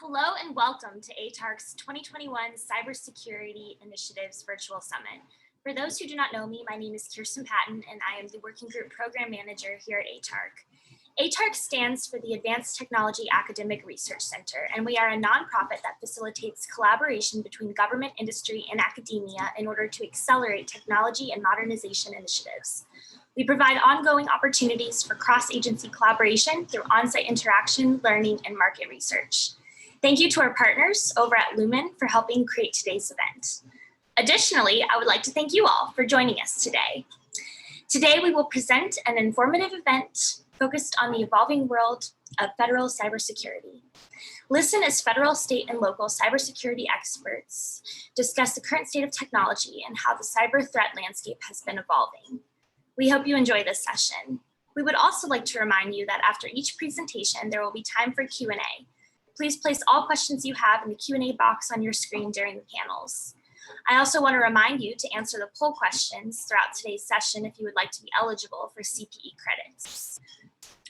Hello and welcome to ATARC's 2021 Cybersecurity Initiatives Virtual Summit. For those who do not know me, my name is Kirsten Patton and I am the Working Group Program Manager here at ATARC. ATARC stands for the Advanced Technology Academic Research Center, and we are a nonprofit that facilitates collaboration between government, industry, and academia in order to accelerate technology and modernization initiatives. We provide ongoing opportunities for cross-agency collaboration through on-site interaction, learning, and market research. Thank you to our partners over at Lumen for helping create today's event. Additionally, I would like to thank you all for joining us today. Today, we will present an informative event focused on the evolving world of federal cybersecurity. Listen as federal, state, and local cybersecurity experts discuss the current state of technology and how the cyber threat landscape has been evolving. We hope you enjoy this session. We would also like to remind you that after each presentation, there will be time for Q&A. Please place all questions you have in the Q&A box on your screen during the panels. I also want to remind you to answer the poll questions throughout today's session if you would like to be eligible for CPE credits.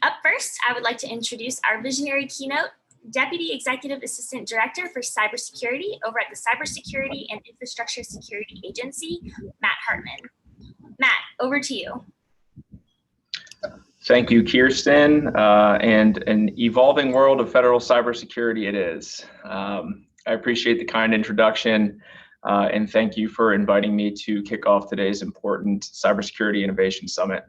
Up first, I would like to introduce our visionary keynote, Deputy Executive Assistant Director for Cybersecurity over at the Cybersecurity and Infrastructure Security Agency, Matt Hartman. Matt, over to you. Thank you, Kirsten, and an evolving world of federal cybersecurity it is. I appreciate the kind introduction, and thank you for inviting me to kick off today's important Cybersecurity Innovation Summit.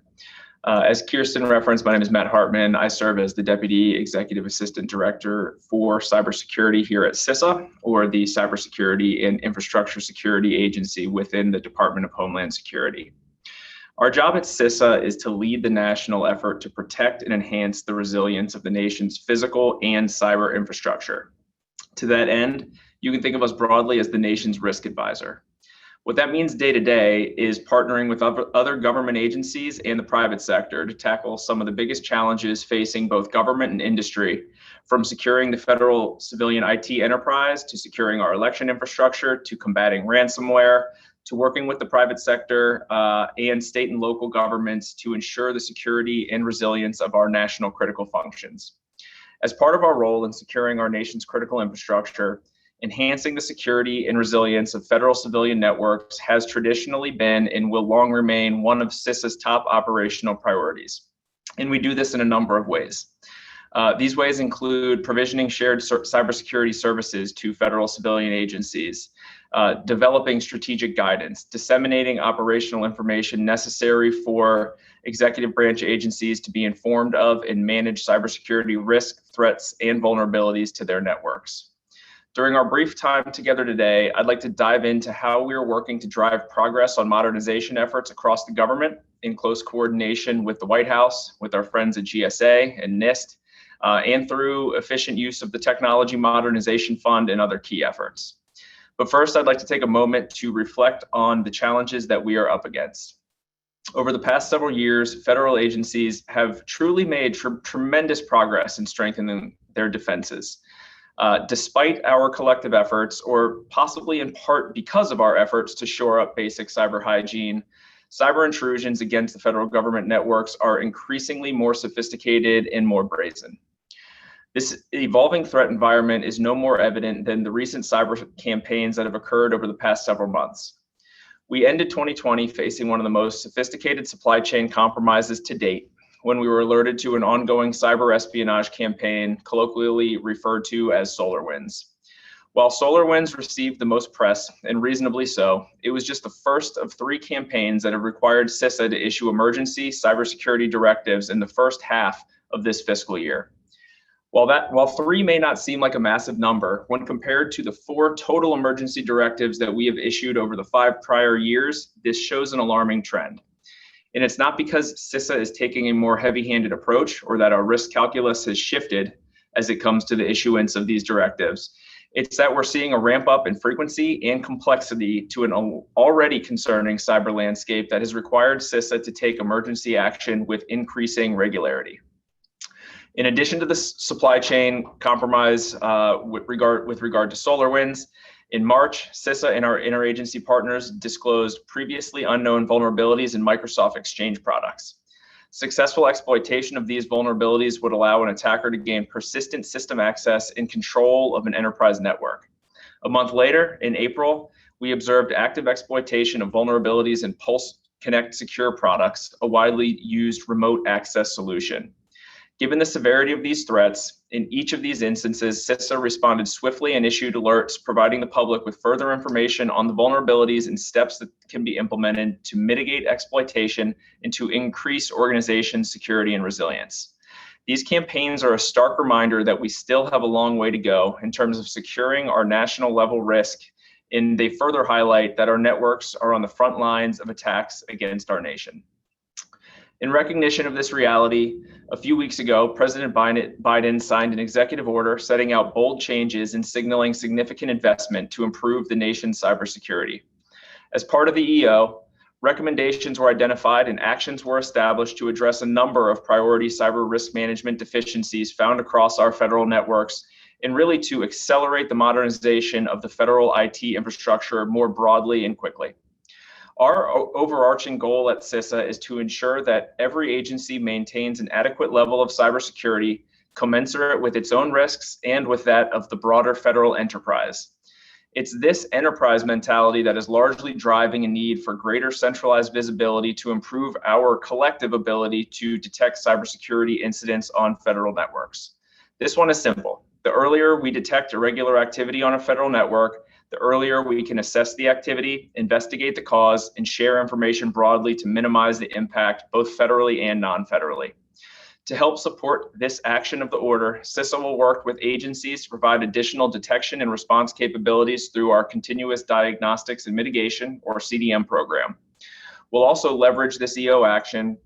As Kirsten referenced, my name is Matt Hartman. I serve as the Deputy Executive Assistant Director for Cybersecurity here at CISA, or the Cybersecurity and Infrastructure Security Agency within the Department of Homeland Security. Our job at CISA is to lead the national effort to protect and enhance the resilience of the nation's physical and cyber infrastructure. To that end, you can think of us broadly as the nation's risk advisor. What that means day to day is partnering with other government agencies and the private sector to tackle some of the biggest challenges facing both government and industry, from securing the federal civilian IT enterprise to securing our election infrastructure to combating ransomware, to working with the private sector and state and local governments to ensure the security and resilience of our national critical functions. As part of our role in securing our nation's critical infrastructure, enhancing the security and resilience of federal civilian networks has traditionally been and will long remain one of CISA's top operational priorities. And we do this in a number of ways. These ways include provisioning shared cybersecurity services to federal civilian agencies, developing strategic guidance, disseminating operational information necessary for executive branch agencies to be informed of and manage cybersecurity risk, threats, and vulnerabilities to their networks. During our brief time together today, I'd like to dive into how we are working to drive progress on modernization efforts across the government in close coordination with the White House, with our friends at GSA and NIST, and through efficient use of the Technology Modernization Fund and other key efforts. But first, I'd like to take a moment to reflect on the challenges that we are up against. Over the past several years, federal agencies have truly made tremendous progress in strengthening their defenses. Despite our collective efforts, or possibly in part because of our efforts to shore up basic cyber hygiene, cyber intrusions against the federal government networks are increasingly more sophisticated and more brazen. This evolving threat environment is no more evident than the recent cyber campaigns that have occurred over the past several months. We ended 2020 facing one of the most sophisticated supply chain compromises to date, when we were alerted to an ongoing cyber espionage campaign, colloquially referred to as SolarWinds. While SolarWinds received the most press, and reasonably so, it was just the first of 3 campaigns that have required CISA to issue emergency cybersecurity directives in the first half of this fiscal year. While 3 may not seem like a massive number, when compared to the 4 total emergency directives that we have issued over the 5 prior years, this shows an alarming trend. And it's not because CISA is taking a more heavy-handed approach or that our risk calculus has shifted as it comes to the issuance of these directives. It's that we're seeing a ramp up in frequency and complexity to an already concerning cyber landscape that has required CISA to take emergency action with increasing regularity. In addition to the supply chain compromise with regard to SolarWinds, in March, CISA and our interagency partners disclosed previously unknown vulnerabilities in Microsoft Exchange products. Successful exploitation of these vulnerabilities would allow an attacker to gain persistent system access and control of an enterprise network. A month later, in April, we observed active exploitation of vulnerabilities in Pulse Connect Secure products, a widely used remote access solution. Given the severity of these threats, in each of these instances, CISA responded swiftly and issued alerts, providing the public with further information on the vulnerabilities and steps that can be implemented to mitigate exploitation and to increase organization security and resilience. These campaigns are a stark reminder that we still have a long way to go in terms of securing our national level risk, and they further highlight that our networks are on the front lines of attacks against our nation. In recognition of this reality, a few weeks ago, President Biden signed an executive order setting out bold changes and signaling significant investment to improve the nation's cybersecurity. As part of the EO, recommendations were identified and actions were established to address a number of priority cyber risk management deficiencies found across our federal networks, and really to accelerate the modernization of the federal IT infrastructure more broadly and quickly. Our overarching goal at CISA is to ensure that every agency maintains an adequate level of cybersecurity commensurate with its own risks and with that of the broader federal enterprise. It's this enterprise mentality that is largely driving a need for greater centralized visibility to improve our collective ability to detect cybersecurity incidents on federal networks. This one is simple. The earlier we detect irregular activity on a federal network, the earlier we can assess the activity, investigate the cause, and share information broadly to minimize the impact, both federally and non-federally. To help support this action of the order, CISA will work with agencies to provide additional detection and response capabilities through our Continuous Diagnostics and Mitigation, or CDM program. We'll also leverage this EO action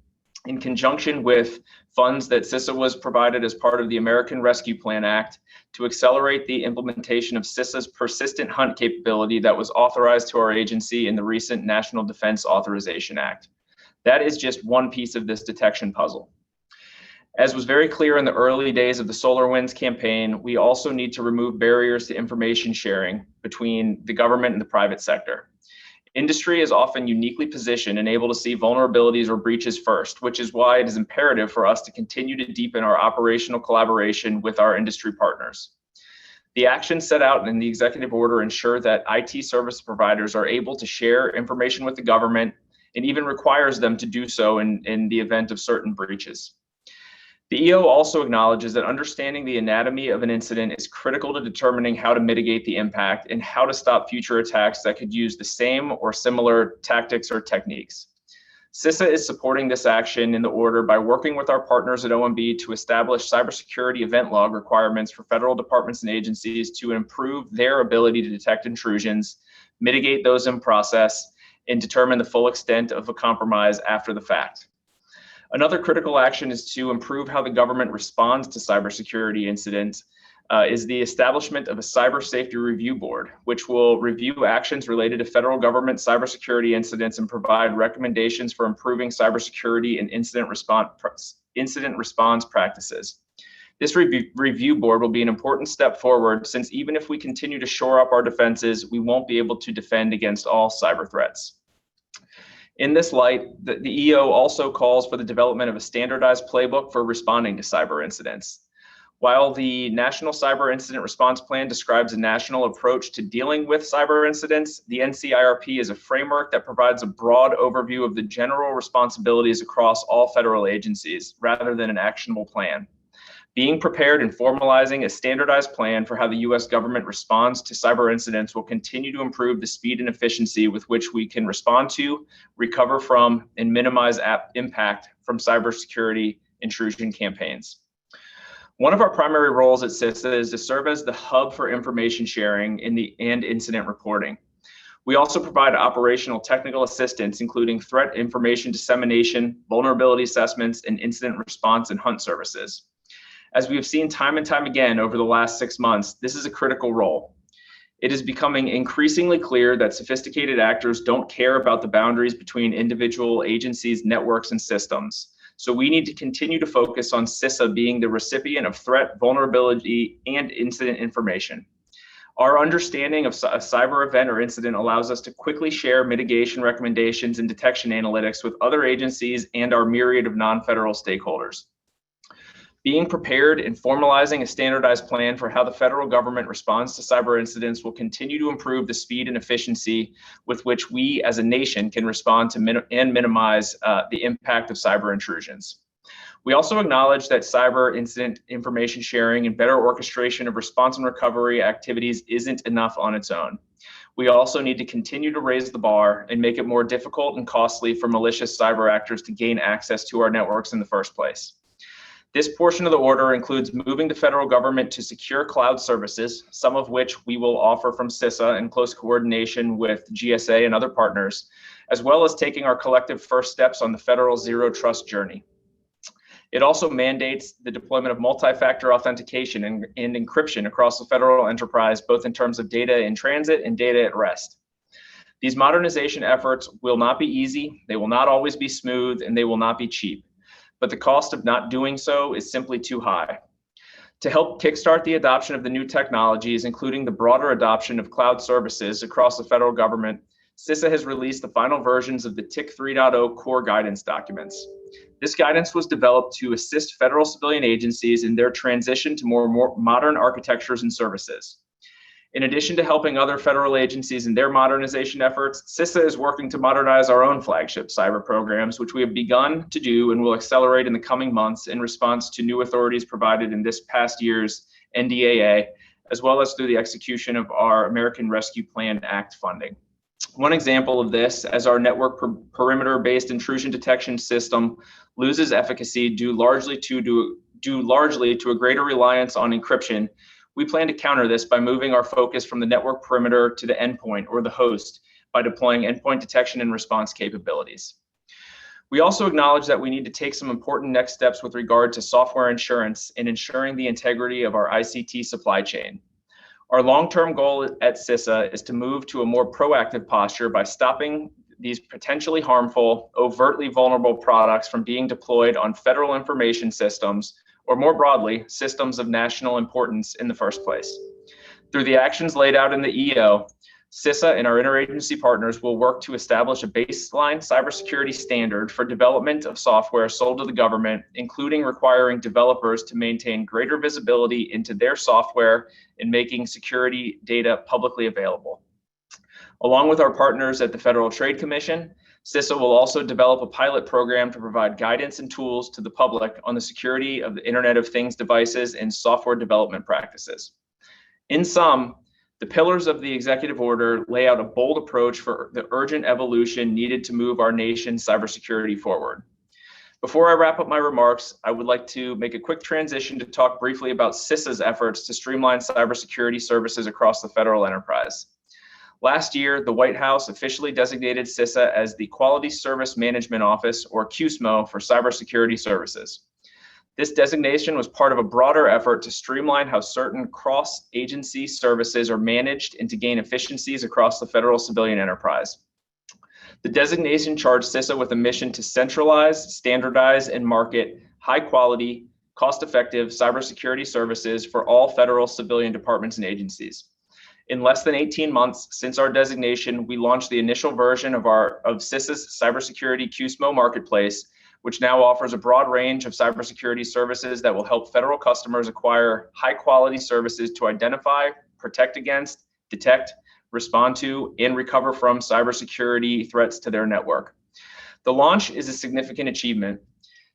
in conjunction with funds that CISA was provided as part of the American Rescue Plan Act to accelerate the implementation of CISA's persistent hunt capability that was authorized to our agency in the recent National Defense Authorization Act. That is just one piece of this detection puzzle. As was very clear in the early days of the SolarWinds campaign, we also need to remove barriers to information sharing between the government and the private sector. Industry is often uniquely positioned and able to see vulnerabilities or breaches first, which is why it is imperative for us to continue to deepen our operational collaboration with our industry partners. The actions set out in the executive order ensure that IT service providers are able to share information with the government and even requires them to do so in the event of certain breaches. The EO also acknowledges that understanding the anatomy of an incident is critical to determining how to mitigate the impact and how to stop future attacks that could use the same or similar tactics or techniques. CISA is supporting this action in the order by working with our partners at OMB to establish cybersecurity event log requirements for federal departments and agencies to improve their ability to detect intrusions, mitigate those in process, and determine the full extent of a compromise after the fact. Another critical action is to improve how the government responds to cybersecurity incidents, is the establishment of a cyber safety review board, which will review actions related to federal government cybersecurity incidents and provide recommendations for improving cybersecurity and incident response practices. This review board will be an important step forward, since even if we continue to shore up our defenses, we won't be able to defend against all cyber threats. In this light, the EO also calls for the development of a standardized playbook for responding to cyber incidents. While the National Cyber Incident Response Plan describes a national approach to dealing with cyber incidents, the NCIRP is a framework that provides a broad overview of the general responsibilities across all federal agencies, rather than an actionable plan. Being prepared and formalizing a standardized plan for how the U.S. government responds to cyber incidents will continue to improve the speed and efficiency with which we can respond to, recover from, and minimize impact from cybersecurity intrusion campaigns. One of our primary roles at CISA is to serve as the hub for information sharing and incident reporting. We also provide operational technical assistance, including threat information dissemination, vulnerability assessments, and incident response and hunt services. As we have seen time and time again over the last 6 months, this is a critical role. It is becoming increasingly clear that sophisticated actors don't care about the boundaries between individual agencies, networks, and systems. So we need to continue to focus on CISA being the recipient of threat, vulnerability, and incident information. Our understanding of a cyber event or incident allows us to quickly share mitigation recommendations and detection analytics with other agencies and our myriad of non-federal stakeholders. Being prepared and formalizing a standardized plan for how the federal government responds to cyber incidents will continue to improve the speed and efficiency with which we as a nation can respond to and minimize the impact of cyber intrusions. We also acknowledge that cyber incident information sharing and better orchestration of response and recovery activities isn't enough on its own. We also need to continue to raise the bar and make it more difficult and costly for malicious cyber actors to gain access to our networks in the first place. This portion of the order includes moving the federal government to secure cloud services, some of which we will offer from CISA in close coordination with GSA and other partners, as well as taking our collective first steps on the federal zero trust journey. It also mandates the deployment of multi-factor authentication and encryption across the federal enterprise, both in terms of data in transit and data at rest. These modernization efforts will not be easy, they will not always be smooth, and they will not be cheap. But the cost of not doing so is simply too high. To help kickstart the adoption of the new technologies, including the broader adoption of cloud services across the federal government, CISA has released the final versions of the TIC 3.0 core guidance documents. This guidance was developed to assist federal civilian agencies in their transition to more modern architectures and services. In addition to helping other federal agencies in their modernization efforts, CISA is working to modernize our own flagship cyber programs, which we have begun to do and will accelerate in the coming months in response to new authorities provided in this past year's NDAA, as well as through the execution of our American Rescue Plan Act funding. One example of this, as our network perimeter-based intrusion detection system loses efficacy due largely to a greater reliance on encryption, we plan to counter this by moving our focus from the network perimeter to the endpoint or the host by deploying endpoint detection and response capabilities. We also acknowledge that we need to take some important next steps with regard to software insurance and ensuring the integrity of our ICT supply chain. Our long-term goal at CISA is to move to a more proactive posture by stopping these potentially harmful, overtly vulnerable products from being deployed on federal information systems, or more broadly, systems of national importance in the first place. Through the actions laid out in the EO, CISA and our interagency partners will work to establish a baseline cybersecurity standard for development of software sold to the government, including requiring developers to maintain greater visibility into their software and making security data publicly available. Along with our partners at the Federal Trade Commission, CISA will also develop a pilot program to provide guidance and tools to the public on the security of the Internet of Things devices and software development practices. In sum, the pillars of the executive order lay out a bold approach for the urgent evolution needed to move our nation's cybersecurity forward. Before I wrap up my remarks, I would like to make a quick transition to talk briefly about CISA's efforts to streamline cybersecurity services across the federal enterprise. Last year, the White House officially designated CISA as the Quality Service Management Office, or QSMO, for cybersecurity services. This designation was part of a broader effort to streamline how certain cross-agency services are managed and to gain efficiencies across the federal civilian enterprise. The designation charged CISA with a mission to centralize, standardize, and market high-quality, cost-effective cybersecurity services for all federal civilian departments and agencies. In less than 18 months since our designation, we launched the initial version of CISA's Cybersecurity QSMO Marketplace, which now offers a broad range of cybersecurity services that will help federal customers acquire high-quality services to identify, protect against, detect, respond to, and recover from cybersecurity threats to their network. The launch is a significant achievement.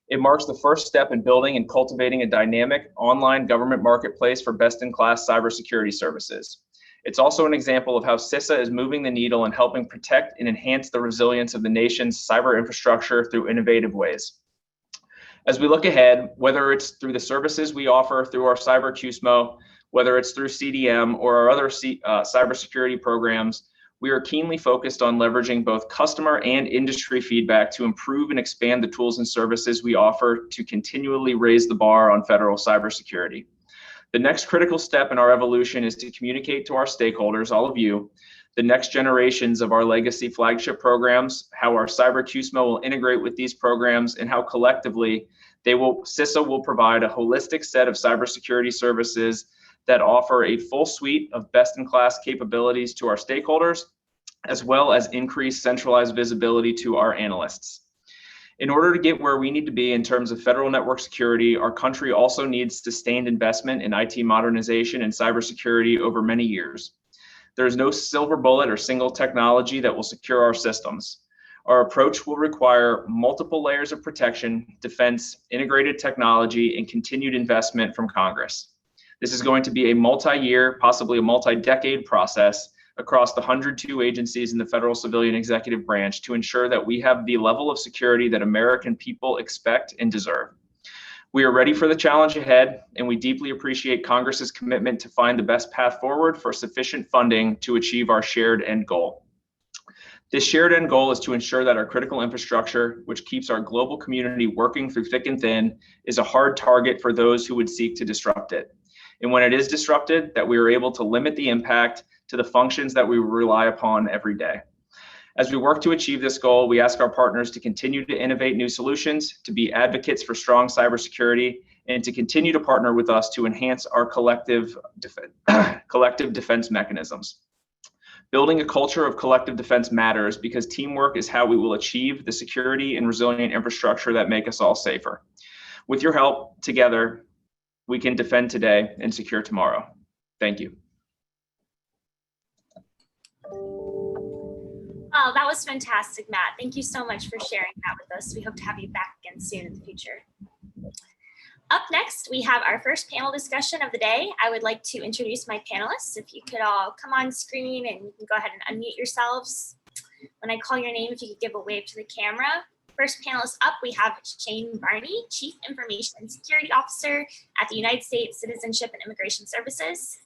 It marks the first step in building and cultivating a dynamic online government marketplace for best-in-class cybersecurity services. It's also an example of how CISA is moving the needle and helping protect and enhance the resilience of the nation's cyber infrastructure through innovative ways. As we look ahead, whether it's through the services we offer through our Cyber QSMO, whether it's through CDM or our other cybersecurity programs, we are keenly focused on leveraging both customer and industry feedback to improve and expand the tools and services we offer to continually raise the bar on federal cybersecurity. The next critical step in our evolution is to communicate to our stakeholders, all of you, the next generations of our legacy flagship programs, how our Cyber QSMO will integrate with these programs, and how collectively CISA will provide a holistic set of cybersecurity services that offer a full suite of best-in-class capabilities to our stakeholders, as well as increased centralized visibility to our analysts. In order to get where we need to be in terms of federal network security, our country also needs sustained investment in IT modernization and cybersecurity over many years. There is no silver bullet or single technology that will secure our systems. Our approach will require multiple layers of protection, defense, integrated technology, and continued investment from Congress. This is going to be a multi-year, possibly a multi-decade process across the 102 agencies in the federal civilian executive branch to ensure that we have the level of security that American people expect and deserve. We are ready for the challenge ahead, and we deeply appreciate Congress's commitment to find the best path forward for sufficient funding to achieve our shared end goal. This shared end goal is to ensure that our critical infrastructure, which keeps our global community working through thick and thin, is a hard target for those who would seek to disrupt it. And when it is disrupted, that we are able to limit the impact to the functions that we rely upon every day. As we work to achieve this goal, we ask our partners to continue to innovate new solutions, to be advocates for strong cybersecurity, and to continue to partner with us to enhance our collective defense mechanisms. Building a culture of collective defense matters because teamwork is how we will achieve the security and resilient infrastructure that make us all safer. With your help, together, we can defend today and secure tomorrow. Thank you. Oh, that was fantastic, Matt. Thank you so much for sharing that with us. We hope to have you back again soon in the future. Up next, we have our first panel discussion of the day. I would like to introduce my panelists. If you could all come on screen and you can go ahead and unmute yourselves. When I call your name, if you could give a wave to the camera. First panelist up, we have Shane Barney, Chief Information and Security Officer at the United States Citizenship and Immigration Services.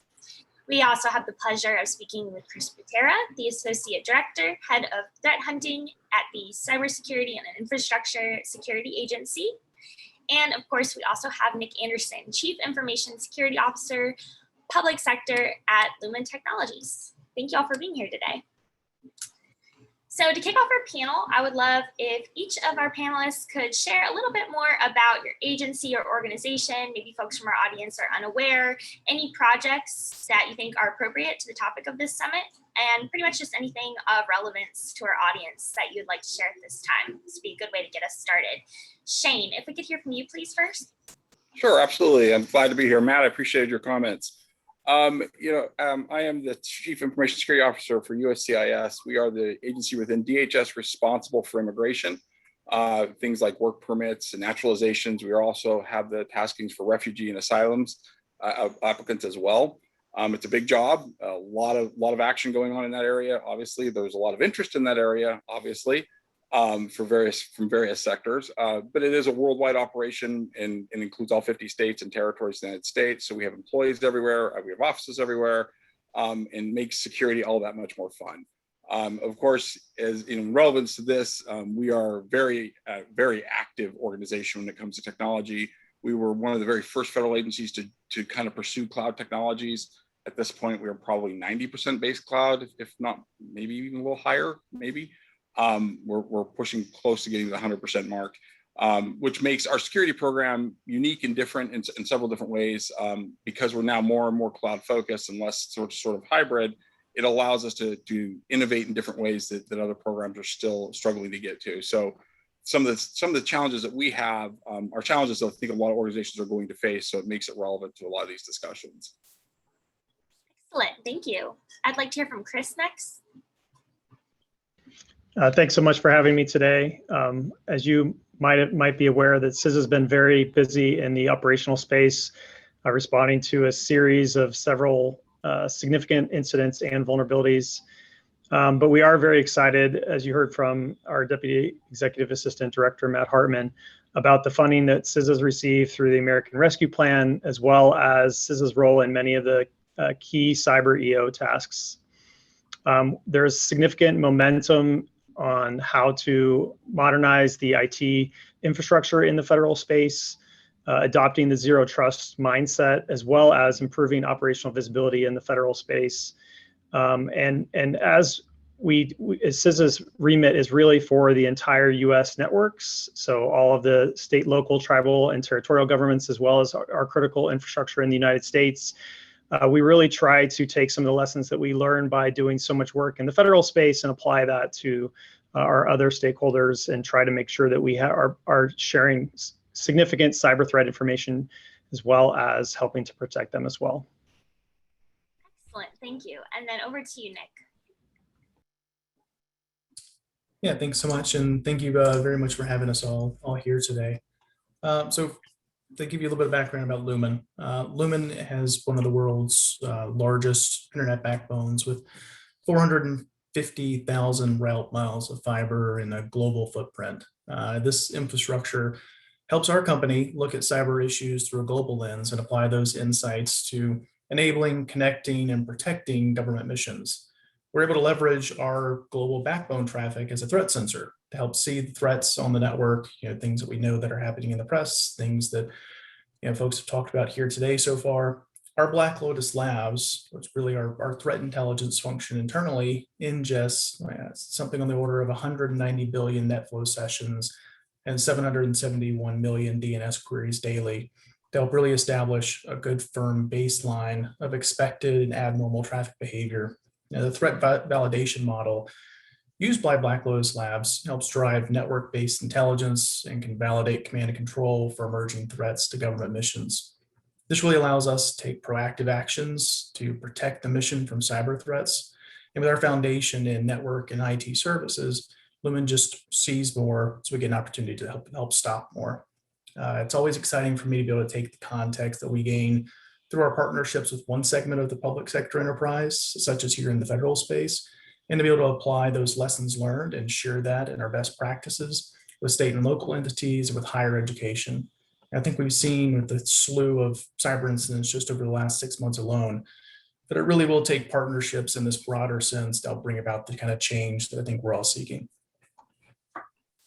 We also have the pleasure of speaking with Chris Patera, the Associate Director, Head of Threat Hunting at the Cybersecurity and Infrastructure Security Agency. And of course, we also have Nick Anderson, Chief Information Security Officer, Public Sector at Lumen Technologies. Thank you all for being here today. So to kick off our panel, I would love if each of our panelists could share a little bit more about your agency or organization. Maybe folks from our audience are unaware, any projects that you think are appropriate to the topic of this summit, and pretty much just anything of relevance to our audience that you'd like to share at this time. This would be a good way to get us started. Shane, if we could hear from you, please, first. Sure, absolutely. I'm glad to be here. Matt, I appreciate your comments. I am the Chief Information Security Officer for USCIS. We are the agency within DHS responsible for immigration, things like work permits and naturalizations. We also have the taskings for refugee and asylums applicants as well. It's a big job, a lot of action going on in that area. Obviously, there's a lot of interest in that area, obviously, from various sectors, but it is a worldwide operation and includes all 50 states and territories of the United States. So we have employees everywhere, we have offices everywhere, and makes security all that much more fun. Of course, as in relevance to this, we are very active organization when it comes to technology. We were one of the very first federal agencies to kind of pursue cloud technologies. At this point, we are probably 90% based cloud, if not maybe even a little higher, maybe. We're pushing close to getting the 100% mark, which makes our security program unique and different in several different ways. Because we're now more and more cloud focused and less sort of hybrid, it allows us to innovate in different ways that other programs are still struggling to get to. So some of the challenges that we have are challenges that I think a lot of organizations are going to face. So it makes it relevant to a lot of these discussions. Excellent, thank you. I'd like to hear from Chris next. Thanks so much for having me today. As you might be aware, that CISA has been very busy in the operational space, responding to a series of several significant incidents and vulnerabilities. But we are very excited, as you heard from our Deputy Executive Assistant Director, Matt Hartman, about the funding that CISA has received through the American Rescue Plan, as well as CISA's role in many of the key cyber EO tasks. There's significant momentum on how to modernize the IT infrastructure in the federal space, adopting the zero trust mindset, as well as improving operational visibility in the federal space. And as CISA's remit is really for the entire US networks, so all of the state, local, tribal, and territorial governments, as well as our critical infrastructure in the United States. we really try to take some of the lessons that we learn by doing so much work in the federal space and apply that to our other stakeholders and try to make sure that we are sharing significant cyber threat information as well as helping to protect them as well. Excellent, thank you. And then over to you, Nick. Yeah, thanks so much. And thank you very much for having us all here today. So to give you a little bit of background about Lumen, Lumen has one of the world's largest internet backbones with 450,000 route miles of fiber in a global footprint. This infrastructure helps our company look at cyber issues through a global lens and apply those insights to enabling, connecting, and protecting government missions. We're able to leverage our global backbone traffic as a threat sensor to help see the threats on the network, things that we know that are happening in the press, things that folks have talked about here today so far. Our Black Lotus Labs, which really our threat intelligence function internally, ingests something on the order of 190 billion NetFlow sessions and 771 million DNS queries daily to help really establish a good firm baseline of expected and abnormal traffic behavior. The threat validation model used by Black Lotus Labs helps drive network-based intelligence and can validate command and control for emerging threats to government missions. This really allows us to take proactive actions to protect the mission from cyber threats. And with our foundation in network and IT services, Lumen just sees more, so we get an opportunity to help stop more. It's always exciting for me to be able to take the context that we gain through our partnerships with one segment of the public sector enterprise, such as here in the federal space, and to be able to apply those lessons learned and share that in our best practices with state and local entities and with higher education. And I think we've seen with the slew of cyber incidents just over the last 6 months alone, that it really will take partnerships in this broader sense to help bring about the kind of change that I think we're all seeking.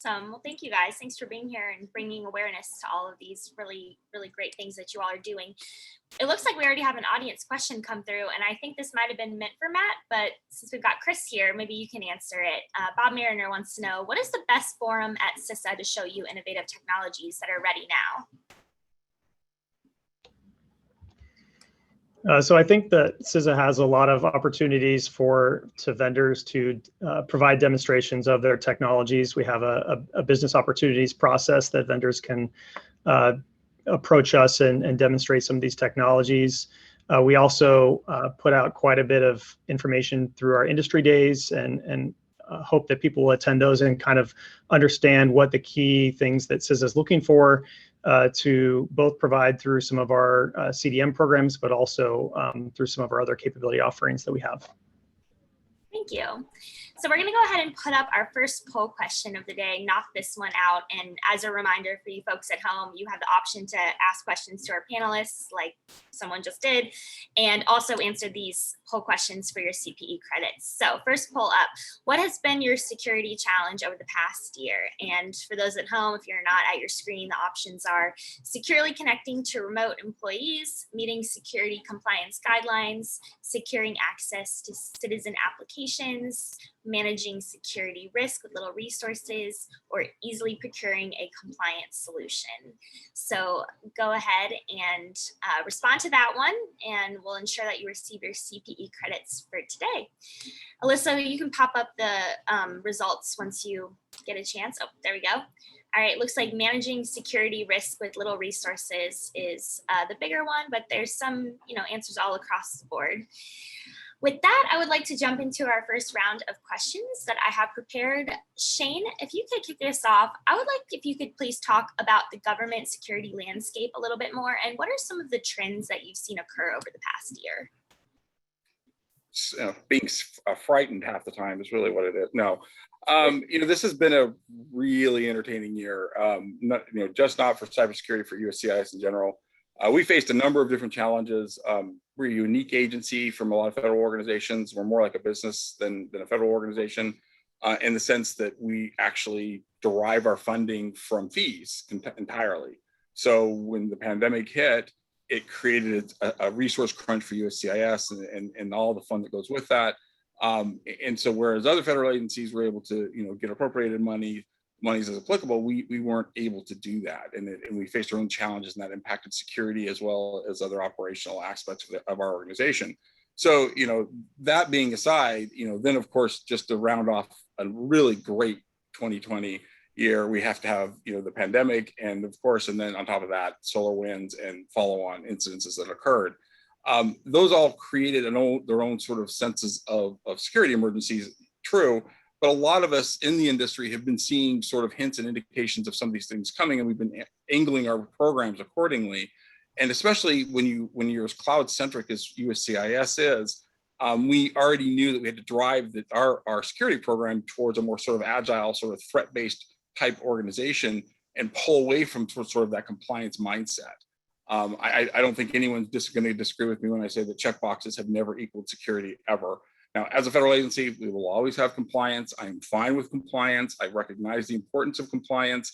Well, thank you guys. Thanks for being here and bringing awareness to all of these really, really great things that you all are doing. It looks like we already have an audience question come through, and I think this might have been meant for Matt, but since we've got Chris here, maybe you can answer it. Bob Mariner wants to know, what is the best forum at CISA to show you innovative technologies that are ready now? So I think that CISA has a lot of opportunities to vendors to provide demonstrations of their technologies. We have a business opportunities process that vendors can approach us and demonstrate some of these technologies. We also put out quite a bit of information through our industry days and hope that people will attend those and kind of understand what the key things that CISA is looking for to both provide through some of our CDM programs, but also through some of our other capability offerings that we have. Thank you. So we're going to go ahead and put up our first poll question of the day, knock this one out. And as a reminder for you folks at home, you have the option to ask questions to our panelists like someone just did, and also answer these poll questions for your CPE credits. So first poll up, what has been your security challenge over the past year? And for those at home, if you're not at your screen, the options are securely connecting to remote employees, meeting security compliance guidelines, securing access to citizen applications, managing security risk with little resources, or easily procuring a compliant solution. So go ahead and respond to that one, and we'll ensure that you receive your CPE credits for today. Alyssa, you can pop up the results once you get a chance. Oh, there we go. All right, looks like managing security risk with little resources is the bigger one, but there's some answers all across the board. With that, I would like to jump into our first round of questions that I have prepared. Shane, if you could kick this off, I would like if you could please talk about the government security landscape a little bit more, and what are some of the trends that you've seen occur over the past year? Being frightened half the time is really what it is. No, this has been a really entertaining year. Just not for cybersecurity, for USCIS in general. We faced a number of different challenges. We're a unique agency from a lot of federal organizations. We're more like a business than a federal organization in the sense that we actually derive our funding from fees entirely. So when the pandemic hit, it created a resource crunch for USCIS and all the fund that goes with that. And so whereas other federal agencies were able to get appropriated money, monies as applicable, we weren't able to do that. And we faced our own challenges, and that impacted security as well as other operational aspects of our organization. So, that being aside, then of course, just to round off a really great 2020 year, we have to have, the pandemic, and of course, and then on top of that, SolarWinds and follow-on incidences that occurred. Those all created their own sort of senses of security emergencies, true, but a lot of us in the industry have been seeing sort of hints and indications of some of these things coming, and we've been angling our programs accordingly. And especially when you're as cloud-centric as USCIS is, we already knew that we had to drive our security program towards a more sort of agile, sort of threat-based type organization and pull away from sort of that compliance mindset. I don't think anyone's going to disagree with me when I say that checkboxes have never equaled security ever. Now, as a federal agency, we will always have compliance. I'm fine with compliance. I recognize the importance of compliance.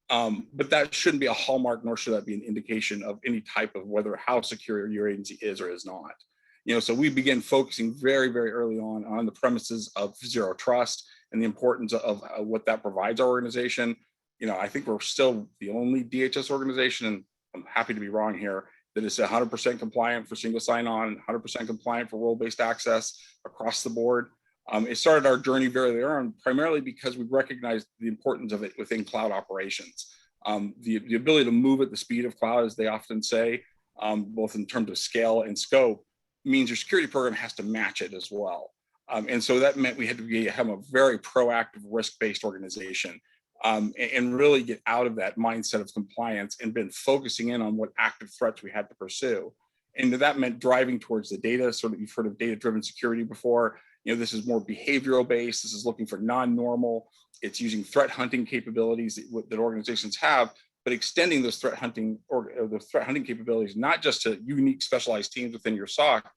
But that shouldn't be a hallmark, nor should that be an indication of any type of how secure your agency is or is not. So we begin focusing very, very early on the premises of zero trust and the importance of what that provides our organization. I think we're still the only DHS organization, and I'm happy to be wrong here, that is 100% compliant for single sign-on, 100% compliant for role-based access across the board. It started our journey very early on, primarily because we recognized the importance of it within cloud operations. The ability to move at the speed of cloud, as they often say, both in terms of scale and scope, means your security program has to match it as well. And so that meant we had to have a very proactive, risk-based organization, and really get out of that mindset of compliance and been focusing in on what active threats we had to pursue. And that meant driving towards the data. Sort of, you've heard of data-driven security before. This is more behavioral based. This is looking for non-normal. It's using threat hunting capabilities that organizations have, but extending those threat hunting capabilities, not just to unique specialized teams within your SOC,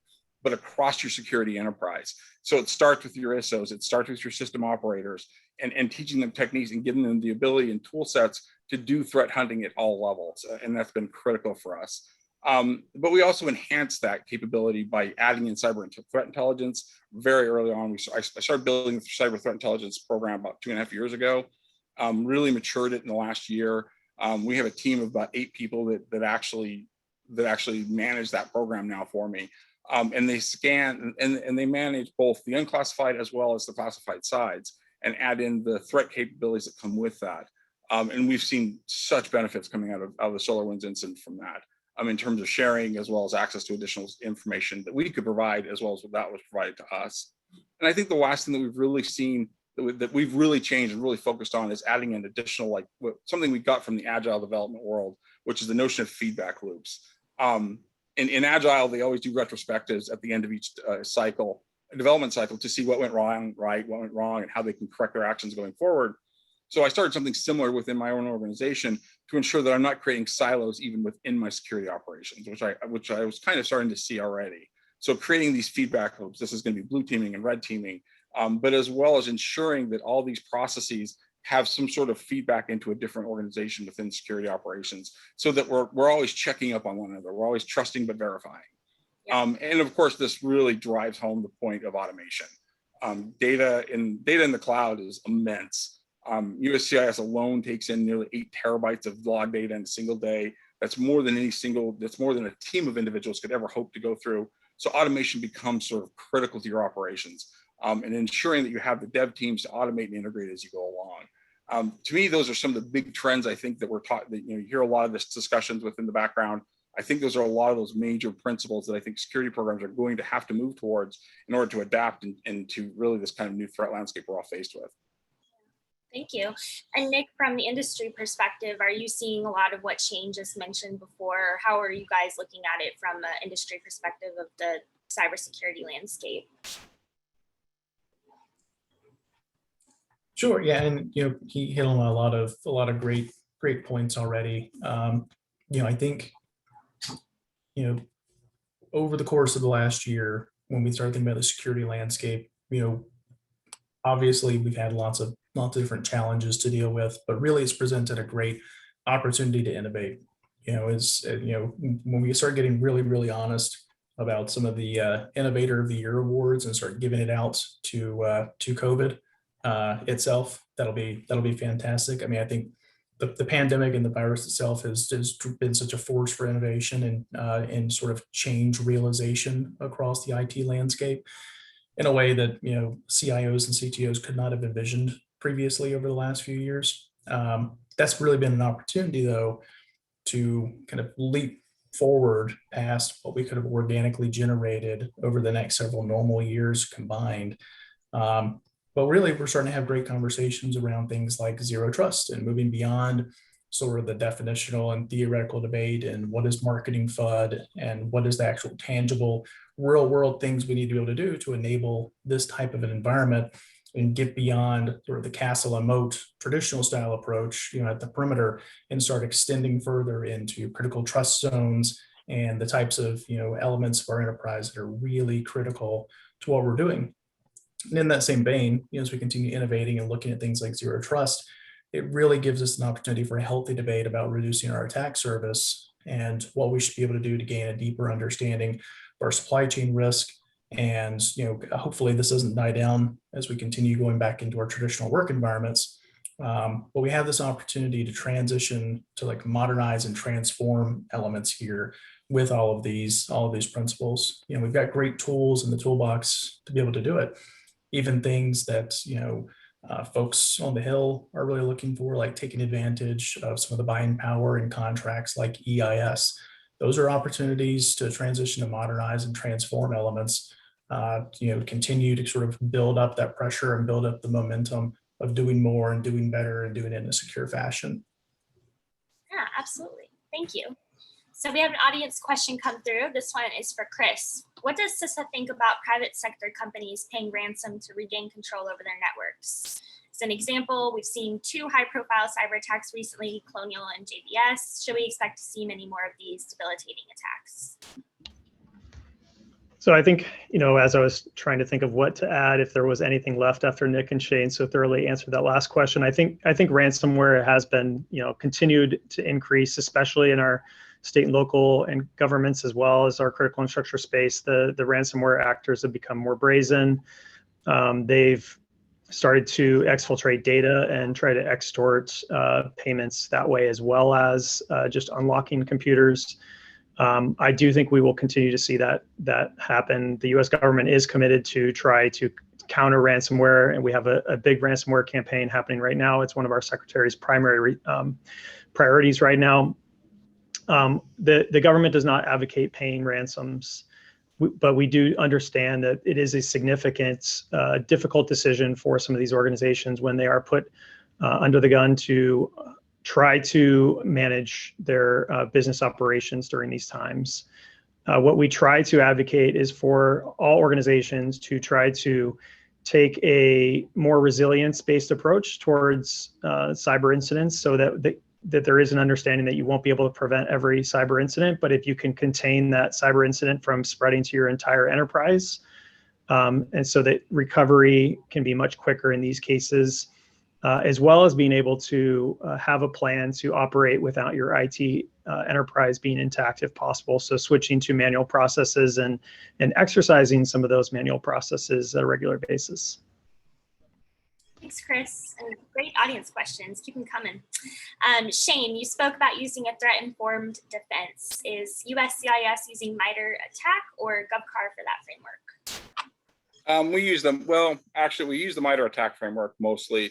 but across your security enterprise. So it starts with your ISOs, it starts with your system operators, and teaching them techniques and giving them the ability and tool sets to do threat hunting at all levels. And that's been critical for us. But we also enhanced that capability by adding in cyber threat intelligence very early on. I started building the cyber threat intelligence program about 2.5 years ago, really matured it in the last year. We have a team of about 8 people that actually manage that program now for me. And they scan and they manage both the unclassified as well as the classified sides, and add in the threat capabilities that come with that. And we've seen such benefits coming out of the SolarWinds incident from that. In terms of sharing, as well as access to additional information that we could provide, as well as what that was provided to us. And I think the last thing that we've really seen, that we've really changed and really focused on, is adding an additional, something we got from the agile development world, which is the notion of feedback loops. In agile, they always do retrospectives at the end of each development cycle, to see what went wrong, what went wrong, and how they can correct their actions going forward. So I started something similar within my own organization to ensure that I'm not creating silos even within my security operations, which I was kind of starting to see already. So creating these feedback loops, this is going to be blue teaming and red teaming, but as well as ensuring that all these processes have some sort of feedback into a different organization within security operations, so that we're always checking up on one another. We're always trusting but verifying. Yeah. And of course, this really drives home the point of automation. Data in the cloud is immense. USCIS alone takes in nearly 8 terabytes of log data in a single day. That's more than a team of individuals could ever hope to go through. So automation becomes sort of critical to your operations, and ensuring that you have the dev teams to automate and integrate as you go along. To me, those are some of the big trends I think that we're taught, that you hear a lot of this discussions within the background. I think those are a lot of those major principles that I think security programs are going to have to move towards in order to adapt and to really this kind of new threat landscape we're all faced with. Thank you. And Nick, from the industry perspective, are you seeing a lot of what Shane just mentioned before? How are you guys looking at it from an industry perspective of the cybersecurity landscape? Sure. Yeah, and he hit on a lot of great points already. I think over the course of the last year, when we started thinking about the security landscape, obviously we've had lots of different challenges to deal with, but really it's presented a great opportunity to innovate. When we start getting really honest about some of the Innovator of the Year awards and start giving it out to COVID, itself. That'll be fantastic. I mean, I think the pandemic and the virus itself has been such a force for innovation and sort of change realization across the IT landscape in a way that, you know, CIOs and CTOs could not have envisioned previously over the last few years. That's really been an opportunity, though, to kind of leap forward past what we could have organically generated over the next several normal years combined. But really, we're starting to have great conversations around things like zero trust and moving beyond sort of the definitional and theoretical debate and what is marketing FUD and what is the actual tangible real world things we need to be able to do to enable this type of an environment and get beyond sort of the castle and moat traditional style approach, you know, at the perimeter, and start extending further into critical trust zones and the types of, you know, elements of our enterprise that are really critical to what we're doing. And in that same vein, you know, as we continue innovating and looking at things like zero trust, it really gives us an opportunity for a healthy debate about reducing our attack service and what we should be able to do to gain a deeper understanding of our supply chain risk. And, you know, hopefully this doesn't die down as we continue going back into our traditional work environments. But we have this opportunity to transition to like modernize and transform elements here with all of these principles. You know, we've got great tools in the toolbox to be able to do it. Even things that, you know, folks on the Hill are really looking for, like taking advantage of some of the buying power in contracts like EIS. Those are opportunities to transition to modernize and transform elements, you know, continue to sort of build up that pressure and build up the momentum of doing more and doing better and doing it in a secure fashion. Yeah, absolutely. Thank you. So we have an audience question come through. This one is for Chris. What does CISA think about private sector companies paying ransom to regain control over their networks? As an example, we've seen 2 high-profile cyber attacks recently, Colonial and JBS. Should we expect to see many more of these debilitating attacks? So I think, you know, as I was trying to think of what to add, if there was anything left after Nick and Shane so thoroughly answered that last question, I think ransomware has been, you know, continued to increase, especially in our state and local and governments, as well as our critical infrastructure space. The ransomware actors have become more brazen. They've started to exfiltrate data and try to extort payments that way, as well as just unlocking computers. I do think we will continue to see that happen. The U.S. government is committed to try to counter ransomware, and we have a big ransomware campaign happening right now. It's one of our secretary's primary priorities right now. The government does not advocate paying ransoms, but we do understand that it is a significant, difficult decision for some of these organizations when they are put under the gun to try to manage their business operations during these times. What we try to advocate is for all organizations to try to take a more resilience-based approach towards cyber incidents, so that there is an understanding that you won't be able to prevent every cyber incident, but if you can contain that cyber incident from spreading to your entire enterprise, and so that recovery can be much quicker in these cases, as well as being able to have a plan to operate without your IT enterprise being intact if possible. So switching to manual processes and exercising some of those manual processes at a regular basis. Thanks, Chris. And great audience questions. Keep them coming. Shane, you spoke about using a threat-informed defense. Is USCIS using MITRE ATT&CK or GovCar for that framework? We use them. Well, actually, we use the MITRE ATT&CK framework mostly.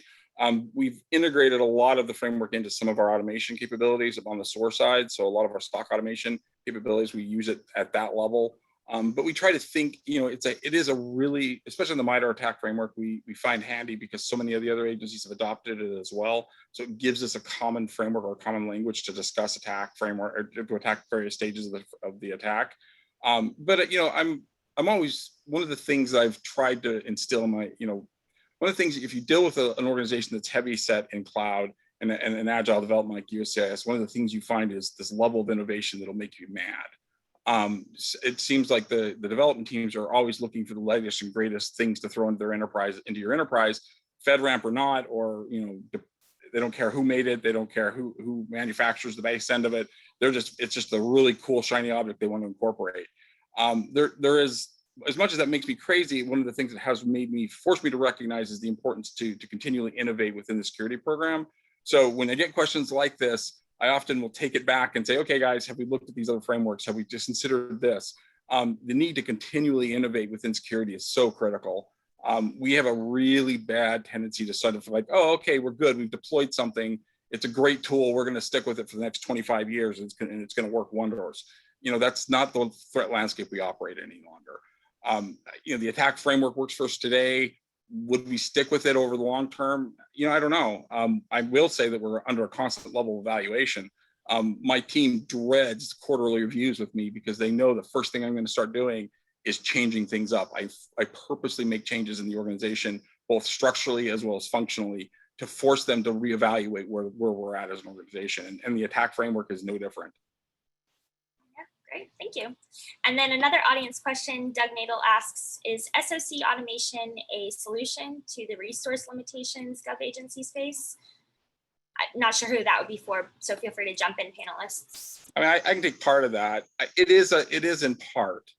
We've integrated a lot of the framework into some of our automation capabilities on the SOAR side. So a lot of our stock automation capabilities, we use it at that level. But we try to think, you know, it is a really, especially in the MITRE ATT&CK framework, we find handy because so many of the other agencies have adopted it as well. So it gives us a common framework or a common language to discuss attack framework, or to attack various stages of the attack. But you know, I'm always, one of the things I've tried to instill in my, you know, one of the things, if you deal with an organization that's heavy set in cloud and an agile development like USCIS, one of the things you find is this level of innovation that'll make you mad. It seems like the development teams are always looking for the latest and greatest things to throw into their enterprise, into your enterprise, FedRAMP or not, or, you know, they don't care who made it, they don't care who manufactures the base end of it. It's just a really cool shiny object they want to incorporate. There is as much as that makes me crazy, one of the things that has forced me to recognize is the importance to continually innovate within the security program. So when I get questions like this, I often will take it back and say, okay, guys, have we looked at these other frameworks? Have we just considered this? The need to continually innovate within security is so critical. We have a really bad tendency to sort of like, oh, okay, we're good. We've deployed something. It's a great tool. We're going to stick with it for the next 25 years, and it's going to work wonders. That's not the threat landscape we operate in any longer. The attack framework works for us today. Would we stick with it over the long term? I don't know. I will say that we're under a constant level of evaluation. My team dreads quarterly reviews with me because they know the first thing I'm going to start doing is changing things up. I purposely make changes in the organization, both structurally as well as functionally, to force them to reevaluate where we're at as an organization. And the attack framework is no different. Great, thank you. And then another audience question, Doug Nadel asks, is SOC automation a solution to the resource limitations gov agencies face? I'm not sure who that would be for, so feel free to jump in, panelists. I mean, I can take part of that. It is in part.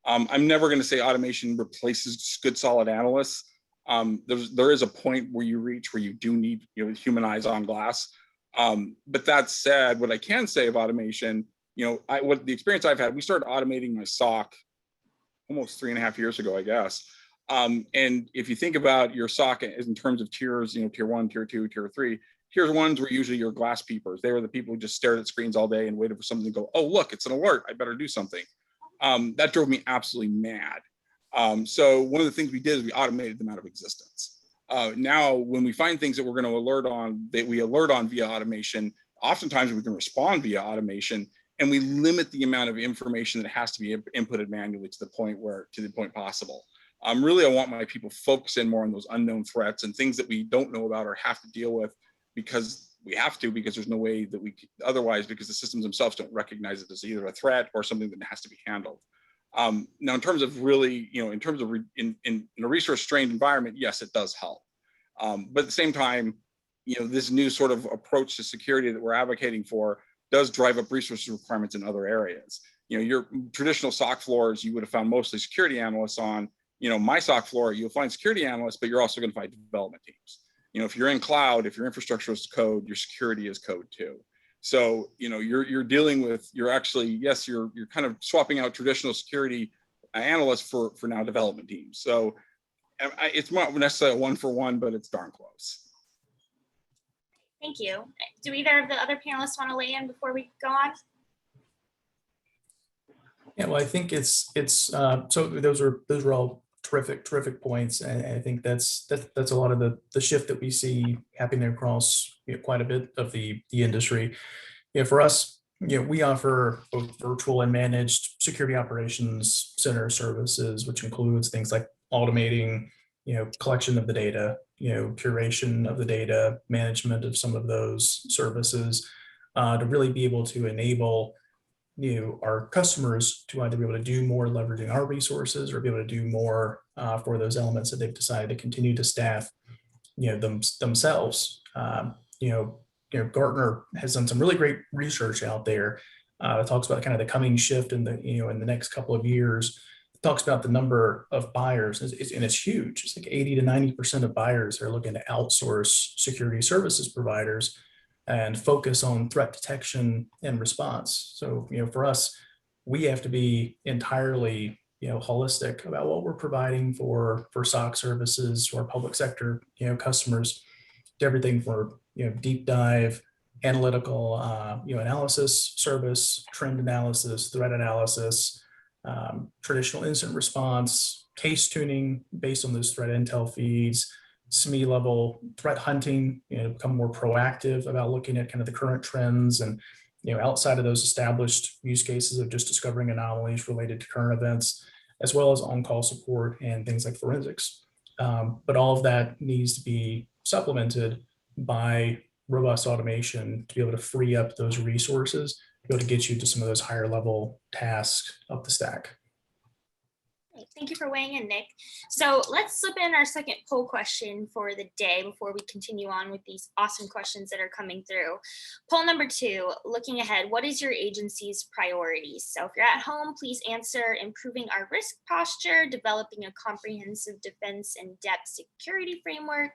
I'm never going to say automation replaces good, solid analysts. There is a point where you reach where you do need human eyes on glass. But that said, what I can say of automation, what the experience I've had, we started automating my SOC almost 3.5 years ago, I guess. And if you think about your SOC in terms of tiers, tier 1, tier 2, tier 3, tier 1s were usually your glass peepers. They were the people who just stared at screens all day and waited for something to go, oh, look, it's an alert. I better do something. That drove me absolutely mad. So one of the things we did is we automated them out of existence. Now, when we find things that we're going to alert on, that we alert on via automation, oftentimes we can respond via automation, and we limit the amount of information that has to be inputted manually to the point possible. Really, I want my people focus in more on those unknown threats and things that we don't know about or have to deal with because we have to, because there's no way that we could, otherwise, because the systems themselves don't recognize it as either a threat or something that has to be handled. Now, in terms of really, in a resource-strained environment, yes, it does help. But at the same time, this new sort of approach to security that we're advocating for does drive up resource requirements in other areas. Your traditional SOC floors, you would have found mostly security analysts on. My SOC floor, you'll find security analysts, but you're also going to find development teams. If you're in cloud, if your infrastructure is code, your security is code too. So, you're dealing with, you're kind of swapping out traditional security analysts for now development teams. So it's not necessarily a 1-for-1, but it's darn close. Thank you. Do either of the other panelists want to weigh in before we go on? Yeah, well, I think it's so those are all terrific points, and I think that's a lot of the shift that we see happening across quite a bit of the industry. For us, we offer both virtual and managed security operations center services, which includes things like automating collection of the data, curation of the data, management of some of those services, to really be able to enable our customers to either be able to do more leveraging our resources or be able to do more for those elements that they've decided to continue to staff themselves. Gartner has done some really great research out there that talks about kind of the coming shift in the next couple of years. It talks about the number of buyers, and it's huge. It's like 80 to 90% of buyers are looking to outsource security services providers and focus on threat detection and response. So, for us, we have to be entirely, holistic about what we're providing for SOC services to our public sector, customers, to everything for, deep dive, analytical, analysis service, trend analysis, threat analysis, traditional incident response, case tuning based on those threat intel feeds, SME level threat hunting, become more proactive about looking at kind of the current trends and, outside of those established use cases of just discovering anomalies related to current events, as well as on-call support and things like forensics. But all of that needs to be supplemented by robust automation to be able to free up those resources, to be able to get you to some of those higher level tasks up the stack. Great. Thank you for weighing in, Nick. So let's slip in our second poll question for the day before we continue on with these awesome questions that are coming through. Poll number 2, looking ahead, what is your agency's priorities? So if you're at home, please answer improving our risk posture, developing a comprehensive defense and depth security framework,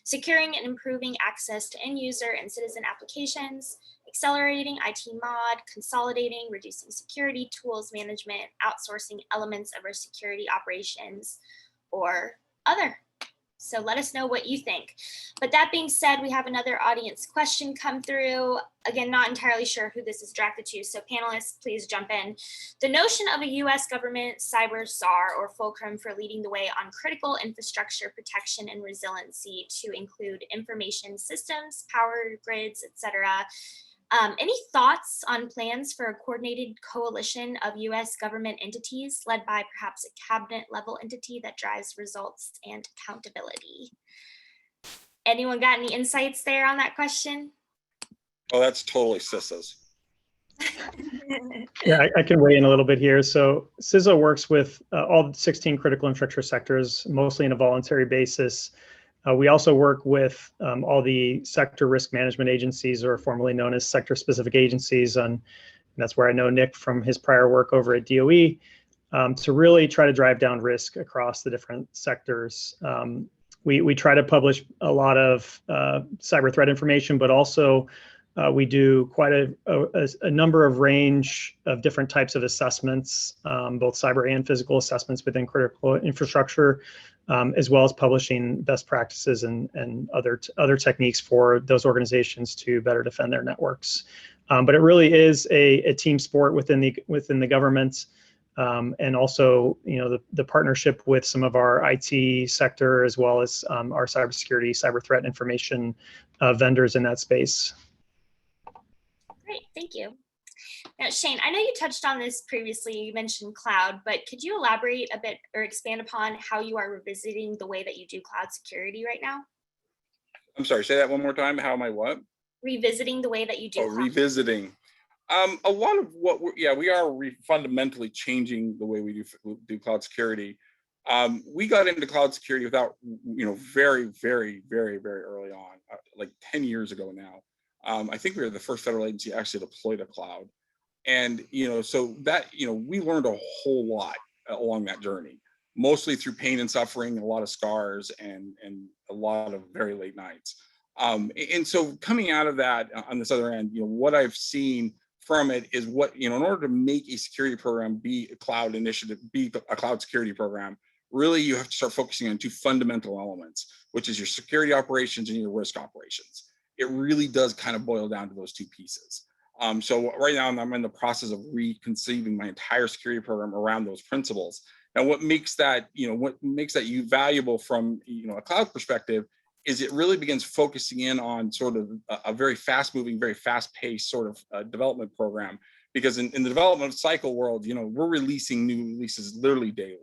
securing and improving access to end user and citizen applications, accelerating IT mod, consolidating, reducing security tools management, outsourcing elements of our security operations, or other. So let us know what you think. But that being said, we have another audience question come through. Again, not entirely sure who this is directed to, so panelists, please jump in. The notion of a US government cyber czar or fulcrum for leading the way on critical infrastructure protection and resiliency to include information systems, power grids, etc. Any thoughts on plans for a coordinated coalition of US government entities led by perhaps a cabinet level entity that drives results and accountability? Anyone got any insights there on that question? Oh, that's totally CISA's. Yeah, I can weigh in a little bit here. So CISA works with all 16 critical infrastructure sectors, mostly on a voluntary basis. We also work with all the sector risk management agencies, or formerly known as sector-specific agencies, and that's where I know Nick from his prior work over at DOE, to really try to drive down risk across the different sectors. We try to publish a lot of cyber threat information, but also we do quite a number of range of different types of assessments, both cyber and physical assessments within critical infrastructure, as well as publishing best practices and other techniques for those organizations to better defend their networks. But it really is a team sport within the government, and also, you know, the partnership with some of our IT sector, as well as our cybersecurity, cyber threat information vendors in that space. Great, thank you. Now, Shane, I know you touched on this previously, you mentioned cloud, but could you elaborate a bit or expand upon how you are revisiting the way that you do cloud security right now? I'm sorry, say that one more time. How am I what? Revisiting the way that you do Oh, revisiting. A lot of what we are fundamentally changing the way we do cloud security. We got into cloud security without, you know, very, very, very, very early on, like 10 years ago now. I think we were the first federal agency to actually deploy the cloud. And, you know, so that, you know, we learned a whole lot along that journey, mostly through pain and suffering, a lot of scars and a lot of very late nights. And so coming out of that on this other end, you know, what I've seen from it is what, you know, in order to make a security program be a cloud initiative, be a cloud security program, really you have to start focusing on two fundamental elements, which is your security operations and your risk operations. It really does kind of boil down to those two pieces. So right now I'm in the process of reconceiving my entire security program around those principles. Now, what makes that, you know, what makes that valuable from, you know, a cloud perspective is it really begins focusing in on sort of a very fast moving, very fast paced sort of development program. Because in the development cycle world, you know, we're releasing new releases literally daily.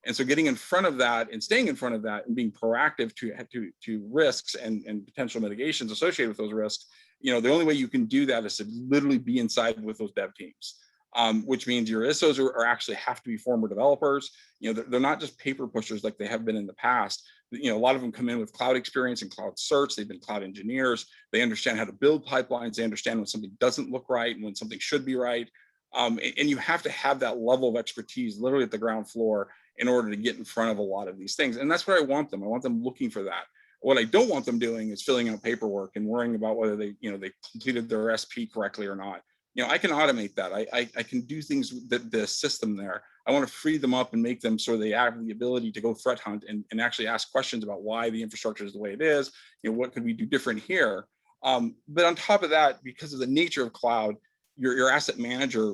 And so getting in front of that and staying in front of that and being proactive to risks and potential mitigations associated with those risks, you know, the only way you can do that is to literally be inside with those dev teams, which means your ISOs are actually have to be former developers. You know, they're not just paper pushers like they have been in the past. You know, a lot of them come in with cloud experience and cloud certs. They've been cloud engineers. They understand how to build pipelines. They understand when something doesn't look right and when something should be right. And you have to have that level of expertise literally at the ground floor in order to get in front of a lot of these things. And that's what I want them. I want them looking for that. What I don't want them doing is filling out paperwork and worrying about whether they, you know, they completed their SP correctly or not. You know, I can automate that. I can do things that the system there. I want to free them up and make them so they have the ability to go threat hunt and actually ask questions about why the infrastructure is the way it is. You know, what could we do different here? But on top of that, because of the nature of cloud, your asset management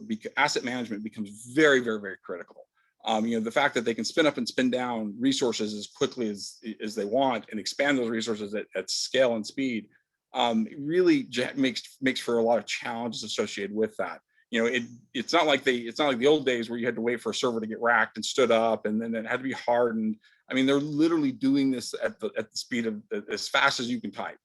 becomes very, very, very critical. You know, the fact that they can spin up and spin down resources as quickly as they want and expand those resources at scale and speed, really makes for a lot of challenges associated with that. You know, it's not like the old days where you had to wait for a server to get racked and stood up and then it had to be hardened. I mean, they're literally doing this at the speed of as fast as you can type.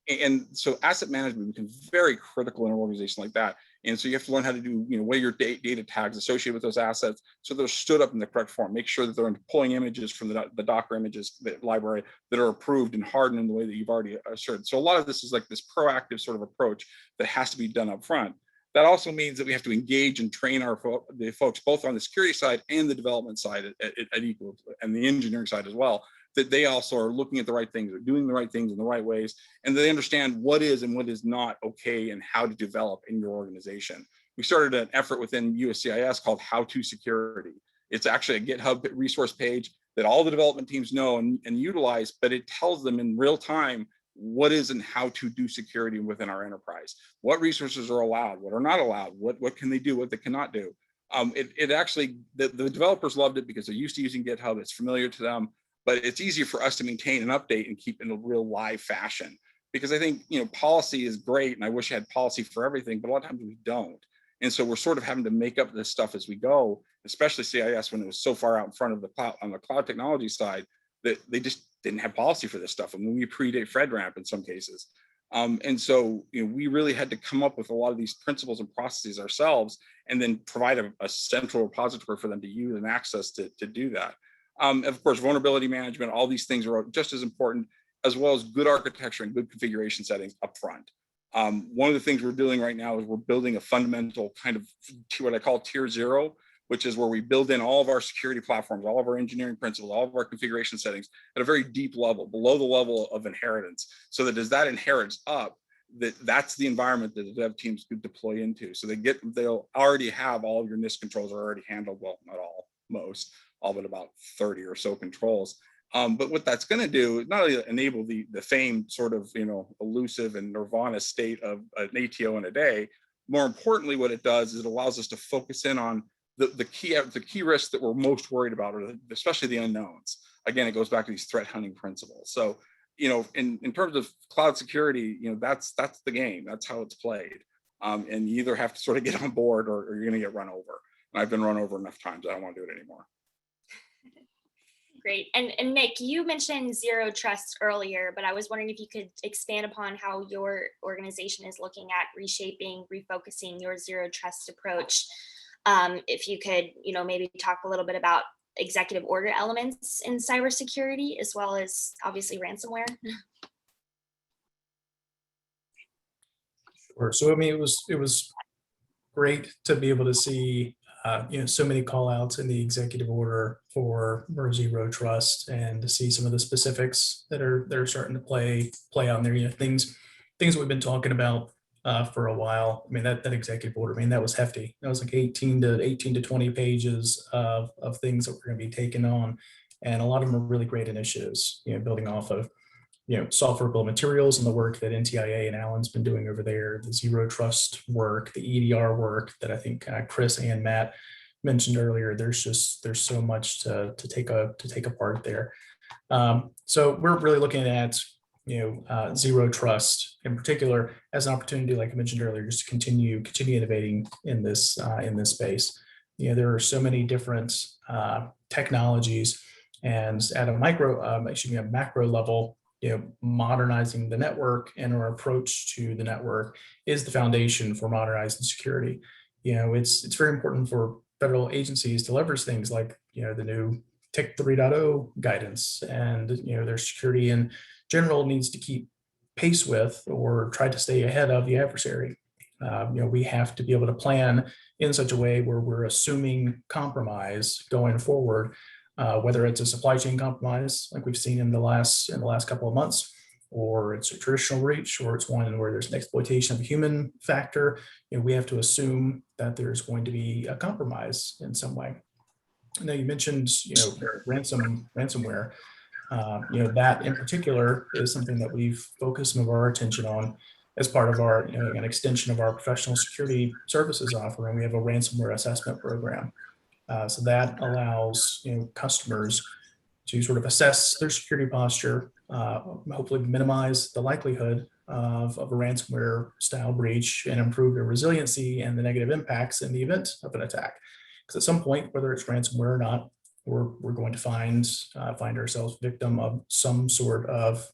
And so asset management becomes very critical in an organization like that. And so you have to learn how to do, what are your data tags associated with those assets, so they're stood up in the correct form. Make sure that they're pulling images from the Docker images library that are approved and hardened in the way that you've already assured. So a lot of this is like this proactive sort of approach that has to be done up front. That also means that we have to engage and train the folks both on the security side and the development side at equal, and the engineering side as well, that they also are looking at the right things, are doing the right things in the right ways, and they understand what is and what is not okay and how to develop in your organization. We started an effort within USCIS called How to Security. It's actually a GitHub resource page that all the development teams know and utilize, but it tells them in real time what is and how to do security within our enterprise. What resources are allowed, what are not allowed, what can they do, what they cannot do. It actually, the developers loved it because they're used to using GitHub, it's familiar to them, but it's easier for us to maintain and update and keep in a real live fashion. Because I think, policy is great, and I wish I had policy for everything, but a lot of times we don't. And so we're sort of having to make up this stuff as we go, especially CIS when it was so far out in front of the cloud, on the cloud technology side, that they just didn't have policy for this stuff. I mean, we predate FedRAMP in some cases. And so, we really had to come up with a lot of these principles and processes ourselves, and then provide a central repository for them to use and access to do that. Of course, vulnerability management, all these things are just as important, as well as good architecture and good configuration settings up front. One of the things we're doing right now is we're building a fundamental kind of what I call tier 0, which is where we build in all of our security platforms, all of our engineering principles, all of our configuration settings at a very deep level, below the level of inheritance, so that as that inherits up, that's the environment that the dev teams could deploy into. So they'll already have all of your NIST controls are already handled, well, not all, most, all but about 30 or so controls. But what that's going to do is not only enable the famed sort of elusive and nirvana state of an ATO in a day. More importantly, what it does is it allows us to focus in on the key risks that we're most worried about, or especially the unknowns. Again, it goes back to these threat hunting principles. So in terms of cloud security, that's the game. That's how it's played. And you either have to sort of get on board, or you're going to get run over. And I've been run over enough times. I don't want to do it anymore. Great. And Nick, you mentioned zero trust earlier, but I was wondering if you could expand upon how your organization is looking at reshaping, refocusing your zero trust approach. If you could, maybe talk a little bit about executive order elements in cybersecurity, as well as obviously ransomware. Sure. So I mean, it was great to be able to see so many call outs in the executive order for zero trust, and to see some of the specifics that are starting to play out in there. Things that we've been talking about for a while. I mean, that executive order, I mean, that was hefty. That was like 18 to 20 pages of things that we're going to be taking on, and a lot of them are really great initiatives. Building off of software bill of materials and the work that NTIA and Alan's been doing over there, the zero trust work, the EDR work that I think Chris and Matt mentioned earlier. There's so much to take apart there. So we're really looking at zero trust in particular as an opportunity, like I mentioned earlier, just to continue innovating in this space. There are so many different technologies, and at a macro level, modernizing the network and our approach to the network is the foundation for modernizing security. It's very important for federal agencies to leverage things like the new TIC 3.0 guidance, and their security in general needs to keep pace with or try to stay ahead of the adversary. We have to be able to plan in such a way where we're assuming compromise going forward. Whether it's a supply chain compromise, like we've seen in the last couple of months, or it's a traditional breach, or it's one where there's an exploitation of a human factor, we have to assume that there's going to be a compromise in some way. Now, you mentioned ransomware. That in particular is something that we've focused some of our attention on as part of our an extension of our professional security services offering. We have a ransomware assessment program. So that allows customers to sort of assess their security posture, hopefully minimize the likelihood of a ransomware style breach, and improve their resiliency and the negative impacts in the event of an attack. Because at some point, whether it's ransomware or not, we're going to find ourselves victim of some sort of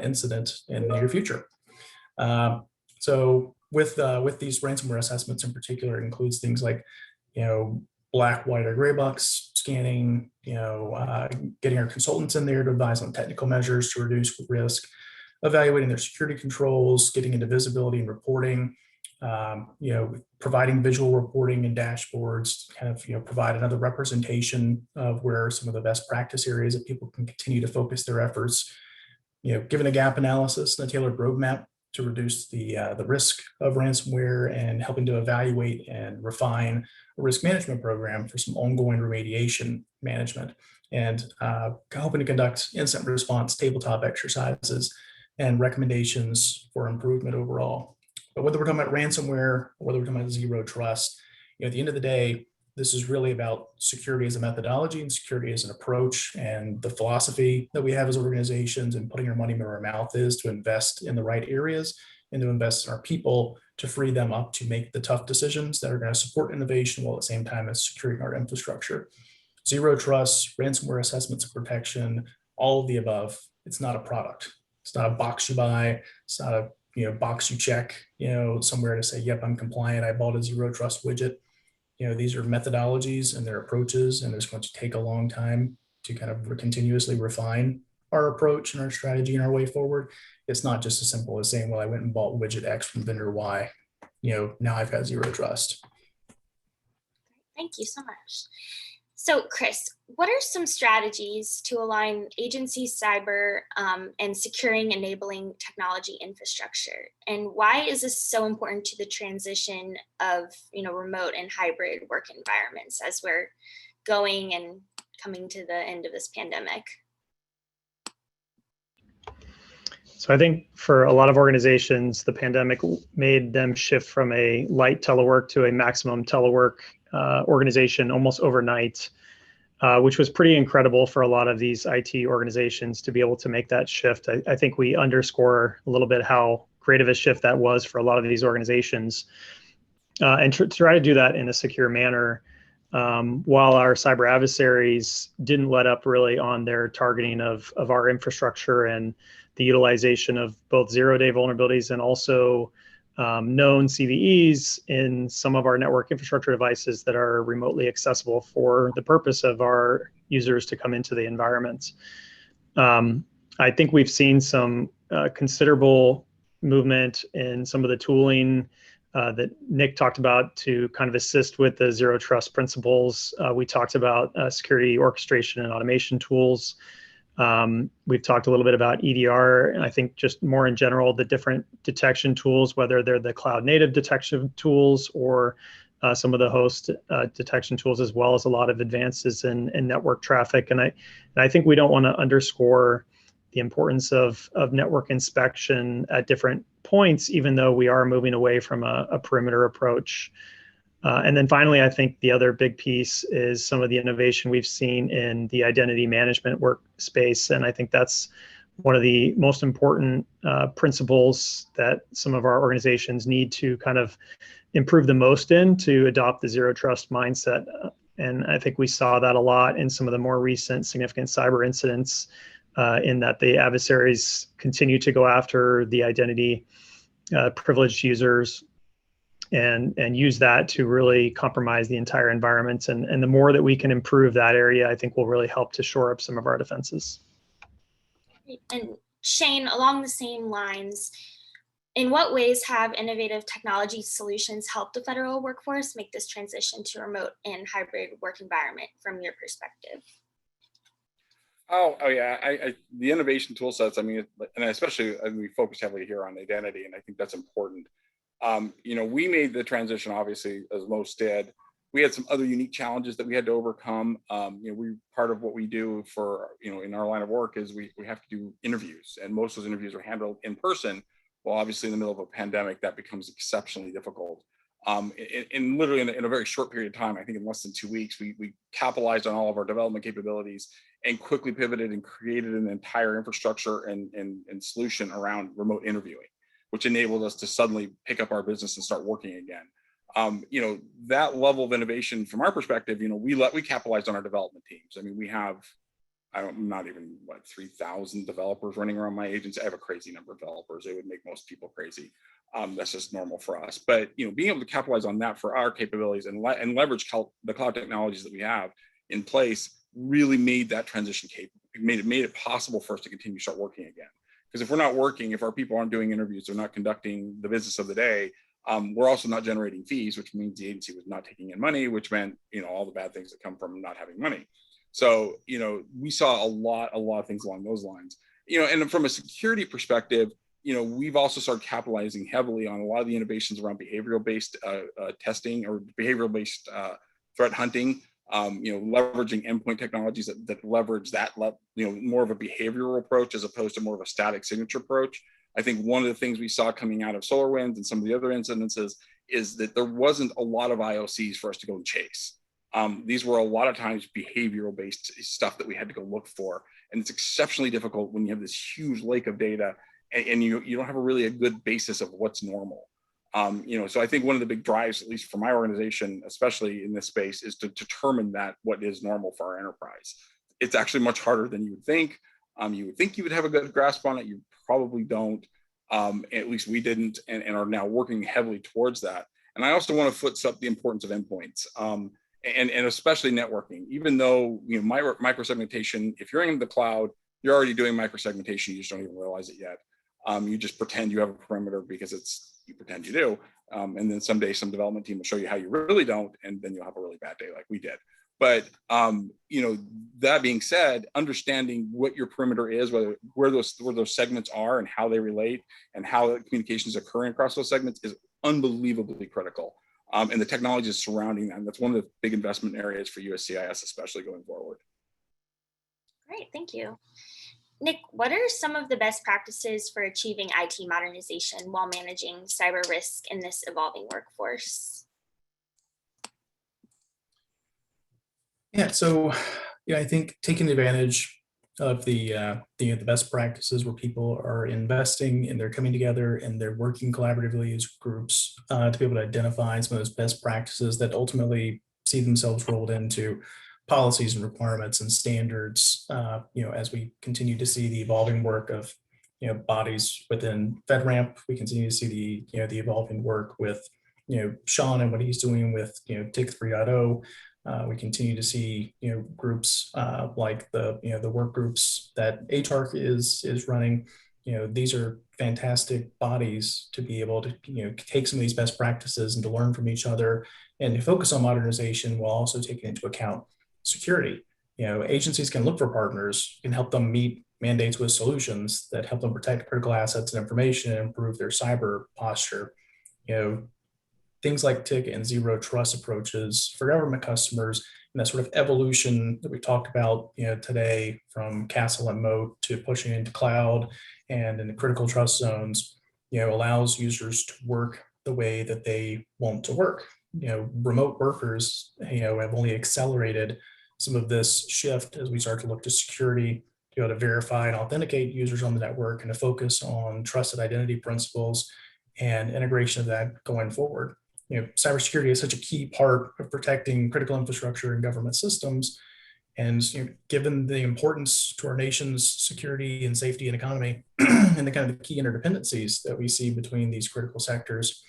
incident in the near future. So with these ransomware assessments in particular, it includes things like, black, white, or gray box scanning, getting our consultants in there to advise on technical measures to reduce risk, evaluating their security controls, getting into visibility and reporting, providing visual reporting and dashboards, kind of, provide another representation of where some of the best practice areas that people can continue to focus their efforts, given a gap analysis and a tailored roadmap to reduce the risk of ransomware, and helping to evaluate and refine a risk management program for some ongoing remediation management, and hoping to conduct incident response tabletop exercises and recommendations for improvement overall. But whether we're talking about ransomware or whether we're talking about zero trust, at the end of the day, this is really about security as a methodology and security as an approach, and the philosophy that we have as organizations, and putting our money where our mouth is to invest in the right areas and to invest in our people to free them up to make the tough decisions that are going to support innovation while at the same time as securing our infrastructure. Zero trust, ransomware assessments of protection, all of the above. It's not a product. It's not a box you buy. It's not a box you check, somewhere to say, yep, I'm compliant. I bought a zero trust widget. These are methodologies and their approaches, and it's going to take a long time to kind of continuously refine our approach and our strategy and our way forward. It's not just as simple as saying, well, I went and bought widget X from vendor Y. Now I've got zero trust. Thank you so much. So Chris, what are some strategies to align agency cyber and securing enabling technology infrastructure? And why is this so important to the transition of remote and hybrid work environments as we're going and coming to the end of this pandemic? So I think for a lot of organizations, the pandemic made them shift from a light telework to a maximum telework organization almost overnight, which was pretty incredible for a lot of these IT organizations to be able to make that shift. I think we underscore a little bit how great of a shift that was for a lot of these organizations, and try to do that in a secure manner, while our cyber adversaries didn't let up really on their targeting of our infrastructure and the utilization of both zero-day vulnerabilities and also known CVEs in some of our network infrastructure devices that are remotely accessible for the purpose of our users to come into the environment. I think we've seen some considerable movement in some of the tooling that Nick talked about to kind of assist with the zero trust principles. We talked about security orchestration and automation tools. We've talked a little bit about EDR, and I think just more in general, the different detection tools, whether they're the cloud native detection tools or some of the host detection tools, as well as a lot of advances in network traffic. And I think we don't want to underscore the importance of network inspection at different points, even though we are moving away from a perimeter approach. And then finally, I think the other big piece is some of the innovation we've seen in the identity management workspace. And I think that's one of the most important principles that some of our organizations need to kind of improve the most in to adopt the zero trust mindset. And I think we saw that a lot in some of the more recent significant cyber incidents, in that the adversaries continue to go after the identity privileged users and use that to really compromise the entire environment. And the more that we can improve that area, I think will really help to shore up some of our defenses. And Shane, along the same lines, in what ways have innovative technology solutions helped the federal workforce make this transition to remote and hybrid work environment from your perspective? Oh yeah, the innovation tool sets, and especially we focus heavily here on identity, and I think that's important. We made the transition, obviously, as most did. We had some other unique challenges that we had to overcome. Part of what we do for, in our line of work is we have to do interviews, and most of those interviews are handled in person. Well, obviously in the middle of a pandemic, that becomes exceptionally difficult. Literally in a very short period of time, I think in less than 2 weeks, we capitalized on all of our development capabilities and quickly pivoted and created an entire infrastructure and solution around remote interviewing, which enabled us to suddenly pick up our business and start working again. That level of innovation from our perspective, we capitalized on our development teams. We have, not even 3,000 developers running around my agency. I have a crazy number of developers. It would make most people crazy. That's just normal for us. But being able to capitalize on that for our capabilities and leverage the cloud technologies that we have in place really made that transition capable. It made it possible for us to continue to start working again. Because if we're not working, if our people aren't doing interviews, they're not conducting the business of the day, we're also not generating fees, which means the agency was not taking in money, which meant all the bad things that come from not having money. So we saw a lot of things along those lines. And from a security perspective, we've also started capitalizing heavily on a lot of the innovations around behavioral-based testing or behavioral-based threat hunting. Leveraging endpoint technologies that leverage that, more of a behavioral approach as opposed to more of a static signature approach. I think one of the things we saw coming out of SolarWinds and some of the other incidences is that there wasn't a lot of IOCs for us to go and chase. These were a lot of times behavioral-based stuff that we had to go look for. And it's exceptionally difficult when you have this huge lake of data and you don't have a good basis of what's normal. So I think one of the big drives, at least for my organization, especially in this space, is to determine what is normal for our enterprise. It's actually much harder than you would think. You would think you would have a good grasp on it. You probably don't. At least we didn't, and are now working heavily towards that. And I also want to footstep the importance of endpoints, and especially networking. Even though microsegmentation, if you're in the cloud, you're already doing microsegmentation. You just don't even realize it yet. You just pretend you have a perimeter because you pretend you do. And then someday some development team will show you how you really don't, and then you'll have a really bad day like we did. But that being said, understanding what your perimeter is, where those segments are and how they relate and how communications occurring across those segments is unbelievably critical. And the technologies surrounding them, that's one of the big investment areas for USCIS, especially going forward. Great, thank you. Nick, what are some of the best practices for achieving IT modernization while managing cyber risk in this evolving workforce? Yeah, so I think taking advantage of the best practices where people are investing and they're coming together and they're working collaboratively as groups to be able to identify some of those best practices that ultimately see themselves rolled into policies and requirements and standards, as we continue to see the evolving work of, bodies within FedRAMP. We continue to see the evolving work with, Sean and what he's doing with, TIC 3.0. We continue to see, groups like the work groups that ATARC is running. These are fantastic bodies to be able to, take some of these best practices and to learn from each other and to focus on modernization while also taking into account security. Agencies can look for partners, can help them meet mandates with solutions that help them protect critical assets and information and improve their cyber posture. Things like TIC and zero trust approaches for government customers, and that sort of evolution that we talked about today, from castle and moat to pushing into cloud and into critical trust zones, allows users to work the way that they want to work. Remote workers, have only accelerated some of this shift as we start to look to security, to be able to verify and authenticate users on the network and to focus on trusted identity principles and integration of that going forward. Cybersecurity is such a key part of protecting critical infrastructure and government systems. And given the importance to our nation's security and safety and economy and the kind of the key interdependencies that we see between these critical sectors,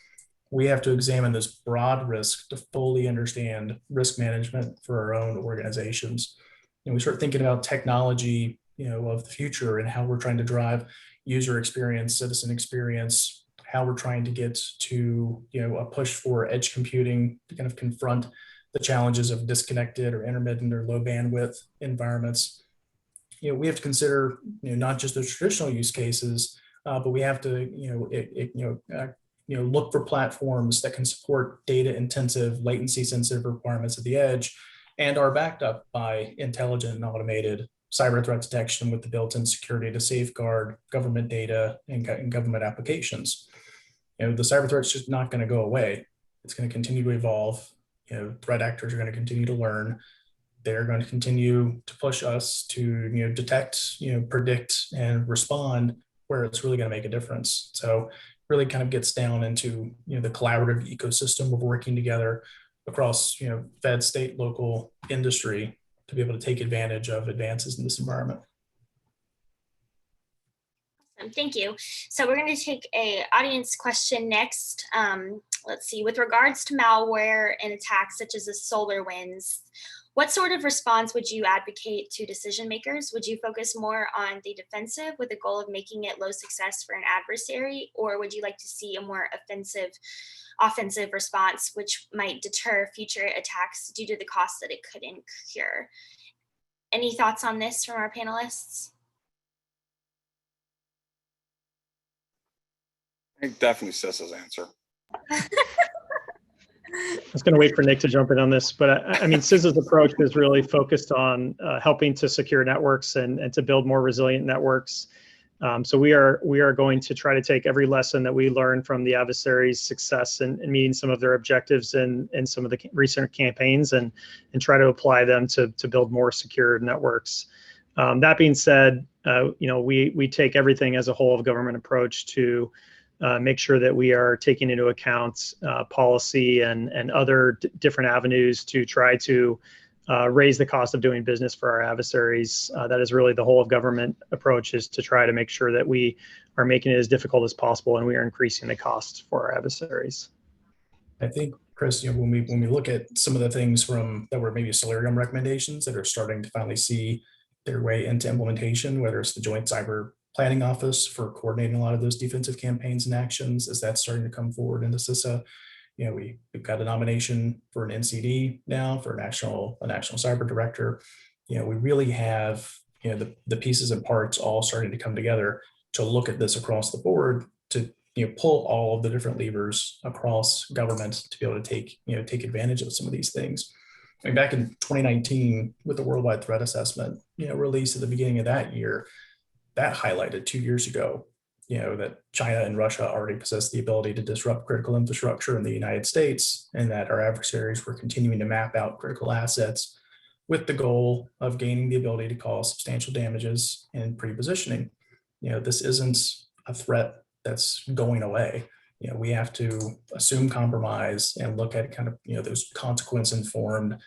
we have to examine this broad risk to fully understand risk management for our own organizations. And we start thinking about technology, of the future and how we're trying to drive user experience, citizen experience, how we're trying to get to, a push for edge computing to kind of confront the challenges of disconnected or intermittent or low bandwidth environments. We have to consider, not just the traditional use cases, but we have to, look for platforms that can support data intensive, latency sensitive requirements at the edge and are backed up by intelligent and automated cyber threat detection with the built-in security to safeguard government data and government applications. The cyber threat's just not going to go away. It's going to continue to evolve. Threat actors are going to continue to learn. They're going to continue to push us to, detect, predict, and respond where it's really going to make a difference. So really kind of gets down into, the collaborative ecosystem of working together across, Fed, state, local, industry to be able to take advantage of advances in this environment. Thank you. So we're going to take a audience question next. Let's see, with regards to malware and attacks such as the SolarWinds, what sort of response would you advocate to decision makers? Would you focus more on the defensive with the goal of making it low success for an adversary, or would you like to see a more offensive response, which might deter future attacks due to the cost that it could incur? Any thoughts on this from our panelists? I think definitely Sis's answer. I was going to wait for Nick to jump in on this, but I mean, CIS's approach is really focused on helping to secure networks and to build more resilient networks. So we are going to try to take every lesson that we learn from the adversary's success in meeting some of their objectives in some of the recent campaigns and try to apply them to build more secure networks. That being said, we take everything as a whole of government approach to make sure that we are taking into account policy and other different avenues to try to raise the cost of doing business for our adversaries. That is really the whole of government approach, is to try to make sure that we are making it as difficult as possible and we are increasing the cost for our adversaries. I think, Chris, when we look at some of the things that were maybe Solarium recommendations that are starting to finally see their way into implementation, whether it's the Joint Cyber Planning Office for coordinating a lot of those defensive campaigns and actions, as that's starting to come forward into CISA. We've got a nomination for an NCD now for a national cyber director. We really have the pieces and parts all starting to come together to look at this across the board, to pull all of the different levers across government to be able to take advantage of some of these things. I mean, back in 2019, with the Worldwide Threat Assessment released at the beginning of that year, that highlighted 2 years ago that China and Russia already possess the ability to disrupt critical infrastructure in the United States, and that our adversaries were continuing to map out critical assets with the goal of gaining the ability to cause substantial damages and pre-positioning. This isn't a threat that's going away. We have to assume compromise and look at kind of those consequence-informed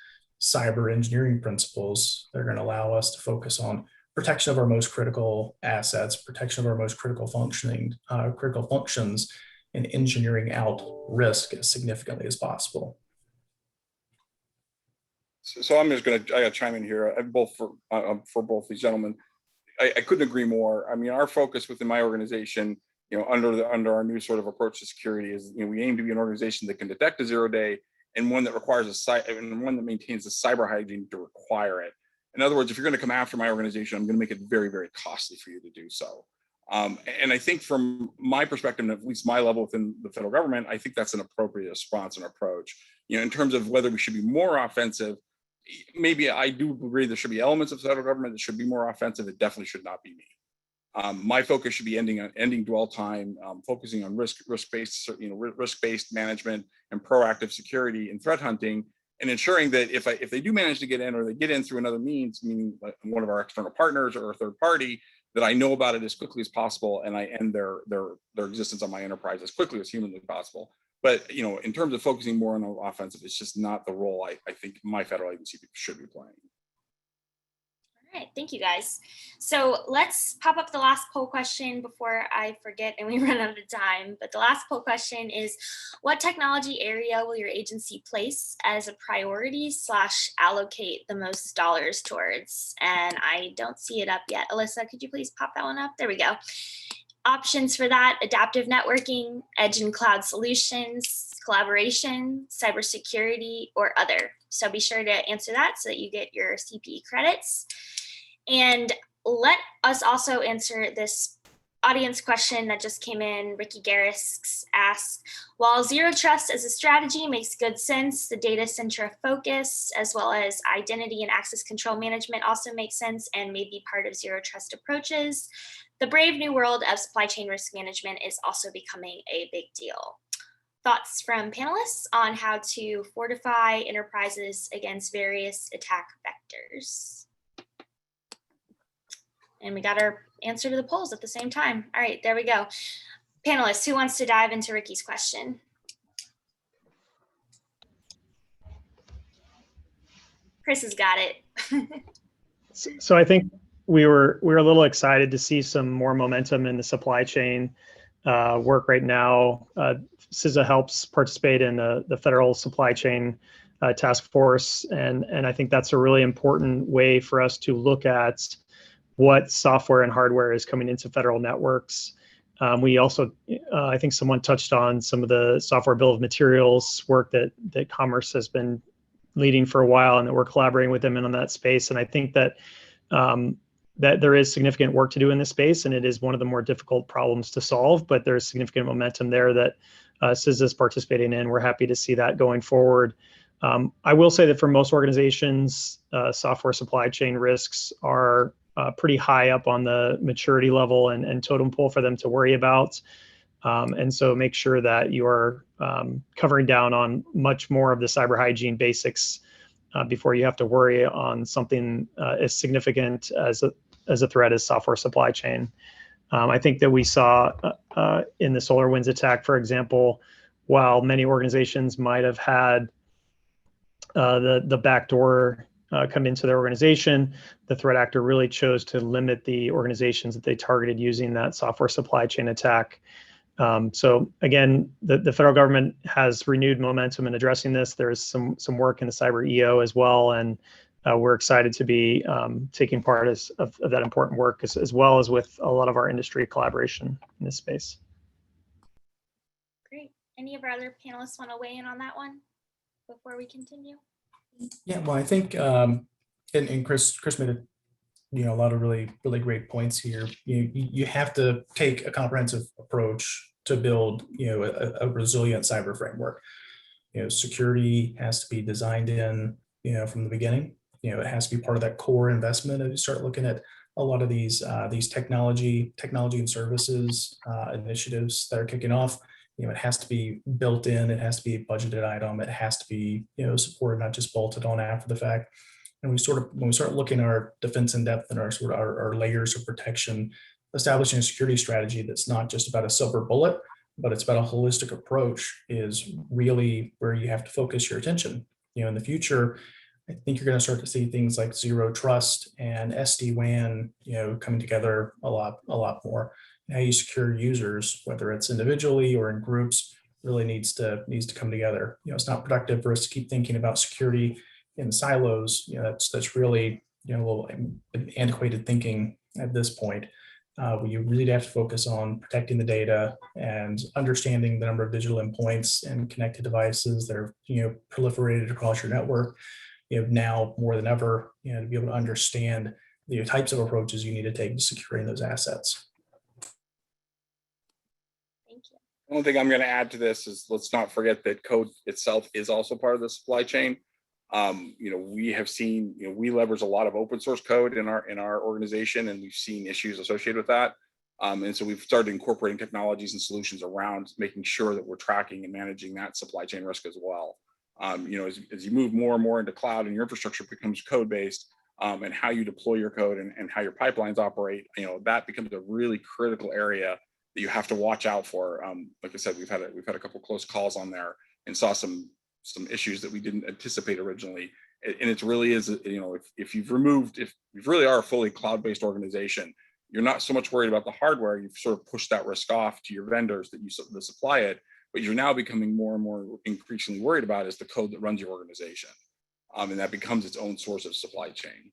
cyber engineering principles that are going to allow us to focus on protection of our most critical assets, protection of our most critical functions, and engineering out risk as significantly as possible. So I got to chime in here, for both these gentlemen. I couldn't agree more. I mean, our focus within my organization, under our new sort of approach to security is, we aim to be an organization that can detect a 0-day and one that requires one that maintains the cyber hygiene to require it. In other words, if you're going to come after my organization, I'm going to make it very, very costly for you to do so. And I think from my perspective, and at least my level within the federal government, I think that's an appropriate response and approach. In terms of whether we should be more offensive, maybe I do agree there should be elements of the federal government that should be more offensive. It definitely should not be me. My focus should be ending dwell time, focusing on risk-based management and proactive security and threat hunting, and ensuring that if they do manage to get in, or they get in through another means, meaning one of our external partners or a third party, that I know about it as quickly as possible, and I end their existence on my enterprise as quickly as humanly possible. But in terms of focusing more on the offensive, it's just not the role I think my federal agency should be playing. All right, thank you guys. So let's pop up the last poll question before I forget and we run out of time. But the last poll question is, what technology area will your agency place as a priority / allocate the most dollars towards? And I don't see it up yet. Alyssa, could you please pop that one up? There we go. Options for that: adaptive networking, edge and cloud solutions, collaboration, cybersecurity, or other. So be sure to answer that so that you get your CPE credits. And let us also answer this audience question that just came in. Ricky Garris asks, while zero trust as a strategy makes good sense, the data center focus as well as identity and access control management also makes sense and may be part of zero trust approaches. The brave new world of supply chain risk management is also becoming a big deal. Thoughts from panelists on how to fortify enterprises against various attack vectors? And we got our answer to the polls at the same time. All right, there we go. Panelists, who wants to dive into Ricky's question? Chris has got it. So I think we were a little excited to see some more momentum in the supply chain work right now. CISA helps participate in the federal supply chain task force, and I think that's a really important way for us to look at what software and hardware is coming into federal networks. We also, I think someone touched on some of the software bill of materials work that Commerce has been leading for a while, and that we're collaborating with them in on that space. And I think that that there is significant work to do in this space, and it is one of the more difficult problems to solve, but there's significant momentum there that CISA is participating in. We're happy to see that going forward. I will say that for most organizations, software supply chain risks are pretty high up on the maturity level and totem pole for them to worry about. And so make sure that you're covering down on much more of the cyber hygiene basics before you have to worry on something as significant as a threat as software supply chain. I think that we saw in the SolarWinds attack, for example, while many organizations might have had the backdoor come into their organization, the threat actor really chose to limit the organizations that they targeted using that software supply chain attack. So again, the federal government has renewed momentum in addressing this. There's some work in the cyber EO as well, and we're excited to be taking part of that important work, as well as with a lot of our industry collaboration in this space. Great. Any of our other panelists want to weigh in on that one before we continue? Yeah, well, I think, and Chris made a lot of really great points here. You have to take a comprehensive approach to build a resilient cyber framework. Security has to be designed in from the beginning. It has to be part of that core investment. As you start looking at a lot of these technology and services initiatives that are kicking off, it has to be built in. It has to be a budgeted item. It has to be supported, not just bolted on after the fact. And when we start looking at our defense in depth and our layers of protection, establishing a security strategy that's not just about a silver bullet, but it's about a holistic approach is really where you have to focus your attention. In the future, I think you're going to start to see things like zero trust and SD-WAN, coming together a lot more. And how you secure users, whether it's individually or in groups, really needs to come together. It's not productive for us to keep thinking about security in silos. That's really a little antiquated thinking at this point. You really have to focus on protecting the data and understanding the number of digital endpoints and connected devices that are proliferated across your network. Now more than ever, to be able to understand the types of approaches you need to take to securing those assets. Thank you. One thing I'm going to add to this is, let's not forget that code itself is also part of the supply chain. We have seen, we leverage a lot of open source code in our organization, and we've seen issues associated with that. And so we've started incorporating technologies and solutions around making sure that we're tracking and managing that supply chain risk as well. As you move more and more into cloud and your infrastructure becomes code-based, and how you deploy your code and how your pipelines operate, that becomes a really critical area that you have to watch out for. Like I said, we've had a couple close calls on there and saw some issues that we didn't anticipate originally. And it really is, if you really are a fully cloud-based organization, you're not so much worried about the hardware. You've sort of pushed that risk off to your vendors that supply it, but you're now becoming more and more increasingly worried about is the code that runs your organization. And that becomes its own source of supply chain.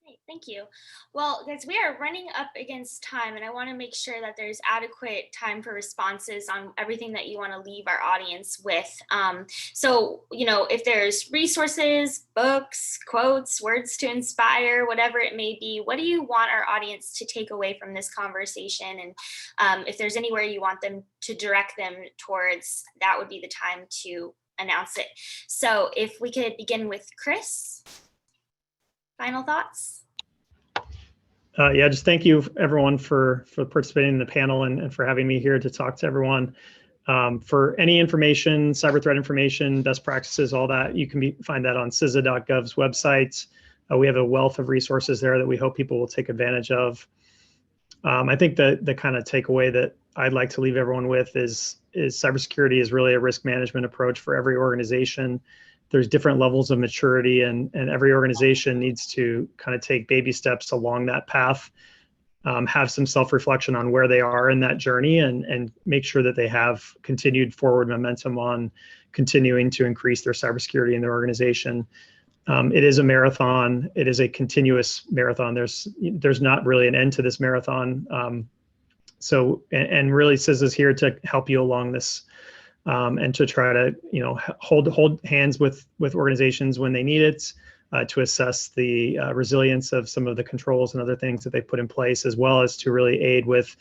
Great, thank you. Well, guys, we are running up against time, and I want to make sure that there's adequate time for responses on everything that you want to leave our audience with. So, if there's resources, books, quotes, words to inspire, whatever it may be, what do you want our audience to take away from this conversation? And if there's anywhere you want them to direct them towards, that would be the time to announce it. So if we could begin with Chris, final thoughts? Just thank you everyone for participating in the panel and for having me here to talk to everyone. For any information, cyber threat information, best practices, all that, you can find that on CISA.gov's website. We have a wealth of resources there that we hope people will take advantage of. I think the kind of takeaway that I'd like to leave everyone with is cybersecurity is really a risk management approach for every organization. there's different levels of maturity, and every organization needs to kind of take baby steps along that path, have some self-reflection on where they are in that journey, and make sure that they have continued forward momentum on continuing to increase their cybersecurity in their organization. It is a marathon. It is a continuous marathon. There's not really an end to this marathon. So really CIS is here to help you along this, and to try to hold hands with organizations when they need it, to assess the resilience of some of the controls and other things that they put in place, as well as to really aid with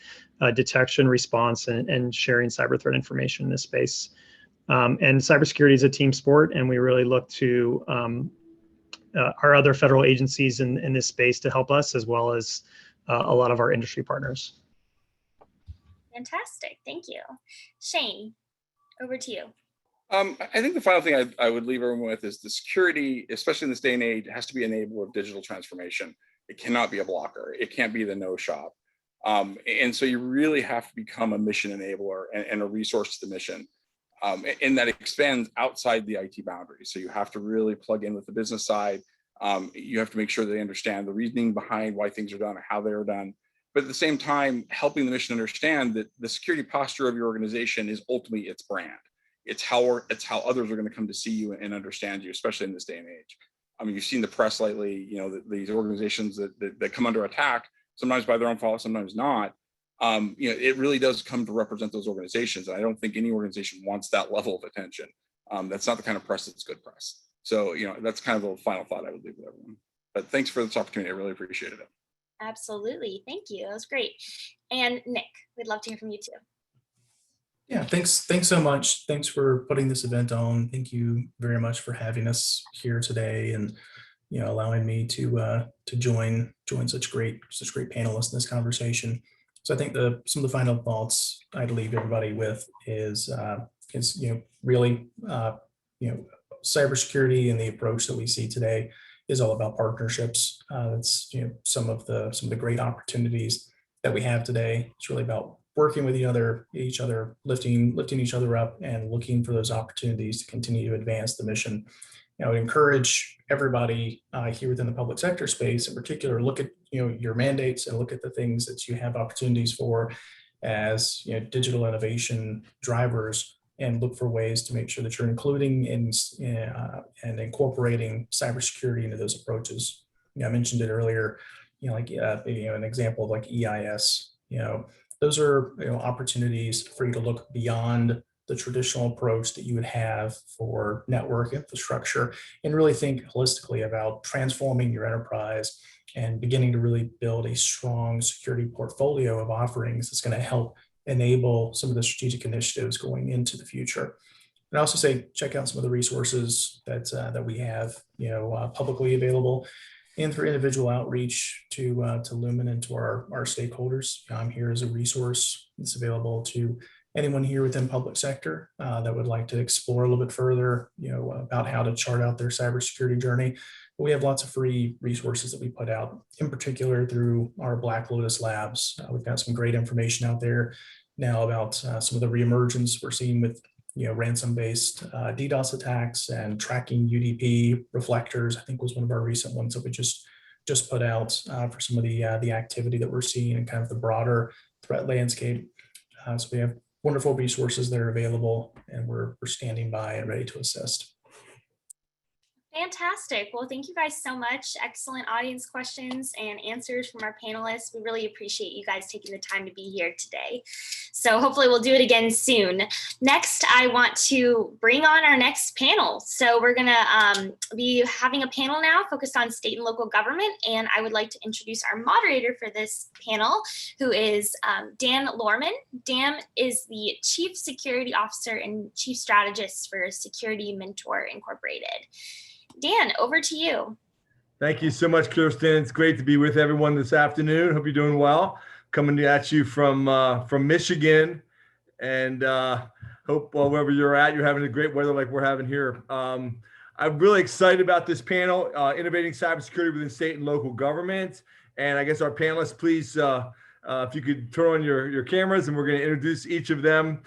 detection, response, and sharing cyber threat information in this space. And cybersecurity is a team sport, and we really look to our other federal agencies in this space to help us, as well as a lot of our industry partners. Fantastic, thank you. Shane, over to you. I think the final thing I would leave everyone with is the security, especially in this day and age, has to be an enabler of digital transformation. It cannot be a blocker. It can't be the no shop. And so you really have to become a mission enabler and a resource to the mission. And that expands outside the IT boundaries. So you have to really plug in with the business side. You have to make sure they understand the reasoning behind why things are done or how they're done. But at the same time, helping the mission understand that the security posture of your organization is ultimately its brand. It's how others are going to come to see you and understand you, especially in this day and age. I mean, you've seen the press lately, these organizations that come under attack, sometimes by their own fault, sometimes not. It really does come to represent those organizations. And I don't think any organization wants that level of attention. That's not the kind of press that's good press. So, that's kind of a final thought I would leave with everyone. But thanks for this opportunity. I really appreciated it. Absolutely. Thank you. That was great. And Nick, we'd love to hear from you too. Yeah, thanks so much. Thanks for putting this event on. Thank you very much for having us here today, and allowing me to join such great panelists in this conversation. So I think some of the final thoughts I'd leave everybody with is really cybersecurity and the approach that we see today is all about partnerships. That's some of the great opportunities that we have today. It's really about working with each other, lifting each other up, and looking for those opportunities to continue to advance the mission. I would encourage everybody here within the public sector space, in particular, look at your mandates and look at the things that you have opportunities for as digital innovation drivers, and look for ways to make sure that you're including and incorporating cybersecurity into those approaches. I mentioned it earlier, an example of like EIS. Those are opportunities for you to look beyond the traditional approach that you would have for network infrastructure, and really think holistically about transforming your enterprise and beginning to really build a strong security portfolio of offerings that's going to help enable some of the strategic initiatives going into the future. And I also say, check out some of the resources that we have, publicly available, and through individual outreach to Lumen and to our stakeholders. I'm here as a resource. It's available to anyone here within public sector that would like to explore a little bit further, about how to chart out their cybersecurity journey. But we have lots of free resources that we put out, in particular through our Black Lotus Labs. We've got some great information out there now about some of the reemergence we're seeing with ransom-based DDoS attacks, and tracking UDP reflectors, I think, was one of our recent ones that we just put out for some of the activity that we're seeing and kind of the broader threat landscape. So we have wonderful resources that are available, and we're standing by and ready to assist. Fantastic. Well, thank you guys so much. Excellent audience questions and answers from our panelists. We really appreciate you guys taking the time to be here today. So hopefully we'll do it again soon. Next, I want to bring on our next panel. So we're going to be having a panel now focused on state and local government. And I would like to introduce our moderator for this panel, who is Dan Lorman. Dan is the Chief Security Officer and Chief Strategist for Security Mentor Incorporated. Dan, over to you. Thank you so much, Kirsten. It's great to be with everyone this afternoon. Hope you're doing well. Coming at you from Michigan, and hope wherever you're at, you're having a great weather like we're having here. I'm really excited about this panel, Innovating Cybersecurity Within State and Local Government. And I guess our panelists, please, if you could turn on your cameras, and we're going to introduce each of them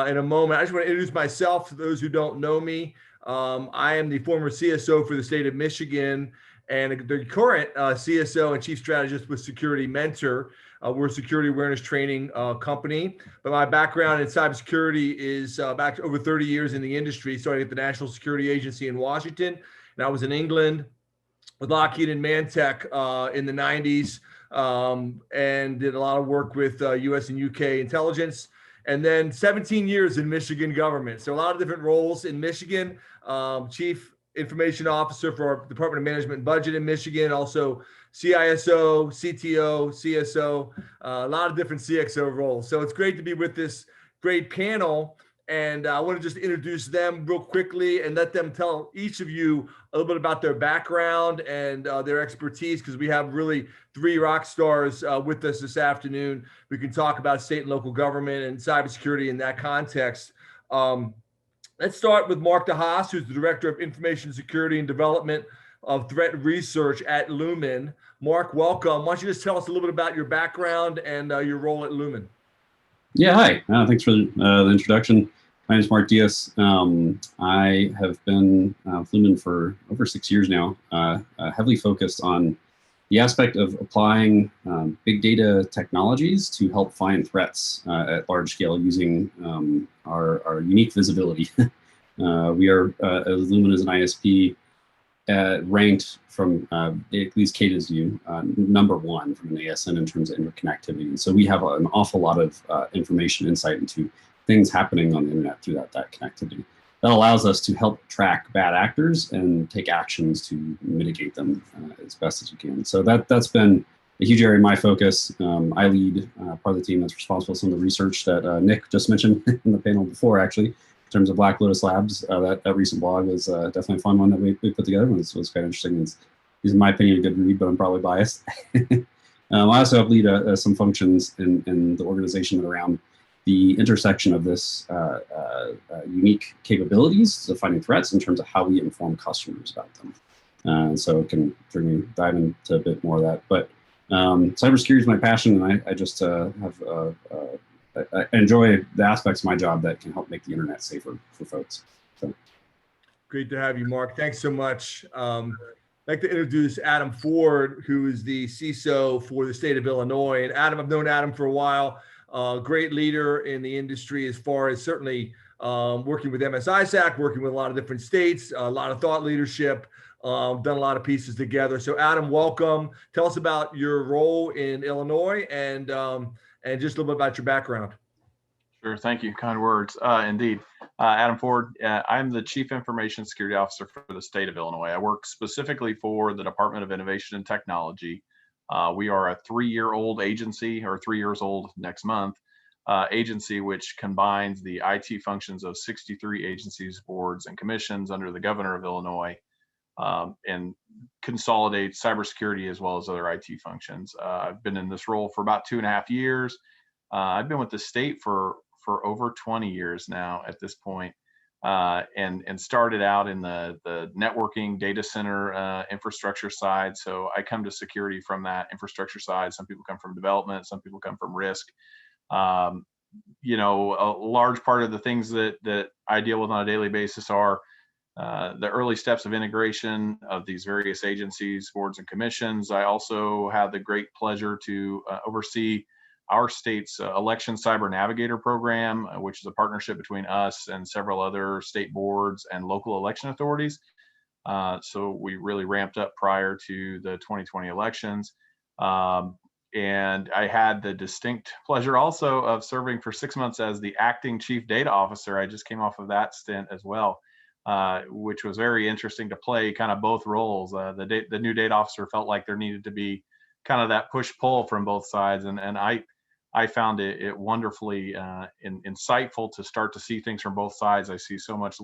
in a moment. I just want to introduce myself to those who don't know me. I am the former CSO for the state of Michigan and the current CSO and Chief Strategist with Security Mentor. We're a security awareness training company, but my background in cybersecurity is back to over 30 years in the industry, starting at the National Security Agency in Washington. And I was in England with Lockheed and Mantech in the 90s, and did a lot of work with US and UK intelligence. And then 17 years in Michigan government. So a lot of different roles in Michigan, Chief Information Officer for our Department of Management and Budget in Michigan, also CISO, CTO, CSO, a lot of different CXO roles. So it's great to be with this great panel. And I want to just introduce them real quickly and let them tell each of you a little bit about their background and their expertise, because we have really three rock stars with us this afternoon. We can talk about state and local government and cybersecurity in that context. Let's start with Mark DeHaas, who's the Director of Information Security and Development of Threat Research at Lumen. Mark, welcome. Why don't you just tell us a little bit about your background and your role at Lumen? Yeah, hi. Thanks for the introduction. My name is Mark Diaz. I have been with Lumen for over 6 years now, heavily focused on the aspect of applying big data technologies to help find threats at large scale using our unique visibility. We are, as Lumen as an ISP, ranked from at least Kata's view, #1 from an ASN in terms of interconnectivity. And so we have an awful lot of information, insight into things happening on the internet through that connectivity. That allows us to help track bad actors and take actions to mitigate them as best as we can. So that's been a huge area of my focus. I lead part of the team that's responsible for some of the research that Nick just mentioned in the panel before, actually, in terms of Black Lotus Labs. That recent blog was definitely a fun one that we put together. It was quite interesting. It's, in my opinion, a good read, but I'm probably biased. I also help lead some functions in the organization around the intersection of this unique capabilities to finding threats in terms of how we inform customers about them. So it can certainly dive into a bit more of that. But cybersecurity is my passion, and I just I enjoy the aspects of my job that can help make the internet safer for folks. So. Great to have you, Mark. Thanks so much. I'd like to introduce Adam Ford, who is the CISO for the state of Illinois. And Adam, I've known Adam for a while. Great leader in the industry as far as certainly working with MSISAC, working with a lot of different states, a lot of thought leadership, done a lot of pieces together. So Adam, welcome. Tell us about your role in Illinois and just a little bit about your background. Sure, thank you, kind words. Indeed, Adam Ford, I'm the Chief Information Security Officer for the state of Illinois. I work specifically for the Department of Innovation and Technology. We are a 3-year-old agency, or 3 years old next month, agency which combines the IT functions of 63 agencies, boards, and commissions under the governor of Illinois, and consolidates cybersecurity as well as other IT functions. I've been in this role for about 2.5 years. I've been with the state for over 20 years now at this point. And started out in the networking data center infrastructure side. So I come to security from that infrastructure side. Some people come from development, some people come from risk. You know, a large part of the things that I deal with on a daily basis are the early steps of integration of these various agencies, boards, and commissions. I also have the great pleasure to oversee our state's election cyber navigator program, which is a partnership between us and several other state boards and local election authorities. So we really ramped up prior to the 2020 elections. And I had the distinct pleasure also of serving for 6 months as the acting chief data officer. I just came off of that stint as well, which was very interesting to play kind of both roles. The new data officer felt like there needed to be kind of that push-pull from both sides. And I found it wonderfully insightful to start to see things from both sides. I see so much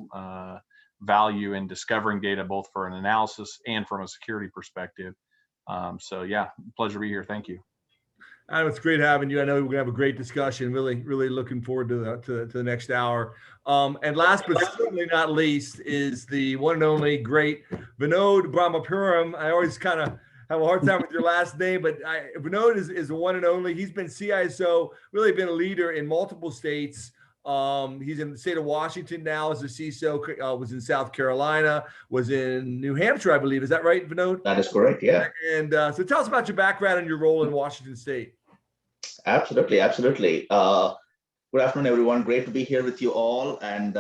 value in discovering data, both for an analysis and from a security perspective. So yeah, pleasure to be here. Thank you. Adam, it's great having you. I know we're gonna have a great discussion. Really looking forward to the next hour. And last but certainly not least is the one and only great Vinod Brahmapuram. I always kind of have a hard time with your last name, but Vinod is the one and only. He's been CISO, really been a leader in multiple states, He's in the state of Washington now as a CISO, was in South Carolina, was in New Hampshire, I believe. Is that right, Vinod? That is correct, yeah. And so tell us about your background and your role in Washington State. Absolutely, absolutely. Good afternoon, everyone. Great to be here with you all. And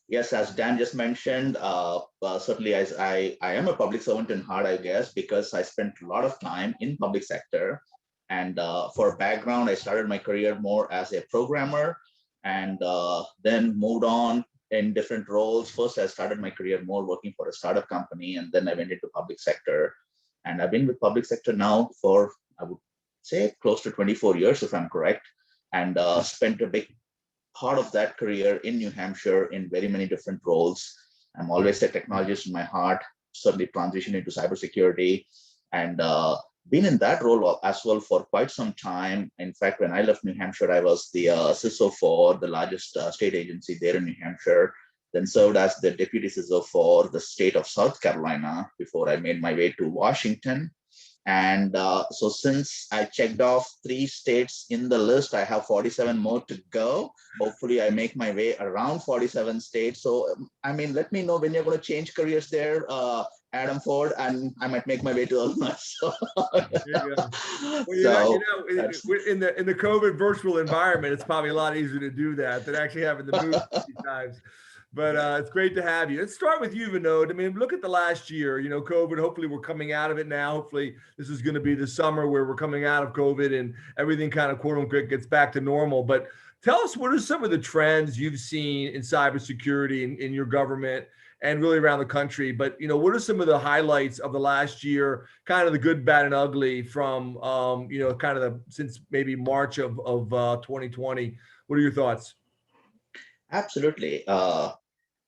yes, as Dan just mentioned, certainly as I am a public servant in heart, I guess, because I spent a lot of time in public sector. And for background, I started my career more as a programmer and then moved on in different roles. First, I started my career more working for a startup company, and then I went into public sector. And I've been with public sector now for, I would say, close to 24 years, if I'm correct. And spent a big part of that career in New Hampshire in very many different roles. I'm always a technologist in my heart, certainly transitioned into cybersecurity, and been in that role as well for quite some time. In fact, when I left New Hampshire, I was the CISO for the largest state agency there in New Hampshire, then served as the deputy CISO for the state of South Carolina before I made my way to Washington. And so since I checked off 3 states in the list, I have 47 more to go. Hopefully I make my way around 47 states. So, I mean, let me know when you're going to change careers there, Adam Ford, and I might make my way to Illinois. So, well, in the COVID virtual environment, it's probably a lot easier to do that than actually having to move times. But it's great to have you. Let's start with you, Vinod. I mean, look at the last year, COVID, hopefully we're coming out of it now. Hopefully this is going to be the summer where we're coming out of COVID and everything kind of quote unquote gets back to normal. But tell us, what are some of the trends you've seen in cybersecurity in your government and really around the country? But, what are some of the highlights of the last year, kind of the good, bad, and ugly from, kind of since maybe March of 2020? What are your thoughts? Absolutely.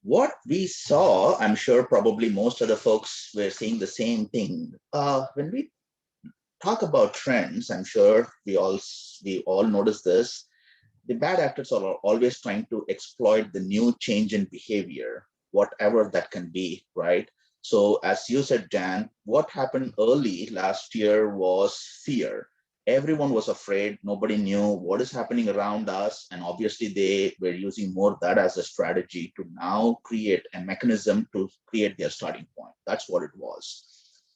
What we saw, I'm sure probably most of the folks were seeing the same thing. When we talk about trends, I'm sure we all notice this. The bad actors are always trying to exploit the new change in behavior, whatever that can be, right? So as you said, Dan, what happened early last year was fear. Everyone was afraid. Nobody knew what is happening around us. And obviously they were using more of that as a strategy to now create a mechanism to create their starting point. That's what it was.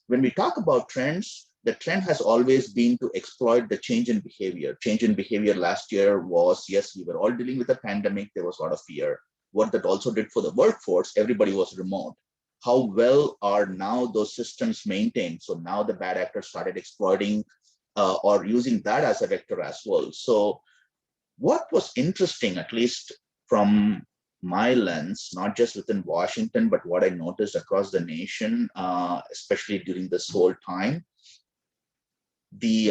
When we talk about trends, the trend has always been to exploit the change in behavior. Change in behavior last year was, yes, we were all dealing with a pandemic. There was a lot of fear. What that also did for the workforce, everybody was remote. How well are now those systems maintained? So now the bad actors started exploiting or using that as a vector as well. So what was interesting, at least from my lens, not just within Washington, but what I noticed across the nation, especially during this whole time, the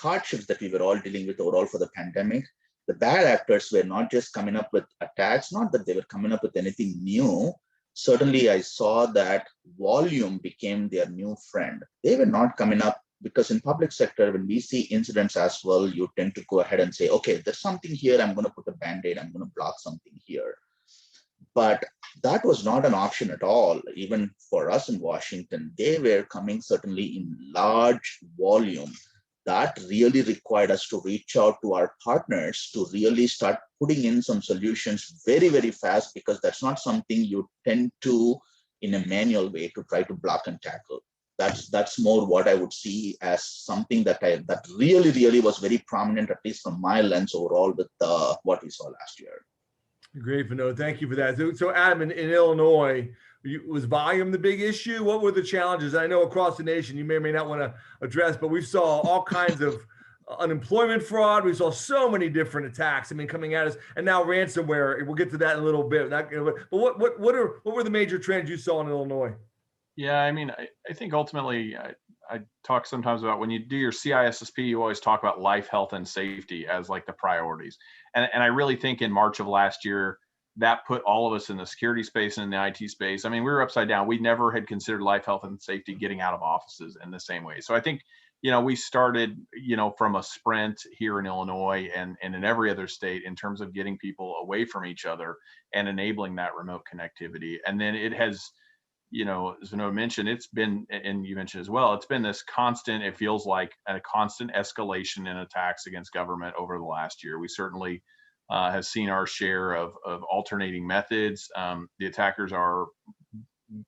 hardships that we were all dealing with overall for the pandemic, the bad actors were not just coming up with attacks, not that they were coming up with anything new. Certainly, I saw that volume became their new friend. They were not coming up, because in public sector, when we see incidents as well, you tend to go ahead and say, okay, there's something here, I'm going to put a Band-Aid, I'm going to block something here. But that was not an option at all. Even for us in Washington, they were coming certainly in large volume. That really required us to reach out to our partners to really start putting in some solutions very, very fast, because that's not something you tend to in a manual way to try to block and tackle. That's more what I would see as something that really was very prominent, at least from my lens overall, with what we saw last year. Great, Vinod. Thank you for that. So Adam, in Illinois, was volume the big issue? What were the challenges? I know across the nation, you may or may not want to address, but we saw all kinds of unemployment fraud. We saw so many different attacks, coming at us, and now ransomware. We'll get to that in a little bit. But what were the major trends you saw in Illinois? Yeah, I think ultimately, I talk sometimes about when you do your CISSP, you always talk about life, health, and safety as like the priorities. And I really think in March of last year, that put all of us in the security space and in the IT space. We were upside down. We never had considered life, health, and safety getting out of offices in the same way. So I think, we started, from a sprint here in Illinois and in every other state in terms of getting people away from each other and enabling that remote connectivity. And then it has, as Vinod mentioned, it's been, and you mentioned as well, it's been this constant, it feels like a constant escalation in attacks against government over the last year. We certainly has seen our share of alternating methods. The attackers are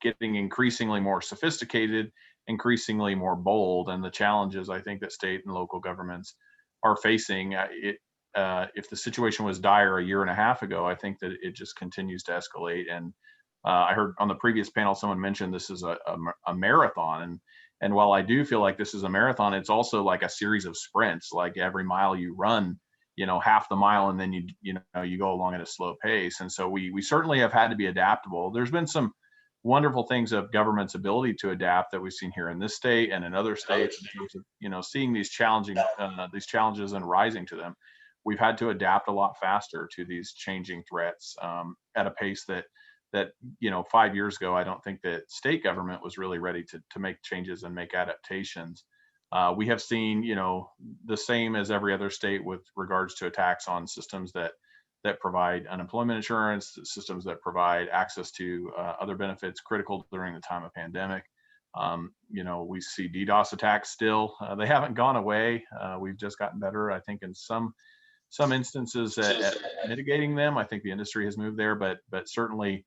getting increasingly more sophisticated, increasingly more bold, and the challenges I think that state and local governments are facing, if the situation was dire a year and a half ago, I think that it just continues to escalate. And I heard on the previous panel someone mentioned this is a marathon, and while I do feel like this is a marathon, it's also like a series of sprints. Like every mile you run, half the mile, and then you go along at a slow pace. And so we certainly have had to be adaptable. There's been some wonderful things of government's ability to adapt that we've seen here in this state and in other states, in terms of seeing these challenges and rising to them. We've had to adapt a lot faster to these changing threats at a pace that 5 years ago, I don't think that state government was really ready to make changes and make adaptations. We have seen, the same as every other state with regards to attacks on systems that provide unemployment insurance, systems that provide access to other benefits critical during the time of pandemic. We see DDoS attacks still. They haven't gone away. We've just gotten better, I think, in some instances at mitigating them. I think the industry has moved there, but certainly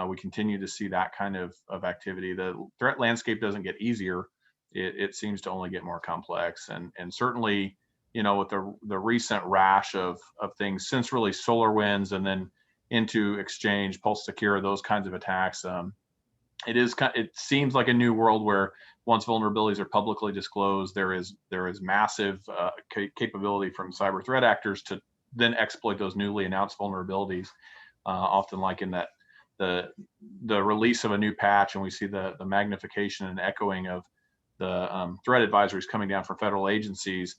we continue to see that kind of activity. The threat landscape doesn't get easier. It seems to only get more complex, and certainly, with the recent rash of things since really SolarWinds and then into Exchange, Pulse Secure, those kinds of attacks, it seems like a new world where once vulnerabilities are publicly disclosed, there is massive capability from cyber threat actors to then exploit those newly announced vulnerabilities, often like in that the release of a new patch, and we see the magnification and echoing of the threat advisories coming down from federal agencies,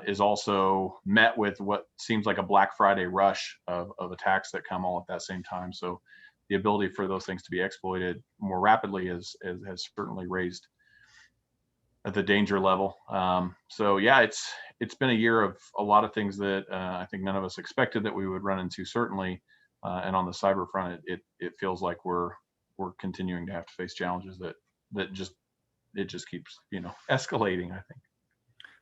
is also met with what seems like a Black Friday rush of attacks that come all at that same time. So the ability for those things to be exploited more rapidly has certainly raised the danger level. So yeah, it's been a year of a lot of things that I think none of us expected that we would run into, certainly. And on the cyber front, it feels like we're continuing to have to face challenges that just keeps escalating, I think.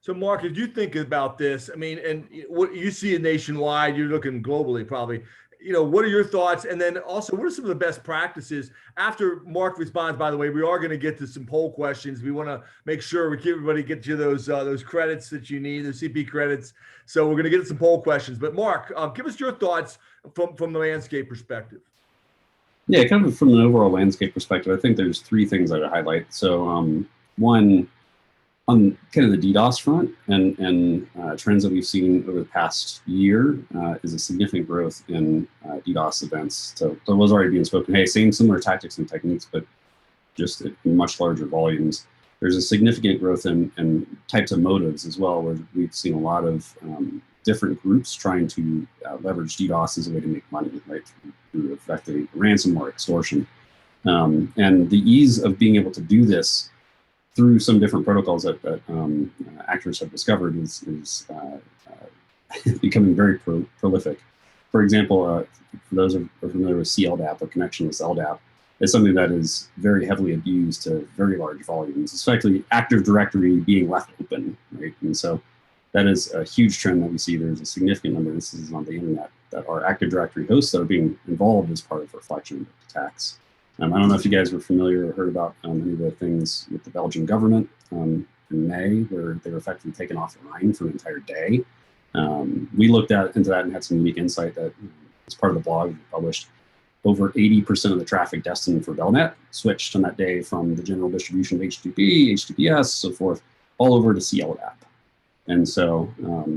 So Mark, as you think about this, I mean, and what you see it nationwide, you're looking globally probably, what are your thoughts? And then also, what are some of the best practices? After Mark responds, by the way, we are going to get to some poll questions. We want to make sure we keep everybody get you those credits that you need, the CP credits. So we're going to get to some poll questions. But Mark, give us your thoughts from the landscape perspective. Yeah, kind of from an overall landscape perspective, I think there's three things I would highlight. So one, on kind of the DDoS front and trends that we've seen over the past year is a significant growth in DDoS events. So there was already being spoken, hey, similar tactics and techniques, but just in much larger volumes. There's a significant growth in types of motives as well, where we've seen a lot of different groups trying to leverage DDoS as a way to make money, right, through effectively ransomware extortion. And the ease of being able to do this through some different protocols that actors have discovered is becoming very prolific. For example, for those who are familiar with CLDAP or connectionless LDAP, it's something that is very heavily abused to very large volumes, especially Active Directory being left open, right? And so that is a huge trend that we see. There's a significant number of instances on the internet that are Active Directory hosts that are being involved as part of reflection attacks. I don't know if you guys were familiar or heard about any of the things with the Belgian government in May, where they were effectively taken offline for an entire day. We looked into that and had some unique insight that, as part of the blog we published, over 80% of the traffic destined for Belnet switched on that day from the general distribution of HTTP, HTTPS, so forth, all over to CLDAP. And so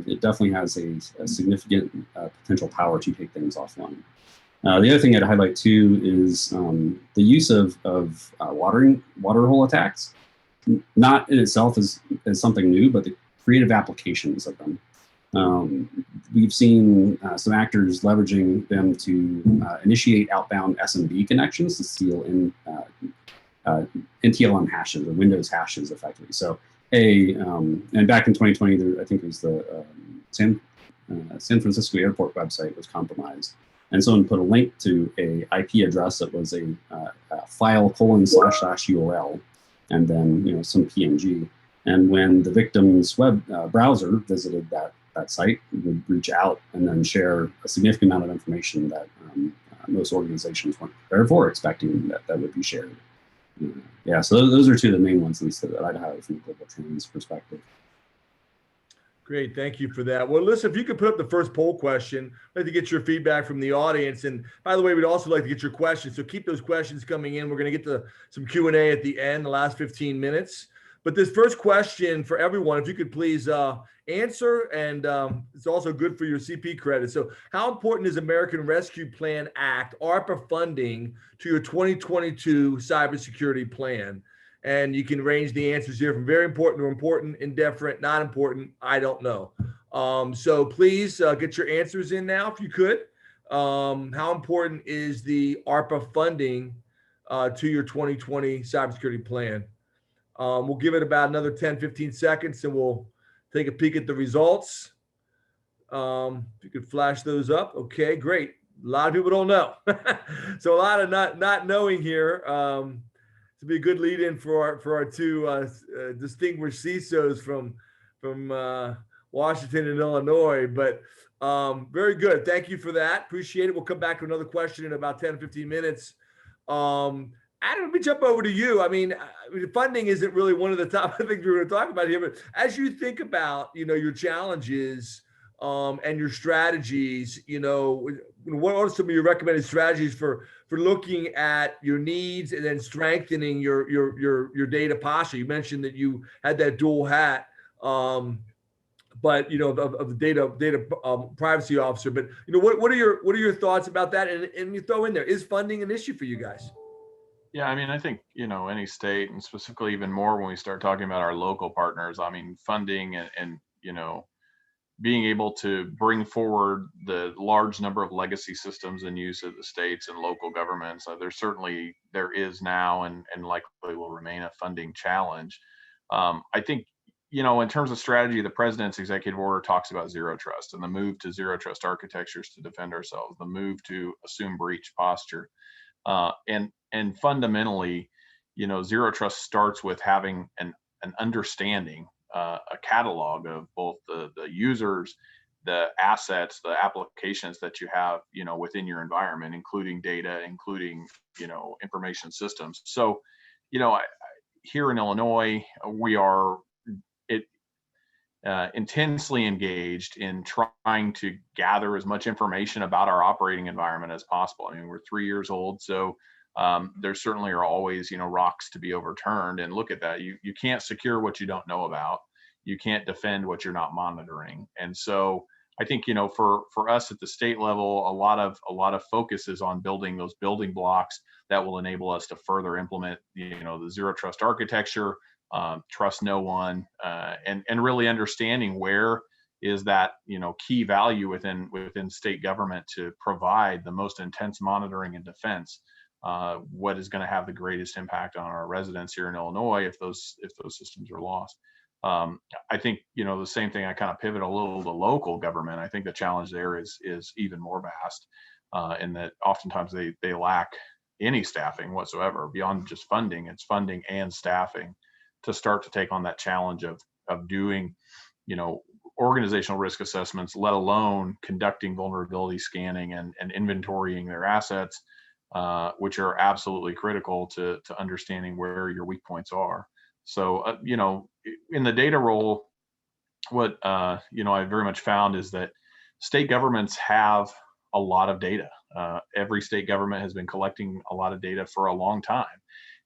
it definitely has a significant potential power to take things offline. The other thing I'd highlight too is the use of water hole attacks. Not in itself is something new, but the creative applications of them. We've seen some actors leveraging them to initiate outbound SMB connections to steal in NTLM hashes or Windows hashes effectively. So and back in 2020, I think it was the San Francisco airport website was compromised. And someone put a link to a IP address that was a file ://URL, and then some PNG. And when the victim's web browser visited that that site would reach out and then share a significant amount of information that most organizations weren't prepared for, expecting that would be shared. Yeah, so those are two of the main ones, at least, that I'd have from a global trends perspective. Great, thank you for that. Well, listen, if you could put up the first poll question, I'd like to get your feedback from the audience. And by the way, we'd also like to get your questions. So keep those questions coming in. We're going to get to some Q&A at the end, the last 15 minutes. But this first question for everyone, if you could please answer, and it's also good for your CP credit. So how important is American Rescue Plan Act, ARPA funding, to your 2022 cybersecurity plan? And you can range the answers here from very important to important, indifferent, not important, I don't know. So please get your answers in now if you could. How important is the ARPA funding to your 2020 cybersecurity plan? We'll give it about another 10, 15 seconds and we'll take a peek at the results. If you could flash those up. Okay, great. A lot of people don't know. So a lot of not knowing here. To be a good lead-in for our two distinguished CISOs from Washington and Illinois, but very good. Thank you for that. Appreciate it. We'll come back to another question in about 10, 15 minutes. Adam, let me jump over to you. I mean, funding isn't really one of the top things we're going to talk about here, but as you think about, your challenges and your strategies, what are some of your recommended strategies for looking at your needs and then strengthening your data posture? You mentioned that you had that dual hat, but of the data privacy officer. But what are your thoughts about that? And you throw in there, is funding an issue for you guys? Yeah, I mean, I think, any state, and specifically even more when we start talking about our local partners, I mean, funding and being able to bring forward the large number of legacy systems in use at the states and local governments. There is now and likely will remain a funding challenge. I think, in terms of strategy, the president's executive order talks about zero trust and the move to zero trust architectures to defend ourselves, the move to assume breach posture. And fundamentally, zero trust starts with having an understanding, a catalog of both the users, the assets, the applications that you have, within your environment, including data, including, information systems. So, here in Illinois, we are intensely engaged in trying to gather as much information about our operating environment as possible. I mean, we're 3 years old, so there certainly are always, rocks to be overturned. And look at that. You can't secure what you don't know about. You can't defend what you're not monitoring. And so I think, for us at the state level, a lot of focus is on building those building blocks that will enable us to further implement, the zero trust architecture, trust no one, and really understanding where is that, key value within state government to provide the most intense monitoring and defense. What is going to have the greatest impact on our residents here in Illinois if those systems are lost. I think, the same thing, I kind of pivot a little to local government. I think the challenge there is even more vast, in that oftentimes they lack any staffing whatsoever beyond just funding. It's funding and staffing to start to take on that challenge of doing, organizational risk assessments, let alone conducting vulnerability scanning and inventorying their assets, which are absolutely critical to understanding where your weak points are. So, in the data role, what, I very much found is that state governments have a lot of data. Every state government has been collecting a lot of data for a long time.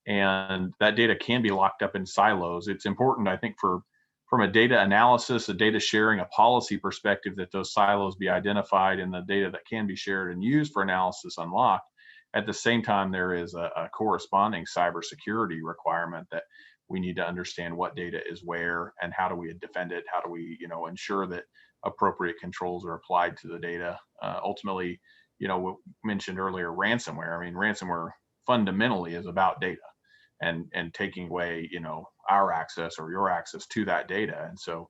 And that data can be locked up in silos. It's important, I think, from a data analysis, a data sharing, a policy perspective, that those silos be identified and the data that can be shared and used for analysis unlocked. At the same time, there is a corresponding cybersecurity requirement that we need to understand what data is where and how do we defend it? How do we, ensure that appropriate controls are applied to the data? Ultimately, we mentioned earlier ransomware. I mean, ransomware fundamentally is about data and taking away, our access or your access to that data. And so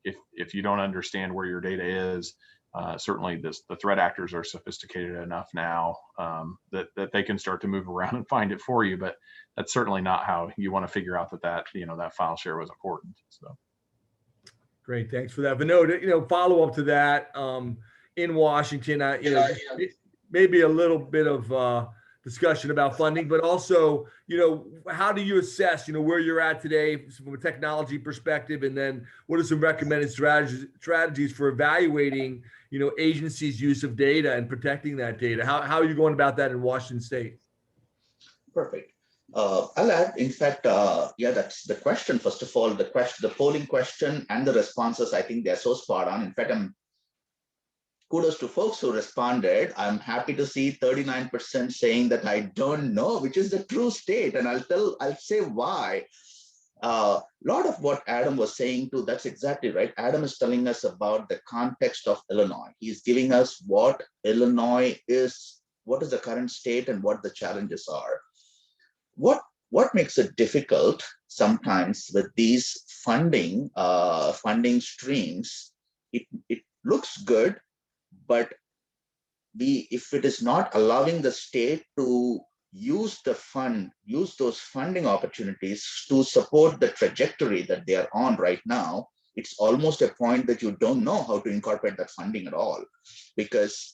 if you don't understand where your data is, certainly the threat actors are sophisticated enough now that they can start to move around and find it for you, but that's certainly not how you want to figure out that file share was important. So. Great, thanks for that. Vinod, follow up to that. In Washington, maybe a little bit of discussion about funding, but also, how do you assess, where you're at today from a technology perspective, and then what are some recommended strategies for evaluating, agencies' use of data and protecting that data? How are you going about that in Washington State? Perfect. I'll add, in fact, that's the question. First of all, the polling question and the responses, I think they're so spot on. In fact, kudos to folks who responded. I'm happy to see 39% saying that I don't know, which is the true state. And I'll say why. A lot of what Adam was saying too, that's exactly right. Adam is telling us about the context of Illinois. He's giving us what Illinois is, what is the current state and what the challenges are. What makes it difficult sometimes with these funding streams, it looks good, but if it is not allowing the state to use those funding opportunities to support the trajectory that they are on right now, it's almost a point that you don't know how to incorporate that funding at all, because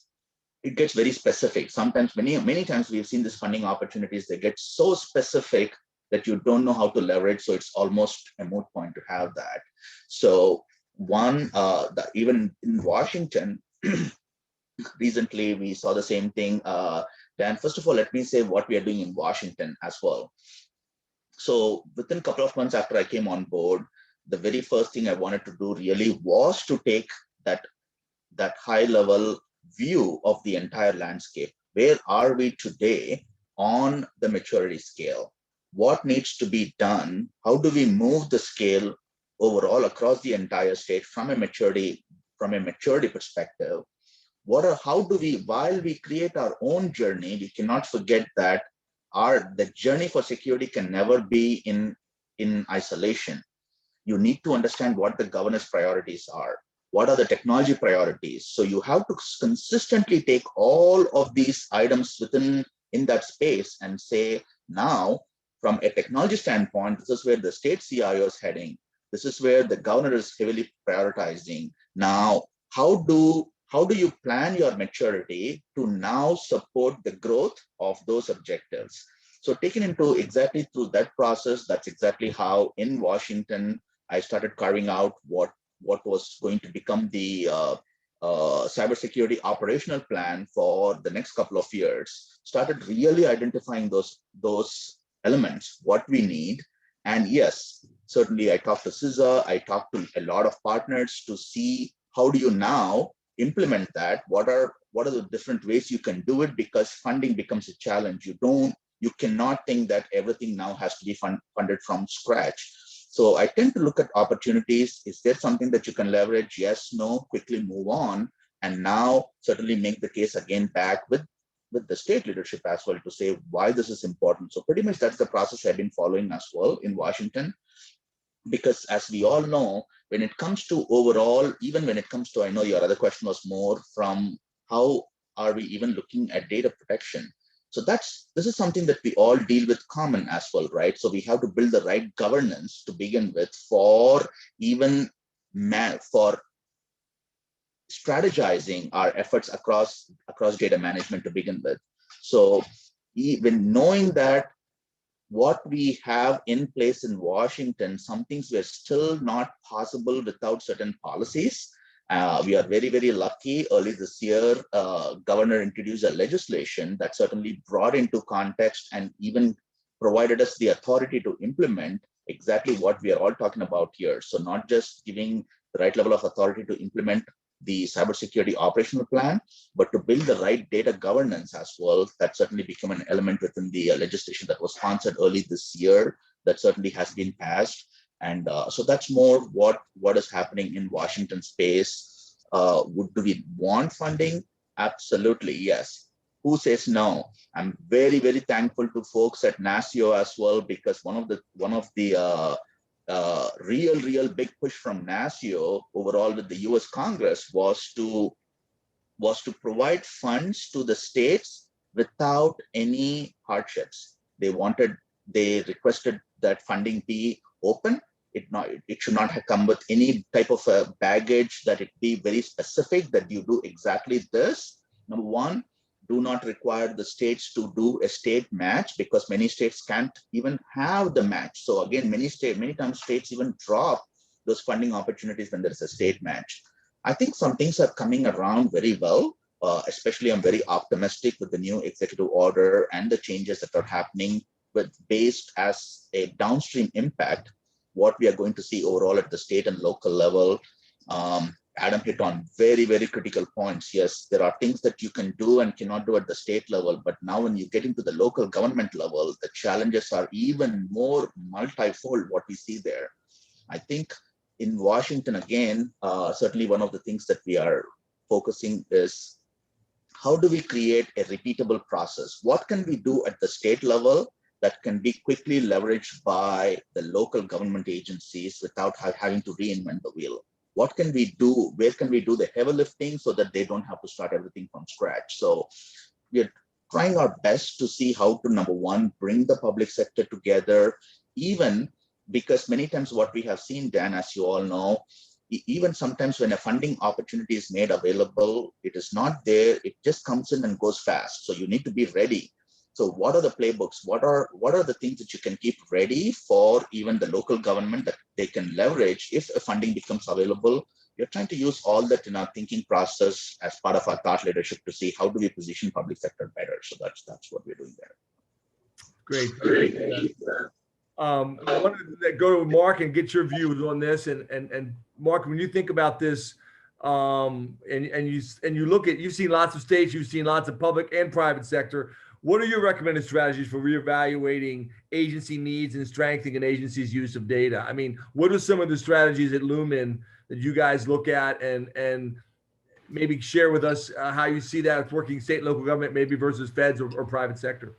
it gets very specific. Sometimes, many times we've seen these funding opportunities, they get so specific that you don't know how to leverage. So it's almost a moot point to have that. So even in Washington, recently we saw the same thing. Dan, first of all, let me say what we are doing in Washington as well. So within a couple of months after I came on board, the very first thing I wanted to do really was to take that high level view of the entire landscape. Where are we today on the maturity scale? What needs to be done? How do we move the scale overall across the entire state from a maturity perspective? How do we, while we create our own journey, we cannot forget that the journey for security can never be in isolation. You need to understand what the governance priorities are. What are the technology priorities? So you have to consistently take all of these items in that space and say, now, from a technology standpoint, this is where the state CIO is heading. This is where the governor is heavily prioritizing. Now, how do you plan your maturity to now support the growth of those objectives? So taken into exactly through that process, that's exactly how in Washington, I started carving out what was going to become the cybersecurity operational plan for the next couple of years. Started really identifying those elements, what we need. And yes, certainly I talked to CISA, I talked to a lot of partners to see how do you now implement that? What are the different ways you can do it? Because funding becomes a challenge. You cannot think that everything now has to be funded from scratch. So I tend to look at opportunities. Is there something that you can leverage? Yes, no, quickly move on. And now certainly make the case again back with the state leadership as well to say why this is important. So pretty much that's the process I've been following as well in Washington. Because as we all know, when it comes to overall, even when it comes to, I know your other question was more from how are we even looking at data protection? So this is something that we all deal with common as well, right? So we have to build the right governance to begin with for strategizing our efforts across data management to begin with. So even knowing that what we have in place in Washington, some things were still not possible without certain policies. We are very, very lucky. Early this year, Governor introduced a legislation that certainly brought into context and even provided us the authority to implement exactly what we are all talking about here. So not just giving the right level of authority to implement the cybersecurity operational plan, but to build the right data governance as well. That certainly became an element within the legislation that was sponsored early this year that certainly has been passed. And so that's more what is happening in Washington space. Do we want funding? Absolutely, yes. Who says no? I'm very, very thankful to folks at NASCIO as well, because one of the real big push from NASCIO overall with the US Congress was to provide funds to the states without any hardships. They requested that funding be open It should not have come with any type of a baggage that it be very specific that you do exactly this. Number one, do not require the states to do a state match because many states can't even have the match. So again, many times states even drop those funding opportunities when there's a state match. I think some things are coming around very well. Especially, I'm very optimistic with the new executive order and the changes that are happening, but based as a downstream impact, what we are going to see overall at the state and local level. Adam hit on very, very critical points. Yes, there are things that you can do and cannot do at the state level, but now when you get into the local government level, the challenges are even more multifold what we see there. I think in Washington, again, certainly one of the things that we are focusing is how do we create a repeatable process? What can we do at the state level that can be quickly leveraged by the local government agencies without having to reinvent the wheel? What can we do? Where can we do the heavy lifting so that they don't have to start everything from scratch? So we're trying our best to see how to, number one, bring the public sector together, even because many times what we have seen, Dan, as you all know, even sometimes when a funding opportunity is made available, it is not there, it just comes in and goes fast. So you need to be ready. So what are the playbooks? What are the things that you can keep ready for even the local government that they can leverage if a funding becomes available? We're trying to use all that in our thinking process as part of our thought leadership to see how do we position public sector better. So that's what we're doing there. Great. I wanted to go to Mark and get your views on this. And Mark, when you think about this, and you look at, you've seen lots of states, you've seen lots of public and private sector. What are your recommended strategies for reevaluating agency needs and strengthening an agency's use of data? I mean, what are some of the strategies at Lumen that you guys look at and maybe share with us how you see that working state and local government, maybe versus feds or private sector?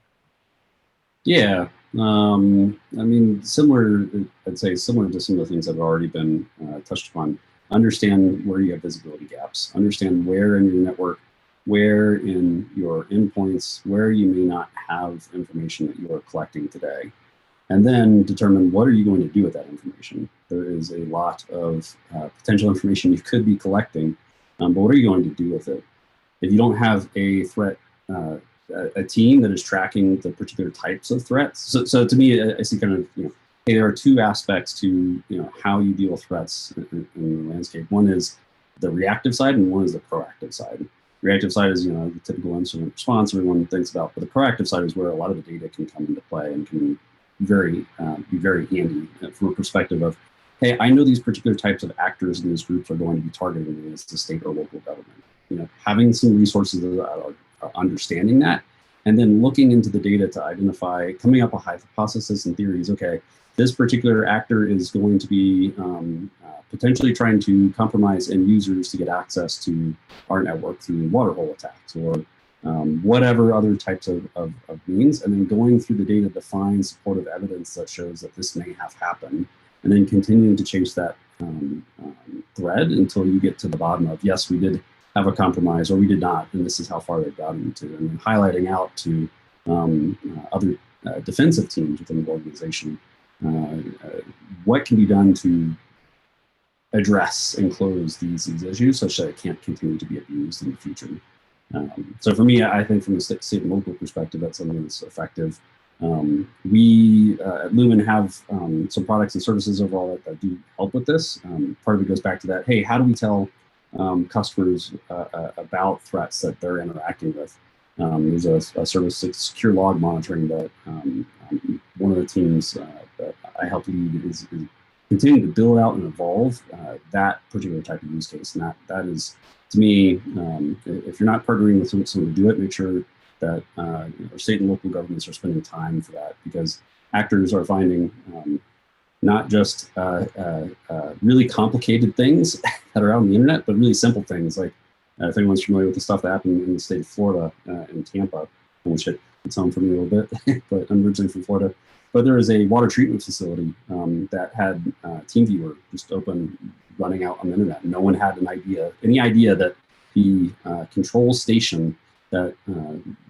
Yeah, I mean, similar to some of the things that have already been touched upon. Understand where you have visibility gaps. Understand where in your network, where in your endpoints, where you may not have information that you are collecting today. And then determine what are you going to do with that information. There is a lot of potential information you could be collecting, but what are you going to do with it? If you don't have a threat, a team that is tracking the particular types of threats. So to me, I see kind of, hey, there are two aspects to how you deal with threats in the landscape. One is the reactive side, and one is the proactive side. Reactive side is the typical incident response everyone thinks about, but the proactive side is where a lot of the data can come into play and can be very handy from a perspective of, hey, I know these particular types of actors in these groups are going to be targeted against the state or local government. Having some resources that are understanding that, and then looking into the data to identify, coming up with hypotheses and theories. Okay, this particular actor is going to be potentially trying to compromise end users to get access to our network through waterhole attacks or whatever other types of means, and then going through the data to find supportive evidence that shows that this may have happened, and then continuing to chase that thread until you get to the bottom of, yes, we did have a compromise or we did not, and this is how far they've gotten to, and then highlighting out to other defensive teams within the organization what can be done to address and close these issues such that it can't continue to be abused in the future. So for me, I think from the state and local perspective, that's something that's effective. We at Lumen have some products and services overall that do help with this. Part of it goes back to that, hey, how do we tell customers about threats that they're interacting with? There's a service, secure log monitoring, that one of the teams that I help lead is continuing to build out and evolve that particular type of use case. And that is, to me, if you're not partnering with someone to do it, make sure that our state and local governments are spending time for that, because actors are finding not just really complicated things that are out on the internet, but really simple things. Like if anyone's familiar with the stuff that happened in the state of Florida, in Tampa, which it's home for me a little bit, but I'm originally from Florida. But there is a water treatment facility that had TeamViewer just open, running out on the internet. No one had any idea that the control station that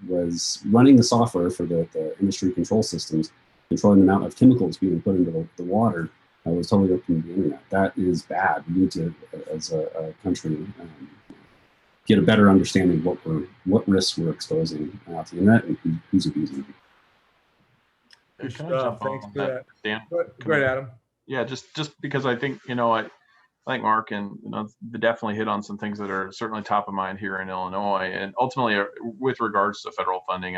was running the software for the industry control systems, controlling the amount of chemicals being put into the water, was totally open to the internet. That is bad. We need to, as a country, get a better understanding of what risks we're exposing to the internet and who's abusing it. Good Can I stuff. jump Thanks on for that, that. Dan? Go ahead, Adam. Yeah, just because I think, I think Mark and they definitely hit on some things that are certainly top of mind here in Illinois, and ultimately with regards to federal funding,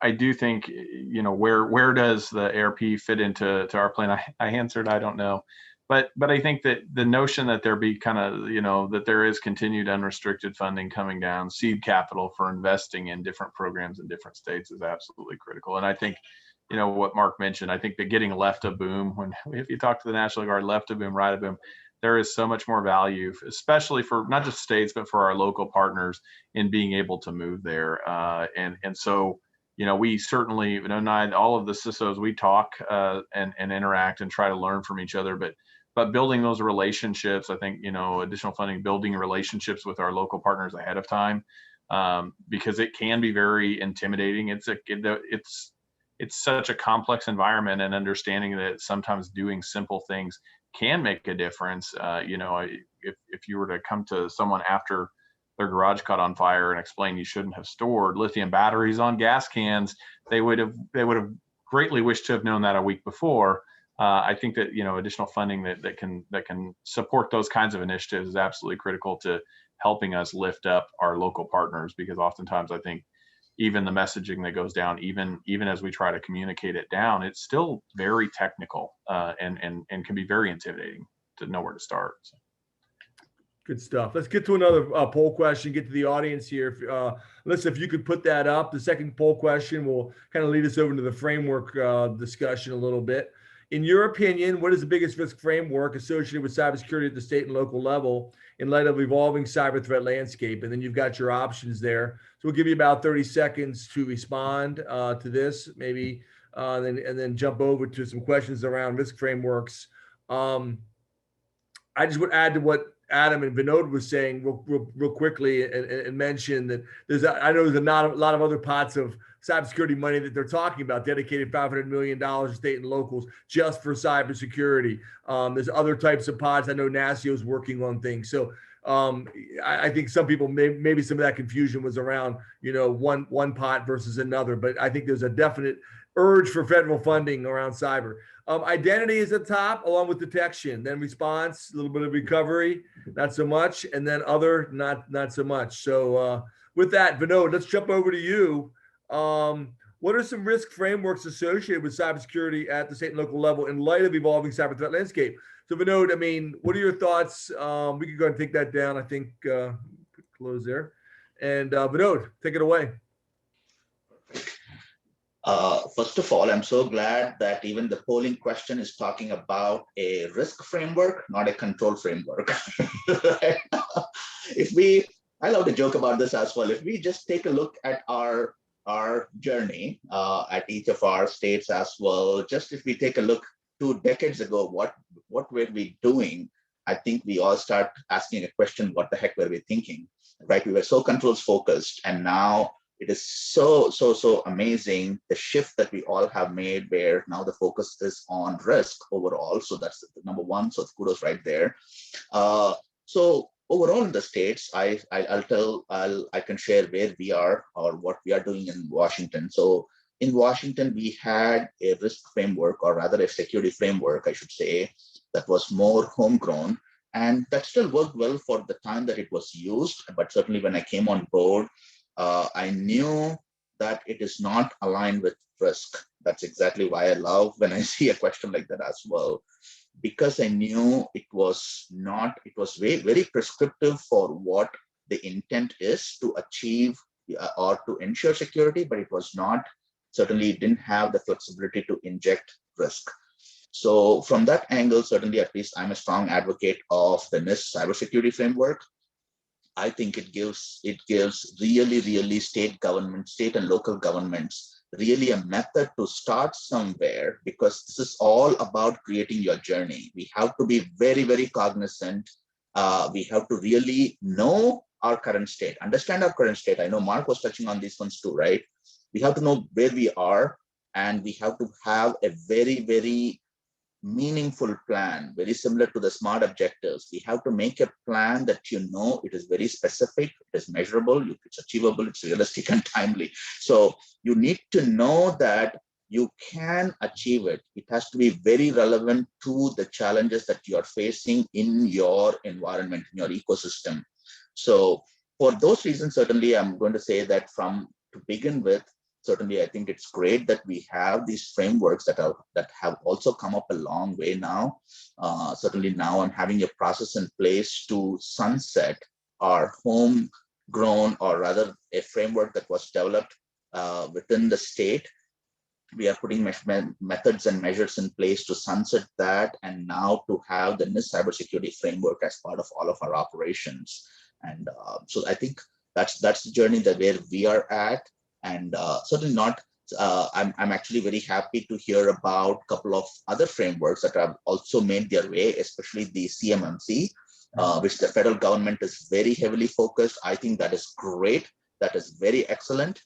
I do think, where does the ARP fit into our plan? I answered, I don't know. But I think that the notion that there be kind of, that there is continued unrestricted funding coming down, seed capital for investing in different programs in different states is absolutely critical. And I think, what Mark mentioned, I think that getting left of boom, if you talk to the National Guard, left of boom, right of boom, there is so much more value, especially for not just states, but for our local partners in being able to move there. And so, we certainly, all of the CISOs, we talk and interact and try to learn from each other, but building those relationships, I think, additional funding, building relationships with our local partners ahead of time, because it can be very intimidating. It's such a complex environment, and understanding that sometimes doing simple things can make a difference. If you were to come to someone after their garage caught on fire and explain you shouldn't have stored lithium batteries on gas cans, they would have greatly wished to have known that a week before. I think that additional funding that can support those kinds of initiatives is absolutely critical to helping us lift up our local partners, because oftentimes I think even the messaging that goes down, even as we try to communicate it down, it's still very technical and can be very intimidating to know where to start. So. Good stuff. Let's get to another poll question, get to the audience here. Listen, if you could put that up, the second poll question will kind of lead us over into the framework discussion a little bit. In your opinion, what is the biggest risk framework associated with cybersecurity at the state and local level in light of evolving cyber threat landscape? And then you've got your options there. So we'll give you about 30 seconds to respond to this, maybe, and then jump over to some questions around risk frameworks. I just would add to what Adam and Vinod was saying real quickly and mention that I know there's a lot of other pots of cybersecurity money that they're talking about, dedicated $500 million to state and locals just for cybersecurity. There's other types of pods. I know NASIO is working on things. So I think some people, maybe some of that confusion was around, one pot versus another, but I think there's a definite urge for federal funding around cyber. Identity is at the top, along with detection, then response, a little bit of recovery, not so much, and then other, not so much. So with that, Vinod, let's jump over to you. What are some risk frameworks associated with cybersecurity at the state and local level in light of evolving cyber threat landscape? So Vinod, what are your thoughts? We can go and take that down. I think close there. And Vinod, take it away. First of all, I'm so glad that even the polling question is talking about a risk framework, not a control framework. I love to joke about this as well. If we just take a look at our journey at each of our states as well, just if we take a look 2 decades ago, what were we doing? I think we all start asking a question, what the heck were we thinking, right? We were so controls focused, and now it is so amazing the shift that we all have made, where now the focus is on risk overall. So that's the number one. So kudos right there. So overall in the states, I can share where we are or what we are doing in Washington. So in Washington, we had a risk framework, or rather a security framework, I should say, that was more homegrown, and that still worked well for the time that it was used. But certainly when I came on board, I knew that it is not aligned with risk. That's exactly why I love when I see a question like that as well, because I knew it was very prescriptive for what the intent is to achieve or to ensure security, but it was not, certainly didn't have the flexibility to inject risk. So from that angle, certainly, at least I'm a strong advocate of the NIST cybersecurity framework. I think it gives really state and local governments really a method to start somewhere, because this is all about creating your journey. We have to be very, very cognizant. We have to really know our current state, understand our current state. I know Mark was touching on these ones too, right? We have to know where we are, and we have to have a very, very meaningful plan, very similar to the SMART objectives. We have to make a plan that it is very specific, it is measurable, it's achievable, it's realistic and timely. So you need to know that you can achieve it. It has to be very relevant to the challenges that you are facing in your environment, in your ecosystem. So for those reasons, certainly I'm going to say that to begin with, certainly I think it's great that we have these frameworks that have also come up a long way now. Certainly now I'm having a process in place to sunset our homegrown, or rather a framework that was developed within the state. We are putting methods and measures in place to sunset that, and now to have the NIST cybersecurity framework as part of all of our operations. And so I think that's the journey where we are at, and certainly not. I'm actually very happy to hear about a couple of other frameworks that have also made their way, especially the CMMC, which the federal government is very heavily focused. I think that is great. That is very excellent.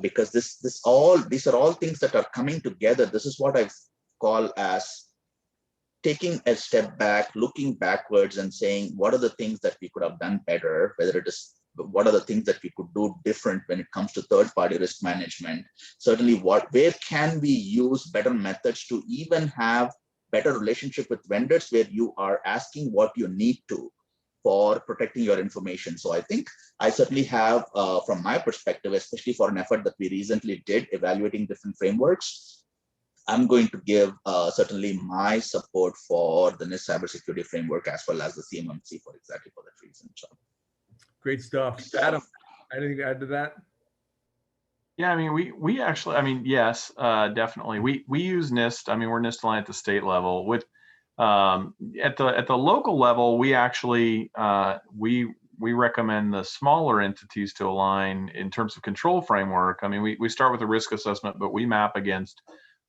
Because these are all things that are coming together. This is what I call as taking a step back, looking backwards and saying, what are the things that we could have done better? What are the things that we could do different when it comes to third-party risk management? Certainly, where can we use better methods to even have better relationship with vendors, where you are asking what you need to for protecting your information. So I think I certainly have, from my perspective, especially for an effort that we recently did evaluating different frameworks, I'm going to give certainly my support for the NIST cybersecurity framework as well as the CMMC for exactly for that reason. So. Great stuff. Adam, anything to add to that? Yeah, I mean, we actually, I mean, yes, definitely. We use NIST. I mean, we're NIST aligned at the state level. With at the local level, we actually we recommend the smaller entities to align in terms of control framework. I mean, we start with a risk assessment, but we map against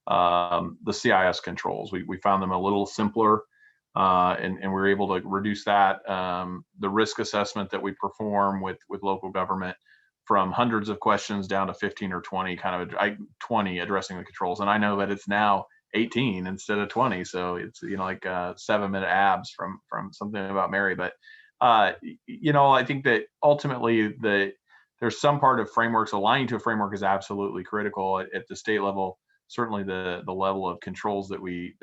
the CIS controls. We found them a little simpler, and we're able to reduce that. The risk assessment that we perform with local government, from hundreds of questions down to 15 or 20, 20 addressing the controls. And I know that it's now 18 instead of 20. So it's, like 7-minute abs from Something About Mary. But, I think that ultimately there's some part of frameworks. Aligning to a framework is absolutely critical at the state level. Certainly the level of controls that we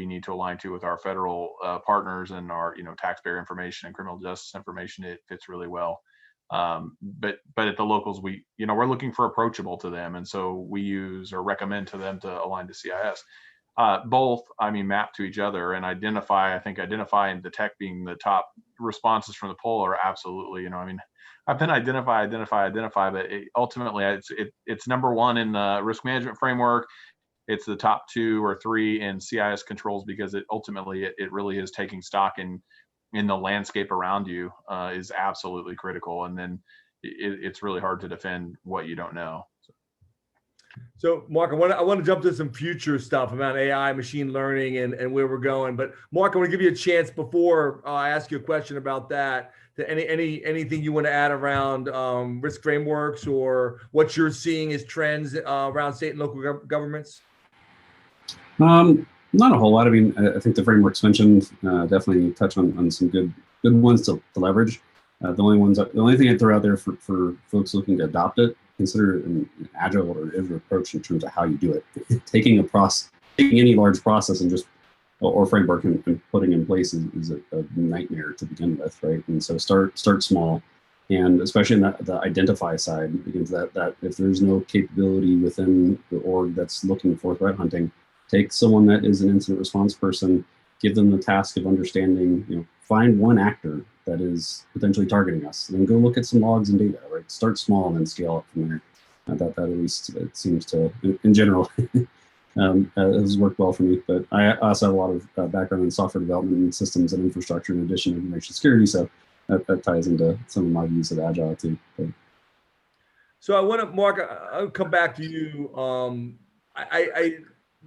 need to align to with our federal partners and our, taxpayer information and criminal justice information, it fits really well. But at the locals, we're looking for approachable to them. And so we use or recommend to them to align to CIS. Both, map to each other and identify and detect being the top responses from the poll are absolutely, I've been identify, but ultimately it's number one in the risk management framework. It's the top 2 or 3 in CIS controls, because it really is taking stock in the landscape around you is absolutely critical. And then it's really hard to defend what you don't know. So Mark, I want to jump to some future stuff about AI, machine learning, and where we're going. But Mark, I want to give you a chance before I ask you a question about that. To anything you want to add around risk frameworks, or what you're seeing as trends around state and local governments? Not a whole lot. I think the frameworks mentioned definitely touch on some good ones to leverage. The only thing I'd throw out there for folks looking to adopt it, consider an agile or iterative approach in terms of how you do it. Taking any large process and or framework and putting in place is a nightmare to begin with, right? And so start small, and especially in the identify side, because that if there's no capability within the org that's looking for threat hunting, take someone that is an incident response person, give them the task of understanding, find one actor that is potentially targeting us, and then go look at some logs and data, right? Start small and then scale up from there. That at least it seems to, in general, has worked well for me. But I also have a lot of background in software development and systems and infrastructure, in addition to information security. So that ties into some of my views of Agile too. But. So I want to, Mark, I'll come back to you.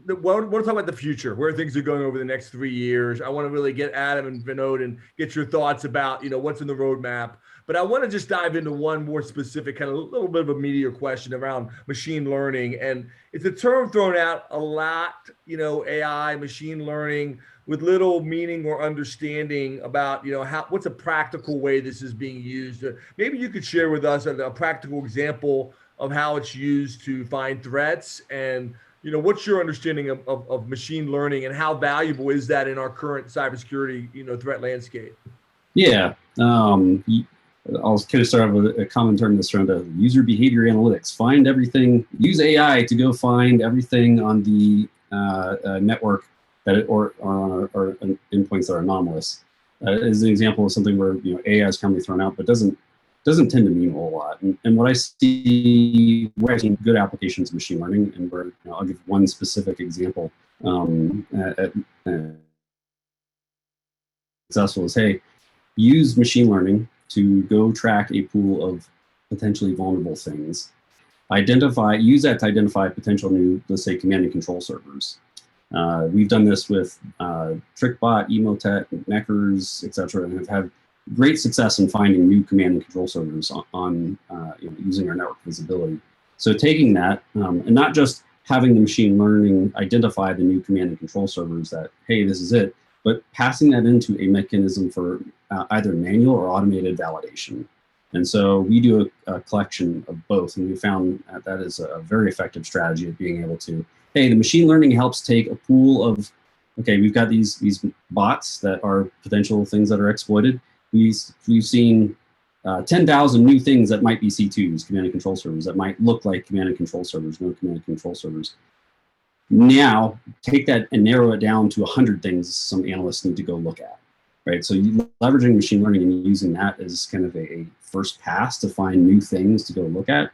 want to talk about the future, where things are going over the next 3 years. I want to really get Adam and Vinod and get your thoughts about, what's in the roadmap. But I want to just dive into one more specific, kind of a little bit of a meatier question around machine learning. And it's a term thrown out a lot, AI, machine learning, with little meaning or understanding about, what's a practical way this is being used. Maybe you could share with us a practical example of how it's used to find threats, and what's your understanding of machine learning, and how valuable is that in our current cybersecurity, threat landscape? Yeah, I'll kind of start off with a common term that's around user behavior analytics. Find everything, use AI to go find everything on the network or endpoints that are anomalous. Is an example of something where AI is commonly thrown out, but doesn't tend to mean a whole lot. And what I see, where I've seen good applications of machine learning, and where I'll give one specific example. Successful is, hey, use machine learning to go track a pool of potentially vulnerable things. Use that to identify potential new, let's say, command and control servers. We've done this with TrickBot, Emotet, Neckers, etc., and have had great success in finding new command and control servers on using our network visibility. So taking that, and not just having the machine learning identify the new command and control servers that, hey, this is it, but passing that into a mechanism for either manual or automated validation. And so we do a collection of both, and we found that is a very effective strategy of being able to, hey, the machine learning helps take a pool of, okay, we've got these bots that are potential things that are exploited. We've seen 10,000 new things that might be C2s, command and control servers, that might look like command and control servers, no command and control servers. Now, take that and narrow it down to 100 things some analysts need to go look at, right? So leveraging machine learning and using that as kind of a first pass to find new things to go look at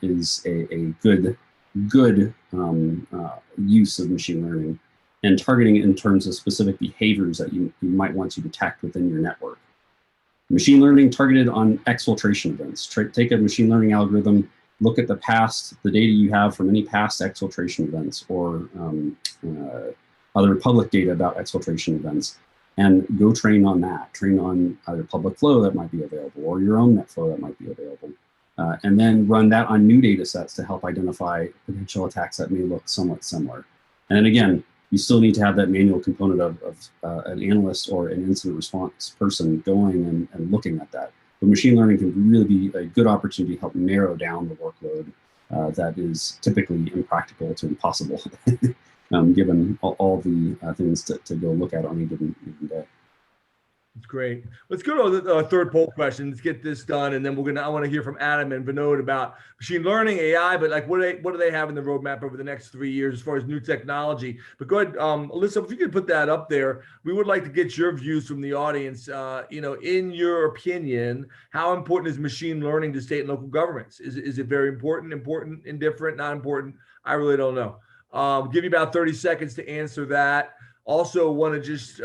is a good use of machine learning, and targeting it in terms of specific behaviors that you might want to detect within your network. Machine learning targeted on exfiltration events. Take a machine learning algorithm, look at the data you have from any past exfiltration events, or other public data about exfiltration events, and go train on that. Train on either public flow that might be available, or your own net flow that might be available. And then run that on new data sets to help identify potential attacks that may look somewhat similar. And then again, you still need to have that manual component of an analyst or an incident response person going and looking at that. But machine learning can really be a good opportunity to help narrow down the workload that is typically impractical to impossible, given all the things to go look at on a given day. That's great. Let's go to the third poll question. Let's get this done, and then I want to hear from Adam and Vinod about machine learning, AI, but like what do they have in the roadmap over the next 3 years as far as new technology? But go ahead, Alyssa, if you could put that up there. We would like to get your views from the audience. In your opinion, how important is machine learning to state and local governments? Is it very important, indifferent, not important? I really don't know. Give you about 30 seconds to answer that. Also want to just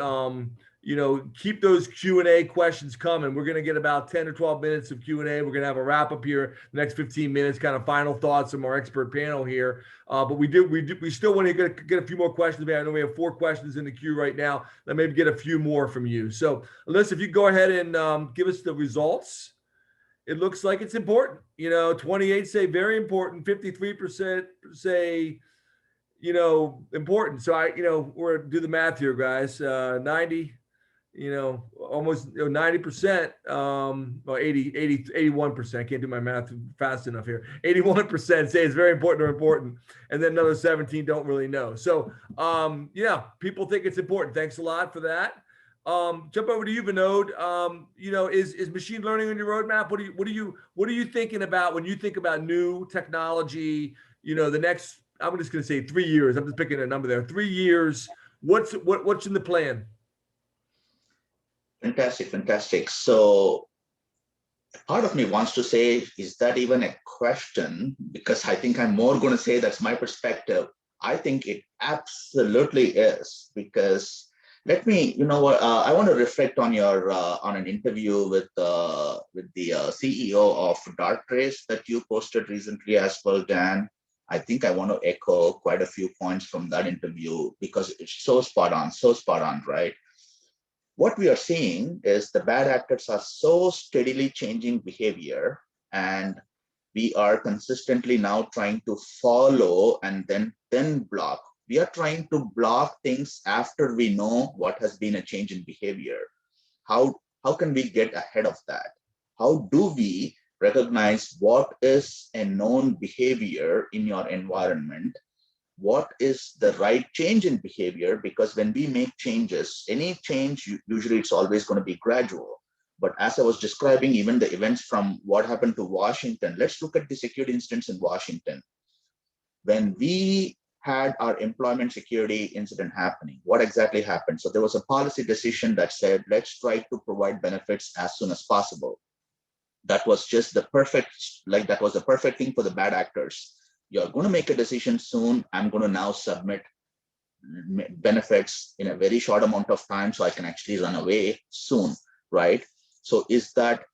keep those Q&A questions coming. We're going to get about 10 or 12 minutes of Q&A. We're going to have a wrap up here the next 15 minutes, kind of final thoughts from our expert panel here. But we still want to get a few more questions. I know we have 4 questions in the queue right now. Let maybe get a few more from you. So Alyssa, if you go ahead and give us the results. It looks like it's important. 28 say very important, 53% say important. So we're do the math here, guys. 90, almost 90%, 81%. I can't do my math fast enough here. 81% say it's very important or important. And then another 17 don't really know. So people think it's important. Thanks a lot for that. Jump over to you, Vinod. Is machine learning on your roadmap? What are you thinking about when you think about new technology? The next, I'm just going to say 3 years. I'm just picking a number there. 3 years. What's in the plan? Fantastic. So part of me wants to say, is that even a question? Because I think I'm more going to say that's my perspective. I think it absolutely is, because I want to reflect on your on an interview with the CEO of Darktrace that you posted recently as well, Dan. I think I want to echo quite a few points from that interview because it's so spot on, right? What we are seeing is the bad actors are so steadily changing behavior, and we are consistently now trying to follow and then block. We are trying to block things after we know what has been a change in behavior. How can we get ahead of that? How do we recognize what is a known behavior in your environment? What is the right change in behavior? Because when we make changes, any change, usually it's always going to be gradual. But as I was describing, even the events from what happened to Washington, let's look at the security incidents in Washington. When we had our employment security incident happening, what exactly happened? So there was a policy decision that said, let's try to provide benefits as soon as possible. That was just the perfect thing for the bad actors. You're going to make a decision soon. I'm going to now submit benefits in a very short amount of time so I can actually run away soon, right? So is that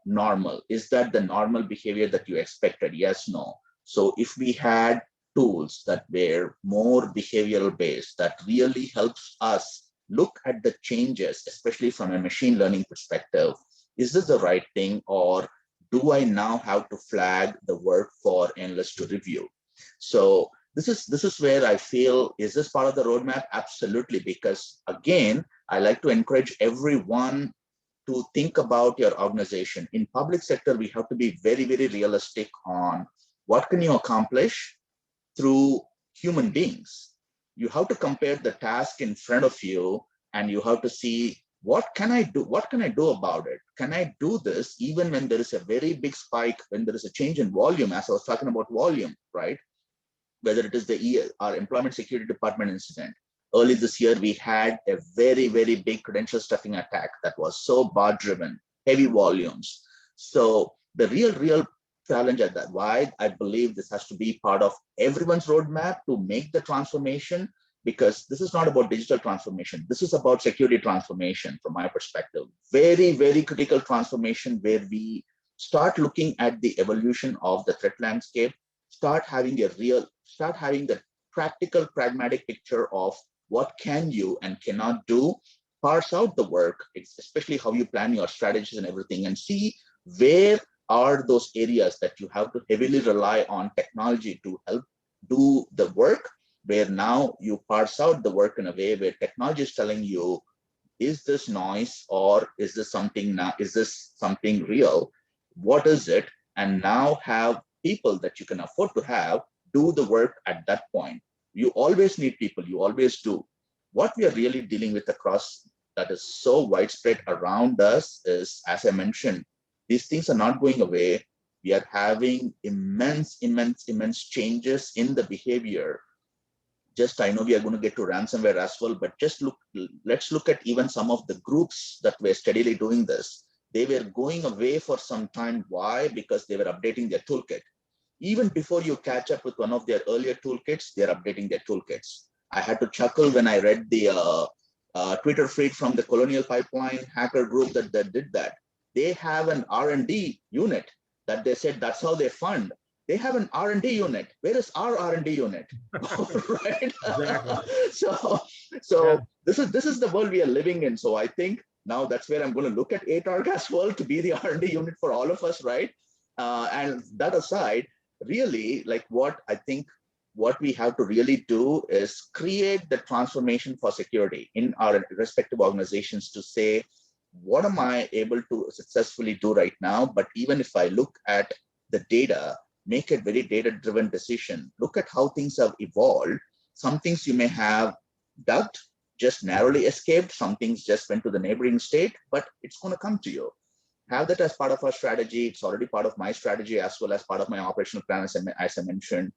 normal? Is that the normal behavior that you expected? Yes, no. So if we had tools that were more behavioral based, that really helps us look at the changes, especially from a machine learning perspective, is this the right thing, or do I now have to flag the work for analysts to review? So this is where I feel, is this part of the roadmap? Absolutely, because again, I like to encourage everyone to think about your organization. In public sector, we have to be very, very realistic on what can you accomplish through human beings. You have to compare the task in front of you, and you have to see, what can I do? What can I do about it? Can I do this even when there is a very big spike, when there is a change in volume, as I was talking about volume, right? Whether it is our employment security department incident. Early this year, we had a very, very big credential stuffing attack that was so bot driven, heavy volumes. So the real challenge at that, why I believe this has to be part of everyone's roadmap to make the transformation, because this is not about digital transformation. This is about security transformation from my perspective. Very, very critical transformation where we start looking at the evolution of the threat landscape, start having the practical, pragmatic picture of what can you and cannot do, parse out the work, especially how you plan your strategies and everything, and see where are those areas that you have to heavily rely on technology to help do the work, where now you parse out the work in a way where technology is telling you, is this noise, or is this something real? What is it? And now have people that you can afford to have do the work at that point. You always need people, you always do. What we are really dealing with across that is so widespread around us is, as I mentioned, these things are not going away. We are having immense changes in the behavior. I know we are going to get to ransomware as well, but let's look at even some of the groups that were steadily doing this. They were going away for some time. Why? Because they were updating their toolkit. Even before you catch up with one of their earlier toolkits, they're updating their toolkits. I had to chuckle when I read the Twitter feed from the Colonial Pipeline hacker group that did that. They have an R&D unit that they said that's how they fund. They have an R&D unit. Where is our R&D unit? Right? Exactly. So Yeah. this is the world we are living in. So I think now that's where I'm going to look at ATARG as well, to be the R&D unit for all of us, right? And that aside, really, like what we have to really do is create the transformation for security in our respective organizations to say, what am I able to successfully do right now? But even if I look at the data, make a very data-driven decision. Look at how things have evolved. Some things you may have ducked, just narrowly escaped. Some things just went to the neighboring state, but it's going to come to you. Have that as part of our strategy. It's already part of my strategy as well as part of my operational plan, as I mentioned.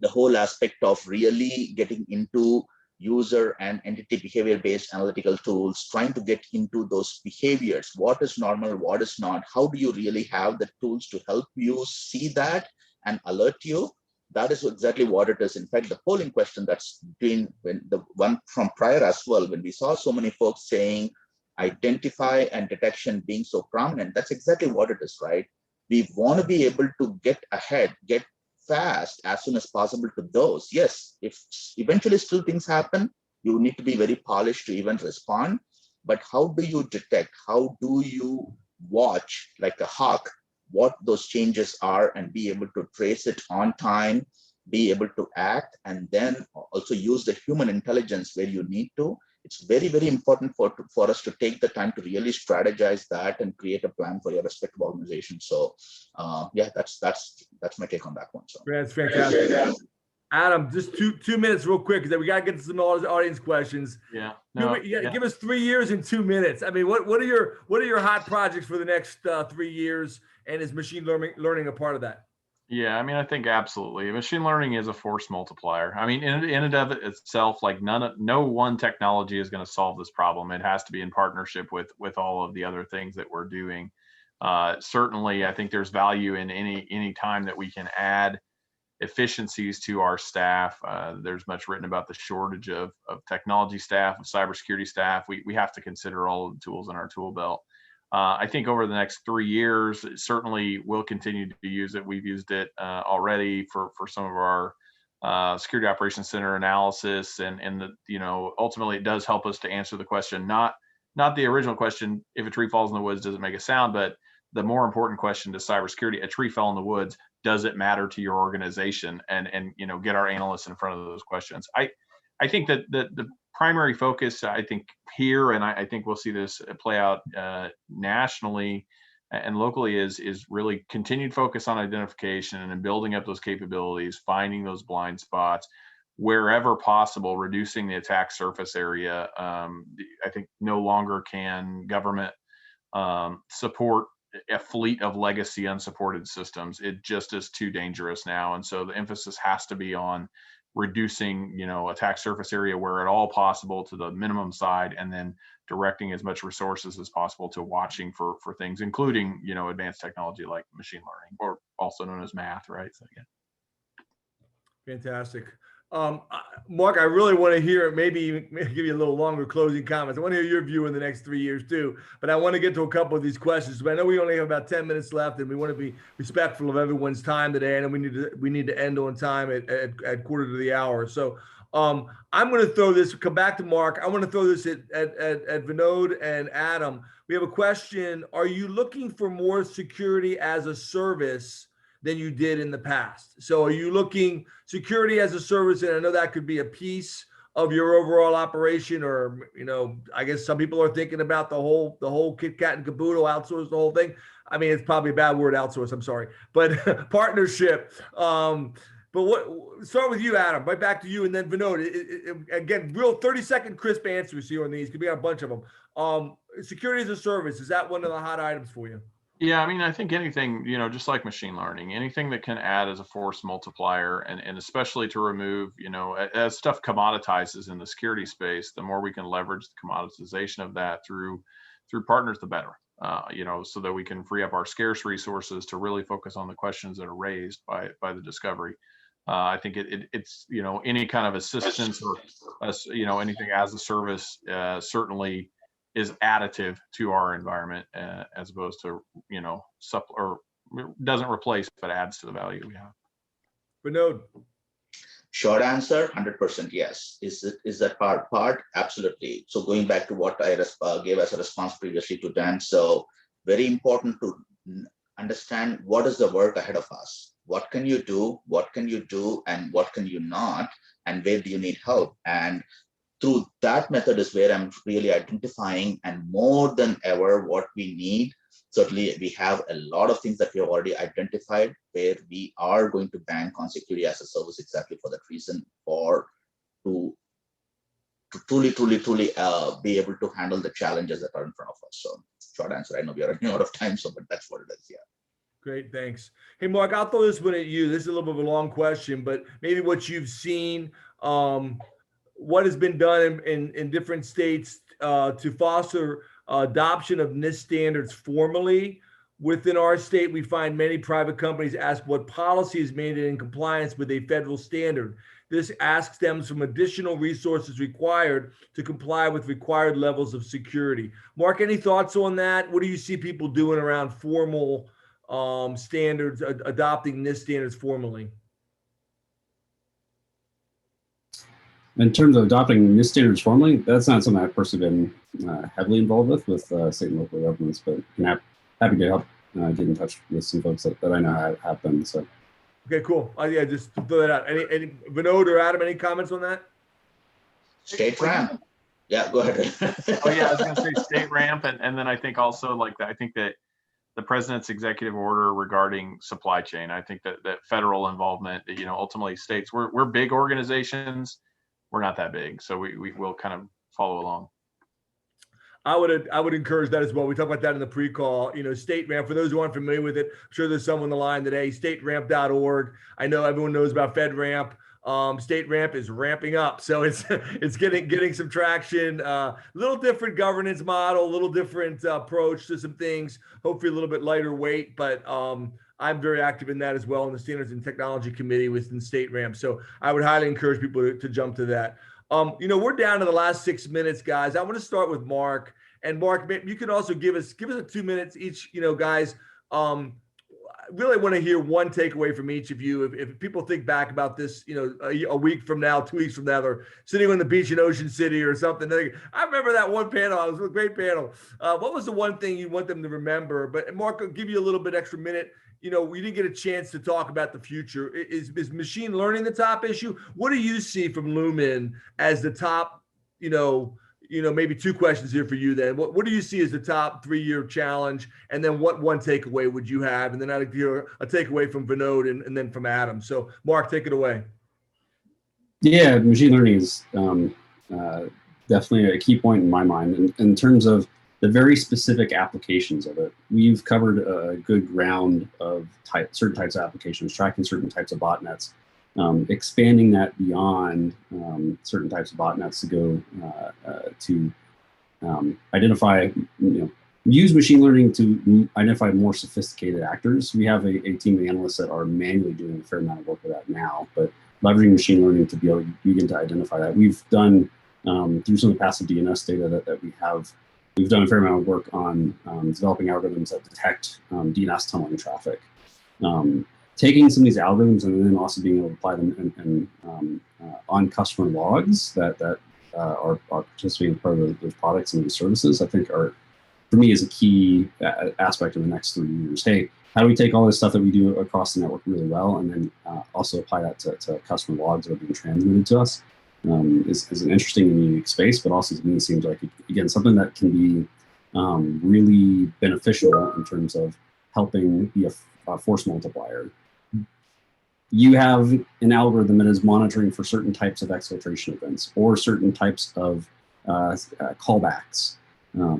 The whole aspect of really getting into user and entity behavior-based analytical tools, trying to get into those behaviors. What is normal, what is not? How do you really have the tools to help you see that and alert you? That is exactly what it is. In fact, the polling question that's been, when the one from prior as well, when we saw so many folks saying identify and detection being so prominent, that's exactly what it is, right? We want to be able to get ahead, get fast as soon as possible to those. Yes, if eventually still things happen, you need to be very polished to even respond. But how do you detect? How do you watch like a hawk what those changes are and be able to trace it on time, be able to act, and then also use the human intelligence where you need to? It's very, very important for us to take the time to really strategize that and create a plan for your respective organization. So yeah, that's my take on that one. So That's fantastic. Adam, just two minutes real quick, because we got to get to some audience questions. Yeah. Give us 3 years and 2 minutes. I mean, what are your hot projects for the next 3 years? And is machine learning a part of that? Yeah, I mean, I think absolutely. Machine learning is a force multiplier. I mean, in and of itself, like no one technology is going to solve this problem. It has to be in partnership with all of the other things that we're doing. Certainly, I think there's value in any time that we can add efficiencies to our staff. There's much written about the shortage of technology staff, of cybersecurity staff. We have to consider all of the tools in our tool belt. I think over the next 3 years, certainly we'll continue to use it. We've used it already for some of our security operations center analysis, and ultimately it does help us to answer the question, not the original question, if a tree falls in the woods, does it make a sound? But the more important question to cybersecurity, a tree fell in the woods, does it matter to your organization? And get our analysts in front of those questions. I think that the primary focus, I think here, and I think we'll see this play out nationally and locally, is really continued focus on identification and building up those capabilities, finding those blind spots wherever possible, reducing the attack surface area. I think no longer can government support a fleet of legacy unsupported systems. It just is too dangerous now. And so the emphasis has to be on reducing, attack surface area where at all possible to the minimum side, and then directing as much resources as possible to watching for things, including, advanced technology like machine learning, or also known as math, right? So yeah. Fantastic. Mark, I really want to hear, maybe give you a little longer closing comments. I want to hear your view in the next 3 years too, but I want to get to a couple of these questions. But I know we only have about 10 minutes left, and we want to be respectful of everyone's time today. And we need to end on time at quarter to the hour. So I'm going to come back to Mark. I want to throw this at Vinod and Adam. We have a question. Are you looking for more security as a service than you did in the past? So are you looking security as a service? And I know that could be a piece of your overall operation, or, I guess some people are thinking about the whole kit kat and caboodle, outsource the whole thing. I mean, it's probably a bad word, outsource, I'm sorry, but partnership. But start with you, Adam, right back to you, and then Vinod. Again, real 30-second crisp answers here on these. Could be a bunch of them. Security as a service, is that one of the hot items for you? Yeah, I mean, I think anything, just like machine learning, anything that can add as a force multiplier, and especially to remove, as stuff commoditizes in the security space, the more we can leverage the commoditization of that through partners, the better, so that we can free up our scarce resources to really focus on the questions that are raised by the discovery. I think it's, any kind of assistance or, anything as a service certainly is additive to our environment, as opposed to, or doesn't replace, but adds to the value we have. Vinod. Short answer, 100% yes. Is that part? Absolutely. So going back to what I gave as a response previously to Dan, so very important to understand what is the work ahead of us. What can you do? What can you do? And what can you not? And where do you need help? And through that method is where I'm really identifying, and more than ever, what we need. Certainly, we have a lot of things that we have already identified where we are going to bank on security as a service exactly for that reason, or to truly be able to handle the challenges that are in front of us. So short answer, I know we are running out of time, but that's what it is, yeah. Great, thanks. Hey, Mark, I'll throw this one at you. This is a little bit of a long question, but maybe what you've seen, what has been done in different states to foster adoption of NIST standards formally. Within our state, we find many private companies ask what policy is made in compliance with a federal standard. This asks them some additional resources required to comply with required levels of security. Mark, any thoughts on that? What do you see people doing around formal standards, adopting NIST standards formally? In terms of adopting NIST standards formally, that's not something I've personally been heavily involved with state and local governments, but happy to help get in touch with some folks that I know have been. So. Okay, cool. Yeah, just throw that out. Any Vinod or Adam, any comments on that? State ramp. Yeah, go ahead. Oh yeah, I was going to say state ramp, and then I think also like I think that the president's executive order regarding supply chain. I think that federal involvement, ultimately states. We're big organizations. We're not that big, so we will kind of follow along. I would encourage that as well. We talked about that in the pre-call. State ramp, for those who aren't familiar with it, I'm sure there's someone on the line today, stateramp.org. I know everyone knows about FedRAMP. State ramp is ramping up. So it's getting some traction, little different governance model, a little different approach to some things, hopefully a little bit lighter weight, but I'm very active in that as well in the Standards and Technology Committee within State Ramp. So I would highly encourage people to jump to that. We're down to the last 6 minutes, guys. I want to start with Mark. And Mark, you can also give us a 2 minutes each, guys. Really want to hear one takeaway from each of you. If people think back about this, a week from now, 2 weeks from now, or sitting on the beach in Ocean City or something. I remember that one panel. It was a great panel. What was the one thing you want them to remember? But Mark, I'll give you a little bit extra minute. We didn't get a chance to talk about the future. Is machine learning the top issue? What do you see from Lumen as the top, maybe two questions here for you then. What do you see as the top 3-year challenge? And then what one takeaway would you have? And then I'd hear a takeaway from Vinod and then from Adam. So Mark, take it away. Yeah, machine learning is definitely a key point in my mind. In terms of the very specific applications of it, we've covered a good ground of certain types of applications, tracking certain types of botnets, expanding that beyond certain types of botnets to go to identify, use machine learning to identify more sophisticated actors. We have a team of analysts that are manually doing a fair amount of work with that now, but leveraging machine learning to be able to begin to identify that. We've done, through some of the passive DNS data that we have, we've done a fair amount of work on developing algorithms that detect DNS tunneling traffic. Taking some of these algorithms and then also being able to apply them on customer logs that are participating as part of those products and those services, I think are, for me, is a key aspect of the next 3 years. Hey, how do we take all this stuff that we do across the network really well and then also apply that to customer logs that are being transmitted to us? Is an interesting and unique space, but also to me seems like, again, something that can be really beneficial in terms of helping be a force multiplier. You have an algorithm that is monitoring for certain types of exfiltration events or certain types of callbacks,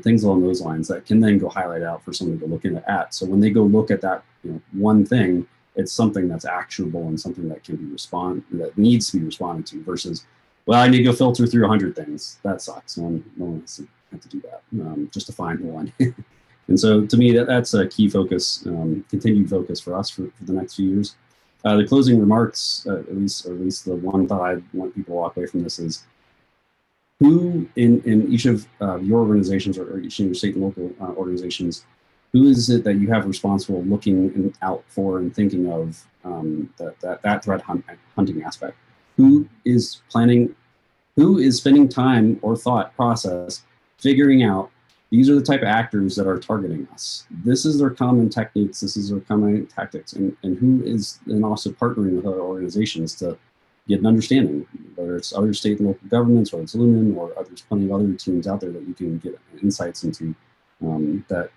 things along those lines that can then go highlight out for somebody to look at. So when they go look at that one thing, it's something that's actionable and something that can be that needs to be responded to versus, well, I need to go filter through 100 things. That sucks. No one has to do that, just to find one. And so to me, that's a key focus, continued focus for us for the next few years. The closing remarks, at least the one thought I want people to walk away from this is, who in each of your organizations or each of your state and local organizations, who is it that you have responsible looking out for and thinking of that threat hunting aspect? Who is spending time or thought process figuring out these are the type of actors that are targeting us. This is their common techniques. This is their common tactics. And who is then also partnering with other organizations to get an understanding, whether it's other state and local governments or it's Lumen or there's plenty of other teams out there that you can get insights into that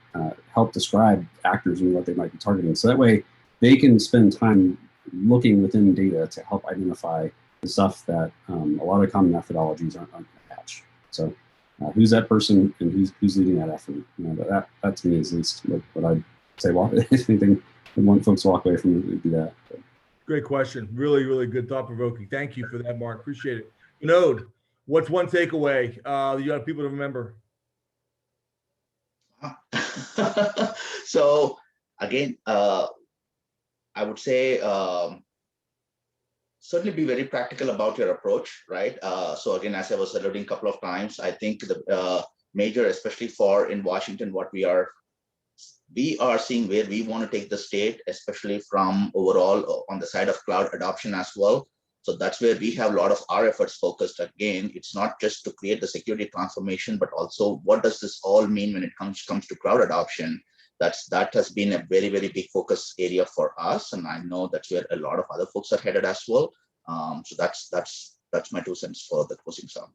help describe actors and what they might be targeting. So that way they can spend time looking within data to help identify the stuff that a lot of common methodologies aren't going to catch. So who's that person and who's leading that effort? That to me is at least what I'd say. If anything, I want folks to walk away from it would be that. But. Great question. Really, really good, thought-provoking. Thank you for that, Mark. Appreciate it. Vinod, what's one takeaway you want people to remember? So again, I would say certainly be very practical about your approach, right? So again, as I was alluding a couple of times, I think the major, especially in Washington, what we are seeing where we want to take the state, especially from overall on the side of cloud adoption as well. So that's where we have a lot of our efforts focused. Again, it's not just to create the security transformation, but also what does this all mean when it comes to cloud adoption? That has been a very, very big focus area for us, and I know that's where a lot of other folks are headed as well. So that's my 2 cents for the closing song.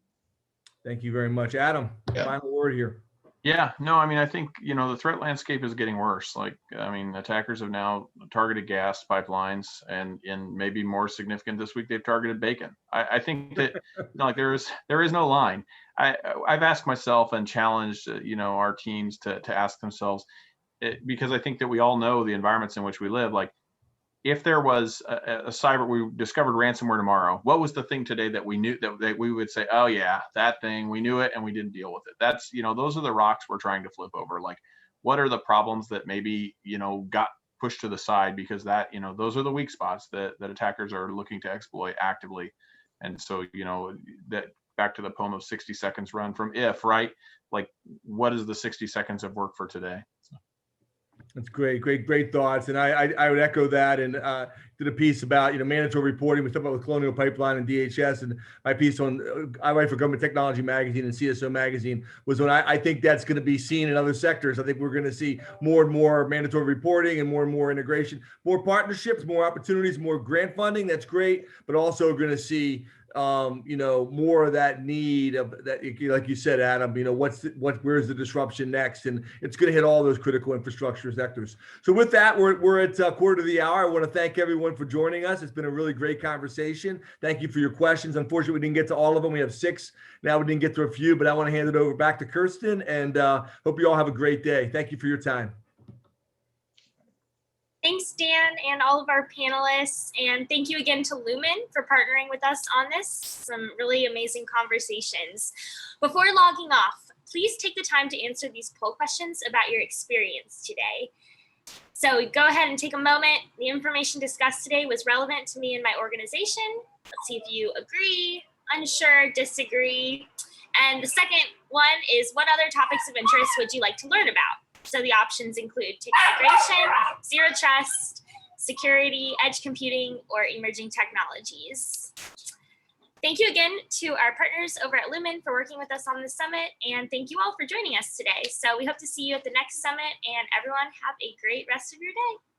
Thank you very much, Adam. Yeah. Final word here. Yeah, no, I mean, I think, the threat landscape is getting worse. Like, I mean, attackers have now targeted gas pipelines, and maybe more significant this week, they've targeted bacon. I think that, like, there is no line. I've asked myself and challenged, our teams to ask themselves, because I think that we all know the environments in which we live. Like, if there was a cyber, we discovered ransomware tomorrow, what was the thing today that we knew that we would say, oh yeah, that thing, we knew it and we didn't deal with it? That's, those are the rocks we're trying to flip over. Like, what are the problems that maybe, got pushed to the side because that, those are the weak spots that attackers are looking to exploit actively. And so, that back to the poem of 60 seconds run from If, right? Like, what is the 60 seconds of work for today? So. That's great thoughts, and I would echo that. And did a piece about mandatory reporting. We talked about with Colonial Pipeline and DHS, and my piece on I write for Government Technology Magazine and CSO Magazine was when I think that's going to be seen in other sectors. I think we're going to see more and more mandatory reporting and more integration, more partnerships, more opportunities, more grant funding. That's great, but also going to see more of that need of that, like you said, Adam, where's the disruption next? And it's going to hit all those critical infrastructure sectors. So with that, we're at quarter to the hour. I want to thank everyone for joining us. It's been a really great conversation. Thank you for your questions. Unfortunately, we didn't get to all of them. We have 6. Now we didn't get to a few, but I want to hand it over back to Kirsten, and hope you all have a great day. Thank you for your time. Thanks, Dan, and all of our panelists. And thank you again to Lumen for partnering with us on this. Some really amazing conversations. Before logging off, please take the time to answer these poll questions about your experience today. So go ahead and take a moment. The information discussed today was relevant to me and my organization. Let's see if you agree, unsure, disagree. And the second one is, what other topics of interest would you like to learn about? So the options include tick migration, zero trust, security, edge computing, or emerging technologies. Thank you again to our partners over at Lumen for working with us on this summit, and thank you all for joining us today. So we hope to see you at the next summit, and everyone have a great rest of your day.